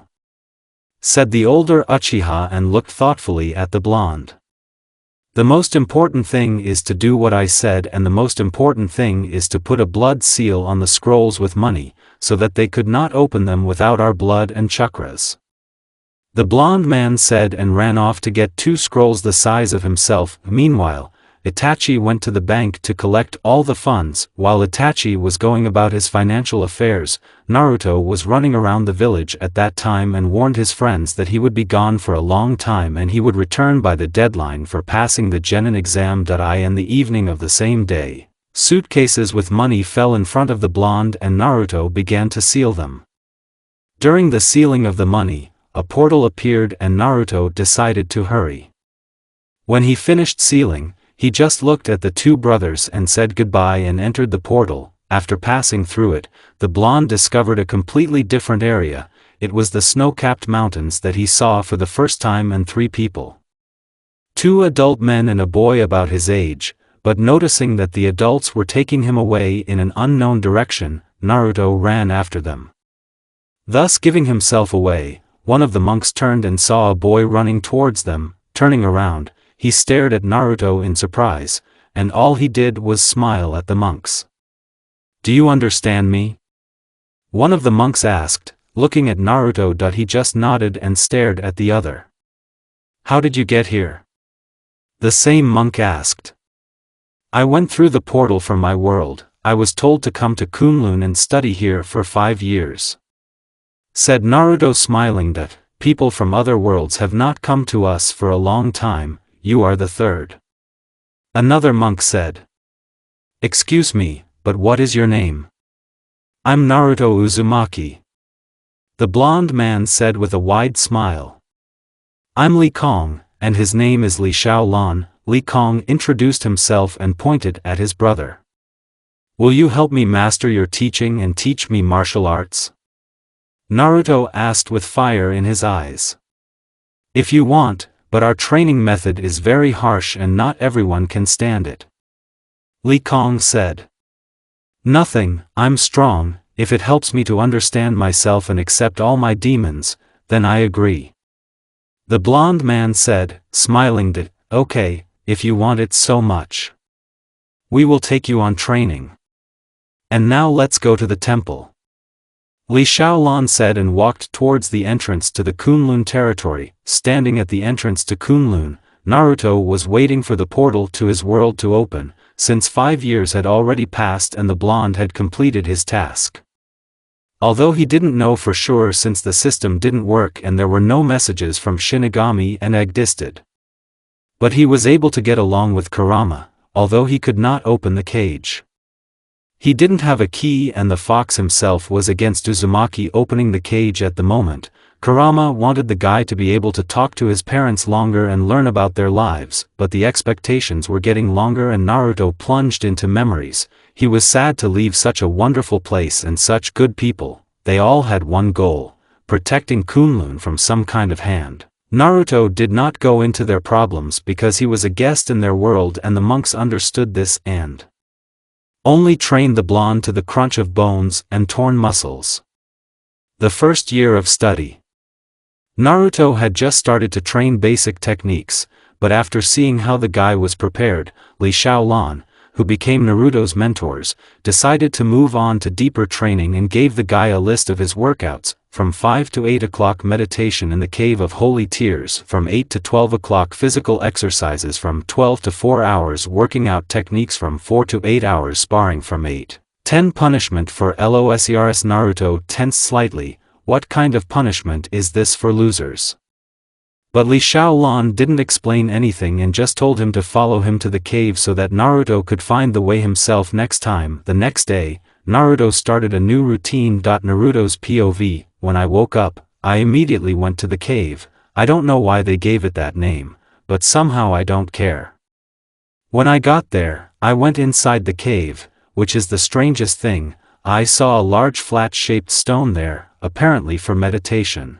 Said the older Uchiha and looked thoughtfully at the blonde. The most important thing is to do what I said, and the most important thing is to put a blood seal on the scrolls with money, so that they could not open them without our blood and chakras. The blonde man said and ran off to get 2 scrolls the size of himself. Meanwhile, Itachi went to the bank to collect all the funds. While Itachi was going about his financial affairs, Naruto was running around the village at that time and warned his friends that he would be gone for a long time and he would return by the deadline for passing the genin exam. In the evening of the same day, suitcases with money fell in front of the blonde and Naruto began to seal them. During the sealing of the money, a portal appeared and Naruto decided to hurry. When he finished sealing, he just looked at the two brothers and said goodbye and entered the portal. After passing through it, the blonde discovered a completely different area. It was the snow-capped mountains that he saw for the first time and three people. Two adult men and a boy about his age, but noticing that the adults were taking him away in an unknown direction, Naruto ran after them. Thus giving himself away, one of the monks turned and saw a boy running towards them. Turning around, he stared at Naruto in surprise, and all he did was smile at the monks. "Do you understand me?" one of the monks asked, looking at Naruto. He just nodded and stared at the other. "How did you get here?" the same monk asked. "I went through the portal from my world. I was told to come to Kunlun and study here for 5 years," said Naruto, smiling. "That people from other worlds have not come to us for a long time. You are the third," another monk said. "Excuse me, but what is your name?" "I'm Naruto Uzumaki," the blonde man said with a wide smile. "I'm Li Kong, and his name is Li Shaolan." Li Kong introduced himself and pointed at his brother. "Will you help me master your teaching and teach me martial arts?" Naruto asked with fire in his eyes. "If you want, but our training method is very harsh and not everyone can stand it," Li Kong said. "Nothing, I'm strong. If it helps me to understand myself and accept all my demons, then I agree," the blonde man said, smiling. "Okay, if you want it so much, we will take you on training. And now let's go to the temple," Li Shaolan said and walked towards the entrance to the Kunlun territory. Standing at the entrance to Kunlun, Naruto was waiting for the portal to his world to open, since 5 years had already passed and the blonde had completed his task. Although he didn't know for sure since the system didn't work and there were no messages from Shinigami and Agdisted. But he was able to get along with Kurama, although he could not open the cage. He didn't have a key and the fox himself was against Uzumaki opening the cage at the moment. Kurama wanted the guy to be able to talk to his parents longer and learn about their lives, but the expectations were getting longer and Naruto plunged into memories. He was sad to leave such a wonderful place and such good people. They all had one goal: protecting Kunlun from some kind of hand. Naruto did not go into their problems because he was a guest in their world and the monks understood this and only trained the blonde to the crunch of bones and torn muscles. The first year of study. Naruto had just started to train basic techniques, but after seeing how the guy was prepared, Li Shaolan, who became Naruto's mentors, decided to move on to deeper training and gave the guy a list of his workouts, from 5 to 8 o'clock meditation in the Cave of Holy Tears, from 8 to 12 o'clock physical exercises, from 12 to 4 hours working out techniques, from 4 to 8 hours sparring, from 8-10 punishment for LOSERS. Naruto tensed slightly. What kind of punishment is this for losers? But Li Shaolan didn't explain anything and just told him to follow him to the cave so that Naruto could find the way himself next time. The next day, Naruto started a new routine. Naruto's POV: when I woke up, I immediately went to the cave. I don't know why they gave it that name, but somehow I don't care. When I got there, I went inside the cave, which is the strangest thing. I saw a large flat-shaped stone there, apparently for meditation.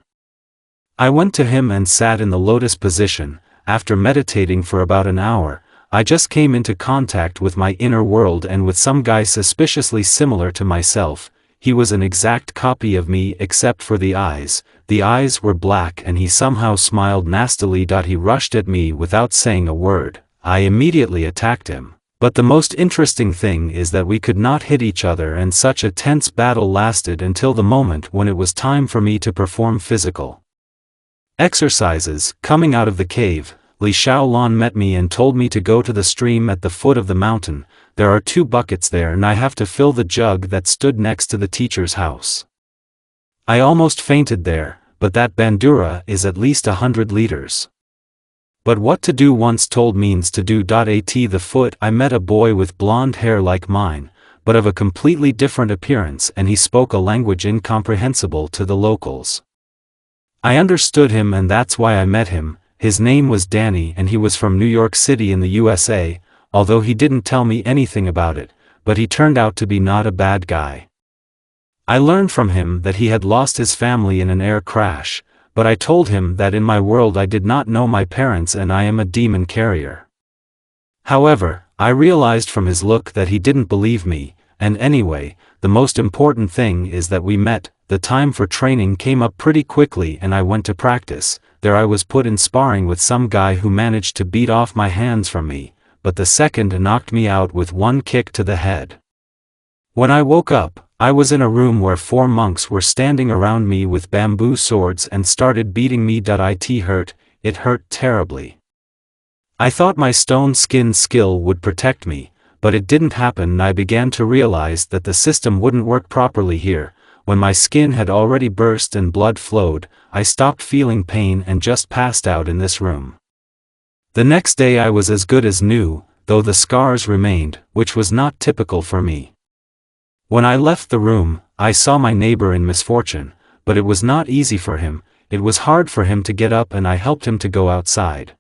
I went to him and sat in the lotus position. After meditating for about an hour, I just came into contact with my inner world and with some guy suspiciously similar to myself. He was an exact copy of me except for the eyes. The eyes were black and he somehow smiled nastily. He rushed at me without saying a word. I immediately attacked him. But the most interesting thing is that we could not hit each other and such a tense battle lasted until the moment when it was time for me to perform physical exercises. Coming out of the cave, Li Shaolin met me and told me to go to the stream at the foot of the mountain. There are 2 buckets there and I have to fill the jug that stood next to the teacher's house. I almost fainted there, but that bandura is at least 100 liters. But what to do once told means to do. At the foot I met a boy with blonde hair like mine, but of a completely different appearance, and he spoke a language incomprehensible to the locals. I understood him, and that's why I met him. His name was Danny and he was from New York City in the USA, although he didn't tell me anything about it, but he turned out to be not a bad guy. I learned from him that he had lost his family in an air crash, but I told him that in my world I did not know my parents and I am a demon carrier. However, I realized from his look that he didn't believe me, and anyway, the most important thing is that we met. The time for training came up pretty quickly and I went to practice. There I was put in sparring with some guy who managed to beat off my hands from me, but the second knocked me out with 1 kick to the head. When I woke up, I was in a room where 4 monks were standing around me with bamboo swords and started beating me. It hurt terribly. I thought my stone skin skill would protect me, but it didn't happen and I began to realize that the system wouldn't work properly here. When my skin had already burst and blood flowed, I stopped feeling pain and just passed out in this room. The next day I was as good as new, though the scars remained, which was not typical for me. When I left the room, I saw my neighbor in misfortune, but it was not easy for him. It was hard for him to get up and I helped him to go outside.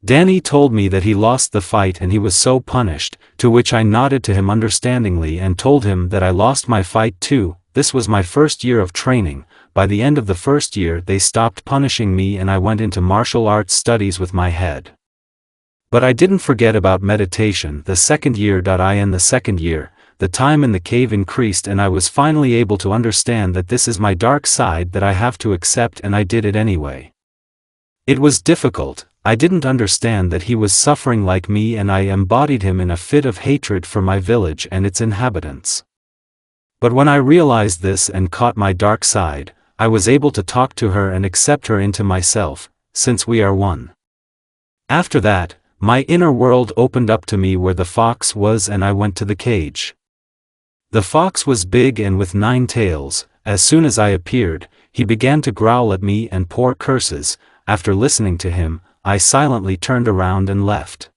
Danny told me that he lost the fight and he was so punished, to which I nodded to him understandingly and told him that I lost my fight too. This was my first year of training. By the end of the first year they stopped punishing me and I went into martial arts studies with my head. But I didn't forget about meditation the second year. In the second year, the time in the cave increased and I was finally able to understand that this is my dark side that I have to accept, and I did it anyway. It was difficult. I didn't understand that he was suffering like me and I embodied him in a fit of hatred for my village and its inhabitants. But when I realized this and caught my dark side, I was able to talk to her and accept her into myself, since we are one. After that, my inner world opened up to me where the fox was and I went to the cage. The fox was big and with 9 tails. As soon as I appeared, he began to growl at me and pour curses. After listening to him, I silently turned around and left.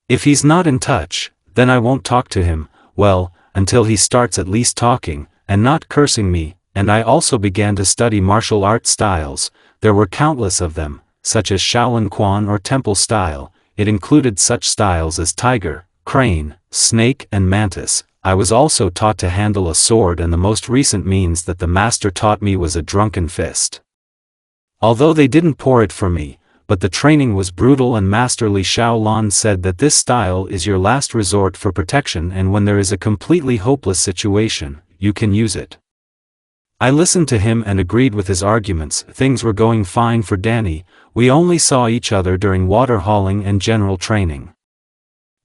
If he's not in touch, then I won't talk to him, well, until he starts at least talking, and not cursing me. And I also began to study martial arts styles. There were countless of them, such as Shaolin Quan or Temple style. It included such styles as tiger, crane, snake and mantis. I was also taught to handle a sword, and the most recent means that the master taught me was a drunken fist. Although they didn't pour it for me, but the training was brutal, and Master Li Shaolin said that this style is your last resort for protection, and when there is a completely hopeless situation, you can use it. I listened to him and agreed with his arguments. Things were going fine for Danny. We only saw each other during water hauling and general training.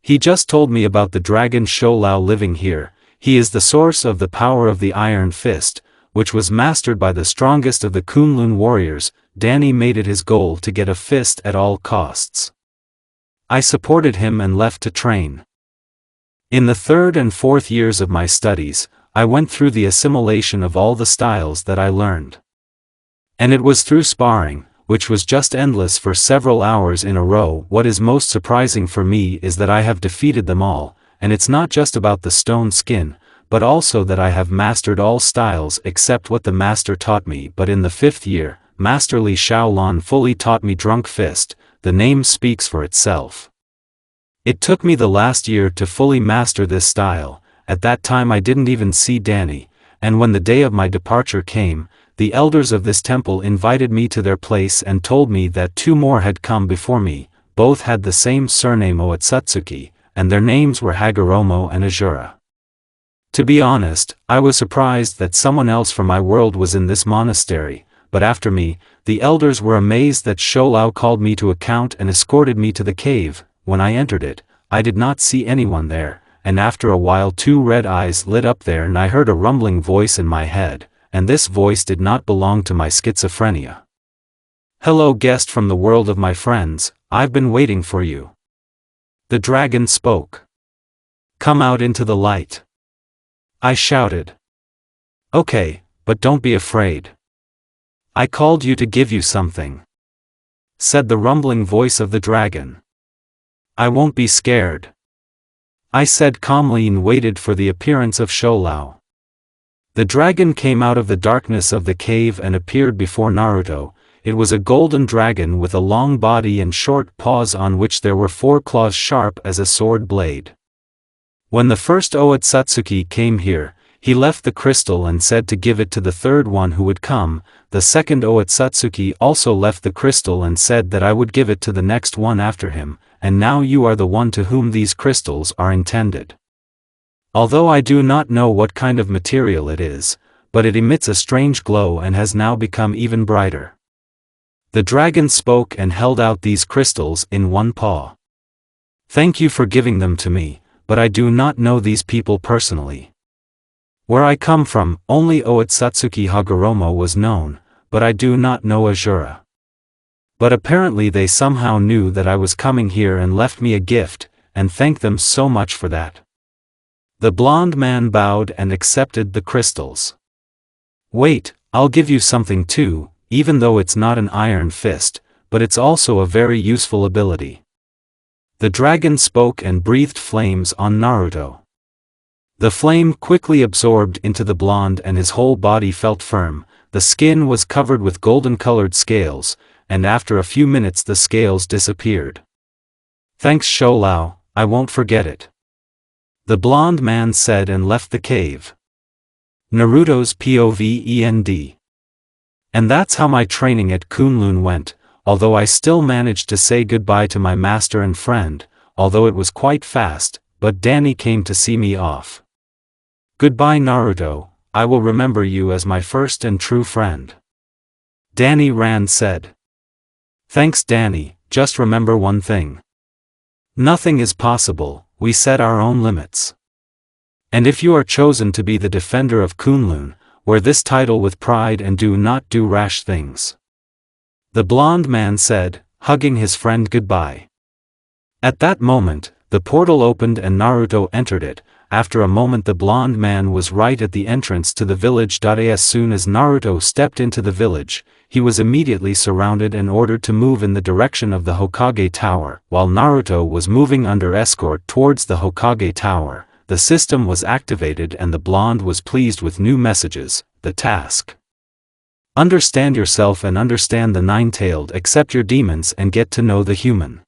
He just told me about the dragon Shoulao living here. He is the source of the power of the Iron Fist, which was mastered by the strongest of the Kunlun warriors. Danny made it his goal to get a fist at all costs. I supported him and left to train. In the 3rd and 4th years of my studies, I went through the assimilation of all the styles that I learned. And it was through sparring, which was just endless for several hours in a row. What is most surprising for me is that I have defeated them all, and it's not just about the stone skin, but also that I have mastered all styles except what the master taught me. But in the 5th year, Master Li Shaolin fully taught me Drunk Fist. The name speaks for itself. It took me the last year to fully master this style. At that time I didn't even see Danny, and when the day of my departure came, the elders of this temple invited me to their place and told me that 2 more had come before me. Both had the same surname Otsutsuki, and their names were Hagoromo and Azura. To be honest, I was surprised that someone else from my world was in this monastery, but after me, the elders were amazed that Shoulao called me to account and escorted me to the cave. When I entered it, I did not see anyone there, and after a while 2 red eyes lit up there and I heard a rumbling voice in my head, and this voice did not belong to my schizophrenia. Hello guest from the world of my friends, I've been waiting for you. The dragon spoke. Come out into the light. I shouted. Okay, but don't be afraid. I called you to give you something, said the rumbling voice of the dragon. I won't be scared, I said calmly and waited for the appearance of Shoulao. The dragon came out of the darkness of the cave and appeared before Naruto. It was a golden dragon with a long body and short paws on which there were 4 claws sharp as a sword blade. When the first Otsutsuki came here, he left the crystal and said to give it to the third one who would come. The second Otsutsuki also left the crystal and said that I would give it to the next one after him, and now you are the one to whom these crystals are intended. Although I do not know what kind of material it is, but it emits a strange glow and has now become even brighter. The dragon spoke and held out these crystals in one paw. Thank you for giving them to me, but I do not know these people personally. Where I come from, only Otsutsuki Hagoromo was known, but I do not know Azura. But apparently they somehow knew that I was coming here and left me a gift, and thank them so much for that. The blonde man bowed and accepted the crystals. Wait, I'll give you something too, even though it's not an iron fist, but it's also a very useful ability. The dragon spoke and breathed flames on Naruto. The flame quickly absorbed into the blonde and his whole body felt firm. The skin was covered with golden-colored scales, and after a few minutes the scales disappeared. Thanks Shoulao, I won't forget it, the blonde man said and left the cave. Naruto's POV. And that's how my training at Kunlun went, although I still managed to say goodbye to my master and friend, although it was quite fast, but Danny came to see me off. Goodbye Naruto, I will remember you as my first and true friend, Danny Rand said. Thanks Danny, just remember one thing. Nothing is possible, we set our own limits. And if you are chosen to be the defender of Kunlun, wear this title with pride and do not do rash things, the blonde man said, hugging his friend goodbye. At that moment, the portal opened and Naruto entered it. After a moment the blonde man was right at the entrance to the village. As soon as Naruto stepped into the village, he was immediately surrounded and ordered to move in the direction of the Hokage Tower. While Naruto was moving under escort towards the Hokage Tower, the system was activated and the blonde was pleased with new messages. The task: understand yourself and understand the nine-tailed, accept your demons and get to know the human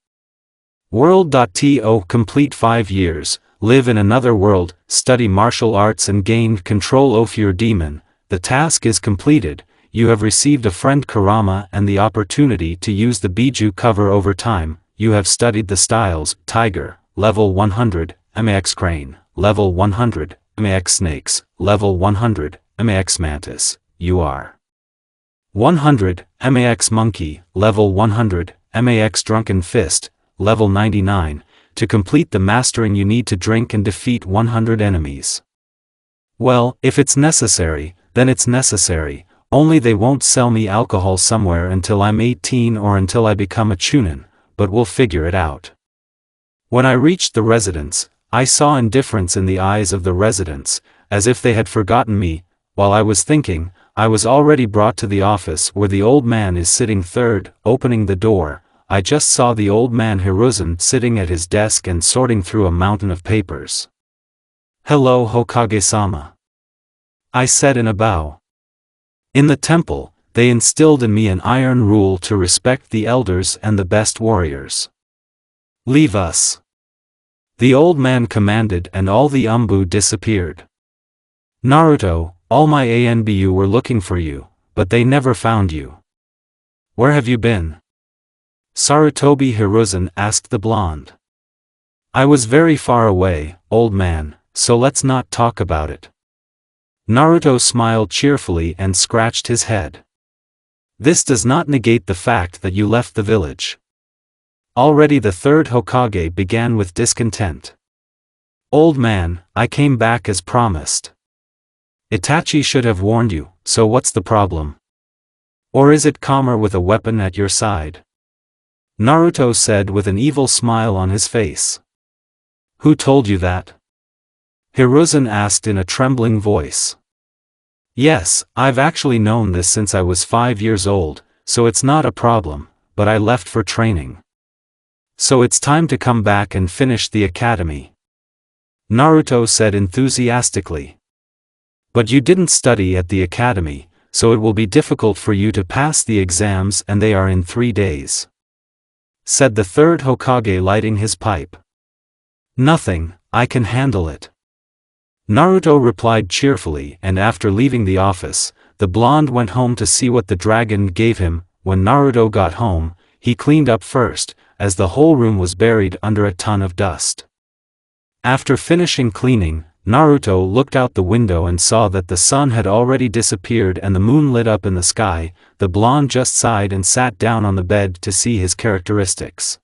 world. To complete 5 years, live in another world, study martial arts and gain control of your demon. The task is completed, you have received a friend kurama and the opportunity to use the Biju cover over time. You have studied the styles: tiger, level 100, max crane, level 100, max snakes, level 100, max mantis, you are 100, max monkey, level 100, max drunken fist, level 99. To complete the mastering you need to drink and defeat 100 enemies. Well, if it's necessary, then it's necessary, only they won't sell me alcohol somewhere until I'm 18 or until I become a chunin, but we'll figure it out. When I reached the residence, I saw indifference in the eyes of the residents, as if they had forgotten me. While I was thinking, I was already brought to the office where the old man is sitting. Third, opening the door, I just saw the old man Hiruzen sitting at his desk and sorting through a mountain of papers. Hello Hokage-sama, I said in a bow. In the temple, they instilled in me an iron rule to respect the elders and the best warriors. Leave us, the old man commanded, and all the Umbu disappeared. Naruto, all my Anbu were looking for you, but they never found you. Where have you been? Sarutobi Hiruzen asked the blonde. I was very far away, old man, so let's not talk about it. Naruto smiled cheerfully and scratched his head. This does not negate the fact that you left the village. Already the third Hokage began with discontent. Old man, I came back as promised. Itachi should have warned you, so what's the problem? Or is it calmer with a weapon at your side? Naruto said with an evil smile on his face. Who told you that? Hiruzen asked in a trembling voice. Yes, I've actually known this since I was 5 years old, so it's not a problem, but I left for training. So it's time to come back and finish the academy. Naruto said enthusiastically. But you didn't study at the academy, so it will be difficult for you to pass the exams, and they are in 3 days. Said the third Hokage, lighting his pipe. Nothing, I can handle it. Naruto replied cheerfully, and after leaving the office, the blonde went home to see what the dragon gave him. When Naruto got home, he cleaned up first, as the whole room was buried under a ton of dust. After finishing cleaning, Naruto looked out the window and saw that the sun had already disappeared and the moon lit up in the sky. The blonde just sighed and sat down on the bed to see his characteristics.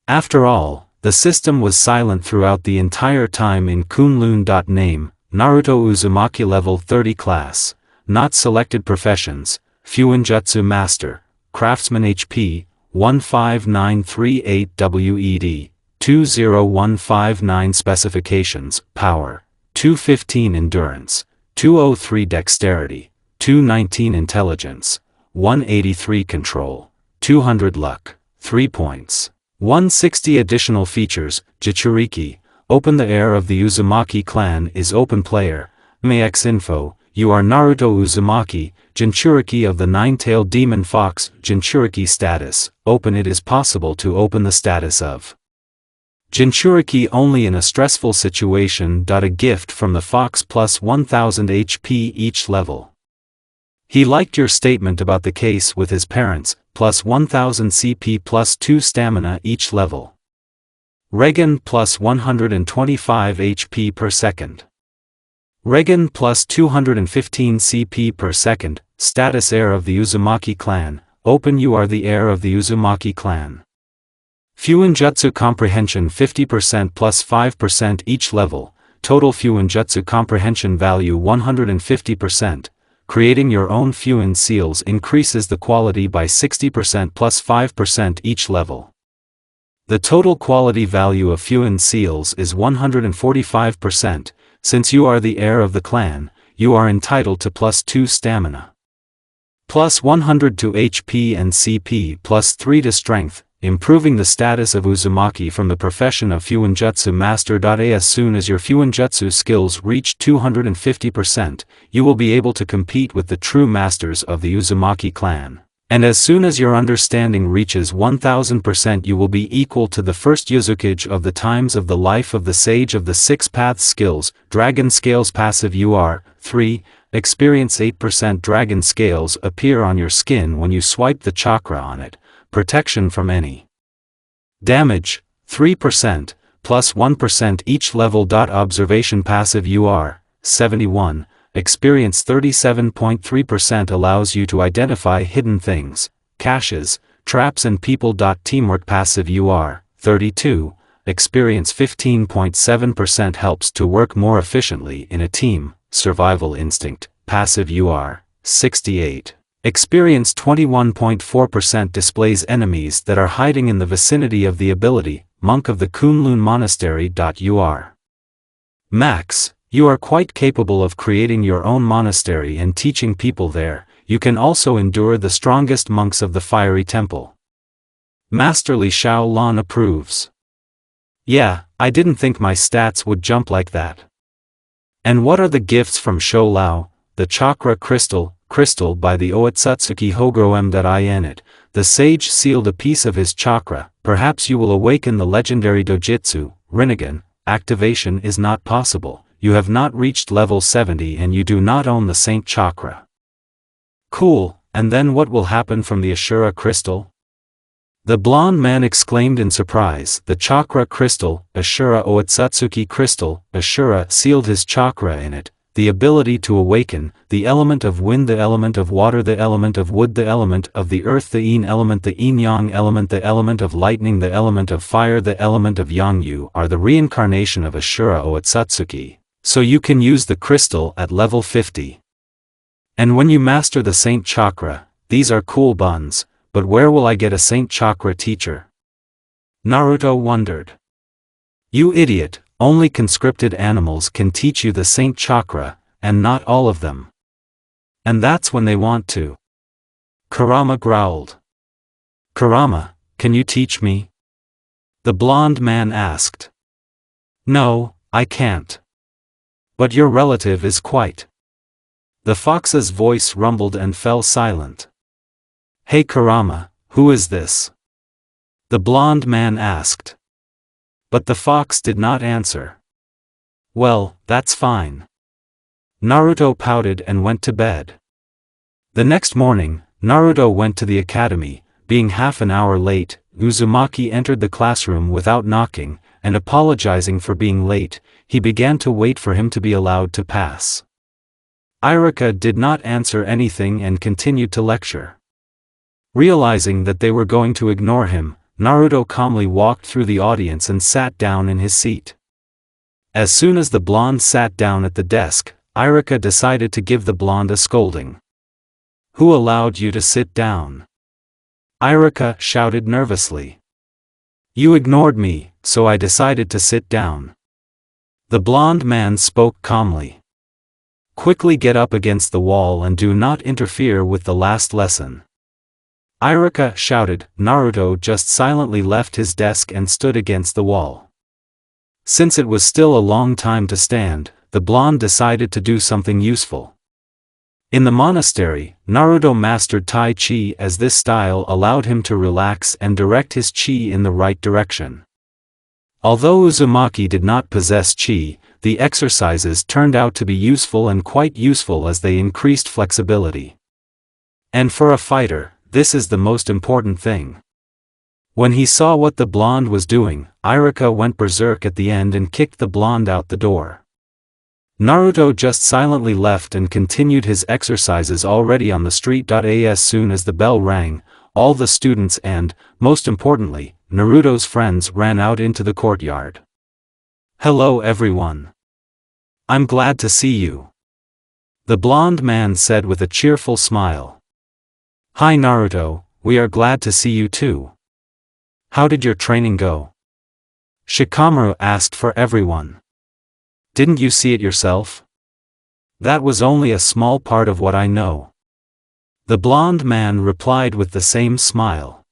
After all, the system was silent throughout the entire time in Kunlun. Name, Naruto Uzumaki level 30 class, not selected professions, Fuinjutsu Master, Craftsman HP, 15938 WED, 20159 specifications, Power, 215 Endurance, 203 Dexterity, 219 Intelligence, 183 Control, 200 Luck, 3 points, 160 additional features. Jinchuriki, open the heir of the Uzumaki clan is open player. Max info, you are Naruto Uzumaki, Jinchuriki of the nine-tailed demon fox. Jinchuriki status, open. It is possible to open the status of Jinchuriki only in a stressful situation. A gift from the fox plus 1000 HP each level. He liked your statement about the case with his parents, plus 1000 CP plus 2 stamina each level. Regen plus 125 HP per second. Regen plus 215 CP per second, status heir of the Uzumaki clan, open. You are the heir of the Uzumaki clan. Fuinjutsu comprehension 50% plus 5% each level, total Fuinjutsu comprehension value 150%. Creating your own Fuin seals increases the quality by 60% plus 5% each level. The total quality value of Fuin seals is 145%. Since you are the heir of the clan, you are entitled to plus 2 stamina, plus 100 to HP and CP plus 3 to strength, improving the status of Uzumaki from the profession of Fuinjutsu Master. As soon as your Fuinjutsu skills reach 250%, you will be able to compete with the true masters of the Uzumaki clan. And as soon as your understanding reaches 1000%, you will be equal to the first Uzukage of the times of the life of the Sage of the Six Paths skills. Dragon Scales passive UR 3, experience 8% dragon scales appear on your skin when you swipe the chakra on it. Protection from any damage, 3%, plus 1% each level. Observation passive UR 71, experience 37.3% allows you to identify hidden things, caches, traps and people. Teamwork passive UR 32, experience 15.7% helps to work more efficiently in a team. Survival instinct passive UR 68. Experience 21.4% displays enemies that are hiding in the vicinity of the ability. Monk of the Kunlun Monastery. UR Max, you are quite capable of creating your own monastery and teaching people there. You can also endure the strongest monks of the fiery temple. Masterly Xiao Lan approves. Yeah, I didn't think my stats would jump like that. And what are the gifts from Shou Lao? The chakra crystal by the Oatsutsuki Hogro it. The sage sealed a piece of his chakra. Perhaps you will awaken the legendary Dojutsu, Rinnegan. Activation is not possible. You have not reached level 70 and you do not own the Saint Chakra. Cool, and then what will happen from the Ashura crystal? The blonde man exclaimed in surprise. The chakra crystal, Ashura Oatsutsuki crystal, Ashura sealed his chakra in it. The ability to awaken, the element of wind, the element of water, the element of wood, the element of the earth, the yin element, the yin yang element, the element of lightning, the element of fire, the element of yang yu are the reincarnation of Ashura Oatsutsuki. So you can use the crystal at level 50. And when you master the Saint Chakra, these are cool buns, but where will I get a Saint Chakra teacher? Naruto wondered. You idiot, only conscripted animals can teach you the Saint Chakra, and not all of them. And that's when they want to. Kurama growled. Kurama, can you teach me? The blonde man asked. No, I can't. But your relative is quite. The fox's voice rumbled and fell silent. Hey Kurama, who is this? The blonde man asked. But the fox did not answer. Well, that's fine. Naruto pouted and went to bed. The next morning, Naruto went to the academy. Being half an hour late, Uzumaki entered the classroom without knocking, and apologizing for being late. He began to wait for him to be allowed to pass. Iruka did not answer anything and continued to lecture. Realizing that they were going to ignore him, Naruto calmly walked through the audience and sat down in his seat. As soon as the blonde sat down at the desk, Iruka decided to give the blonde a scolding. Who allowed you to sit down? Iruka shouted nervously. You ignored me, so I decided to sit down. The blonde man spoke calmly. Quickly get up against the wall and do not interfere with the last lesson. Iruka shouted. Naruto just silently left his desk and stood against the wall. Since it was still a long time to stand, the blonde decided to do something useful. In the monastery, Naruto mastered Tai Chi, as this style allowed him to relax and direct his chi in the right direction. Although Uzumaki did not possess chi, the exercises turned out to be useful and quite useful as they increased flexibility. And for a fighter, this is the most important thing. When he saw what the blonde was doing, Iruka went berserk at the end and kicked the blonde out the door. Naruto just silently left and continued his exercises already on the street. As soon as the bell rang, all the students and, most importantly, Naruto's friends ran out into the courtyard. Hello everyone. I'm glad to see you. The blonde man said with a cheerful smile. Hi Naruto, we are glad to see you too. How did your training go? Shikamaru asked for everyone. Didn't you see it yourself? That was only a small part of what I know. The blonde man replied with the same smile.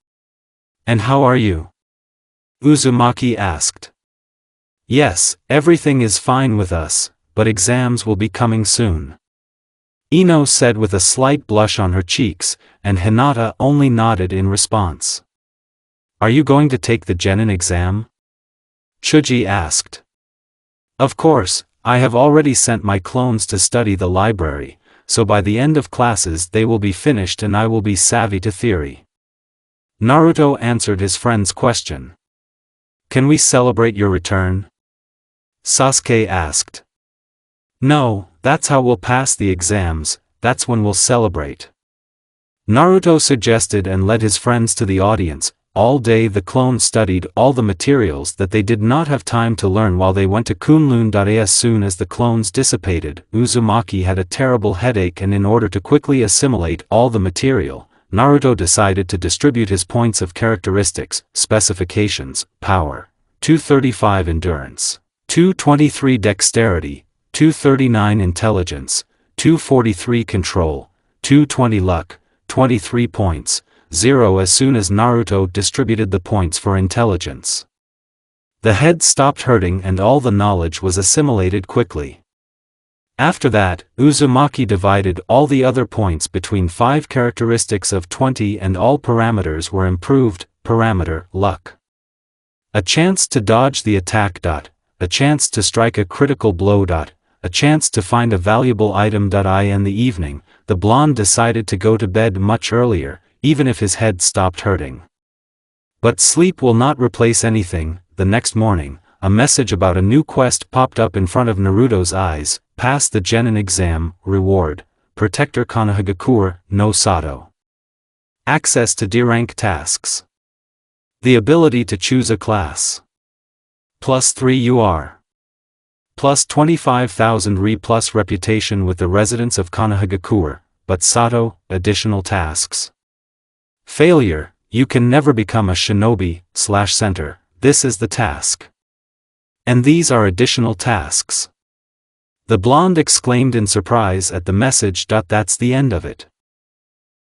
And how are you? Uzumaki asked. Yes, everything is fine with us, but exams will be coming soon. Ino said with a slight blush on her cheeks, and Hinata only nodded in response. Are you going to take the Genin exam? Chuji asked. Of course, I have already sent my clones to study the library, so by the end of classes they will be finished and I will be savvy to theory. Naruto answered his friend's question. Can we celebrate your return? Sasuke asked. No, that's how we'll pass the exams, that's when we'll celebrate. Naruto suggested and led his friends to the audience. All day the clones studied all the materials that they did not have time to learn while they went to Kunlun. As soon as the clones dissipated, Uzumaki had a terrible headache, and in order to quickly assimilate all the material, Naruto decided to distribute his points of characteristics, specifications, power, 235 endurance, 223 dexterity, 239 intelligence, 243 control, 220 luck, 23 points, 0. As soon as Naruto distributed the points for intelligence, the head stopped hurting and all the knowledge was assimilated quickly. After that, Uzumaki divided all the other points between 5 characteristics of 20 and all parameters were improved. Parameter, luck. A chance to dodge the attack. A chance to strike a critical blow. A chance to find a valuable item. In the evening, the blonde decided to go to bed much earlier, even if his head stopped hurting. But sleep will not replace anything. The next morning, a message about a new quest popped up in front of Naruto's eyes. Pass the Genin exam, reward, Protector Konohagakure no Sato. Access to D-rank tasks. The ability to choose a class. +3 UR. +25,000 Re plus reputation with the residents of Konohagakure, but Sato, additional tasks. Failure, you can never become a shinobi/center, this is the task. And these are additional tasks. The blonde exclaimed in surprise at the message. That's the end of it.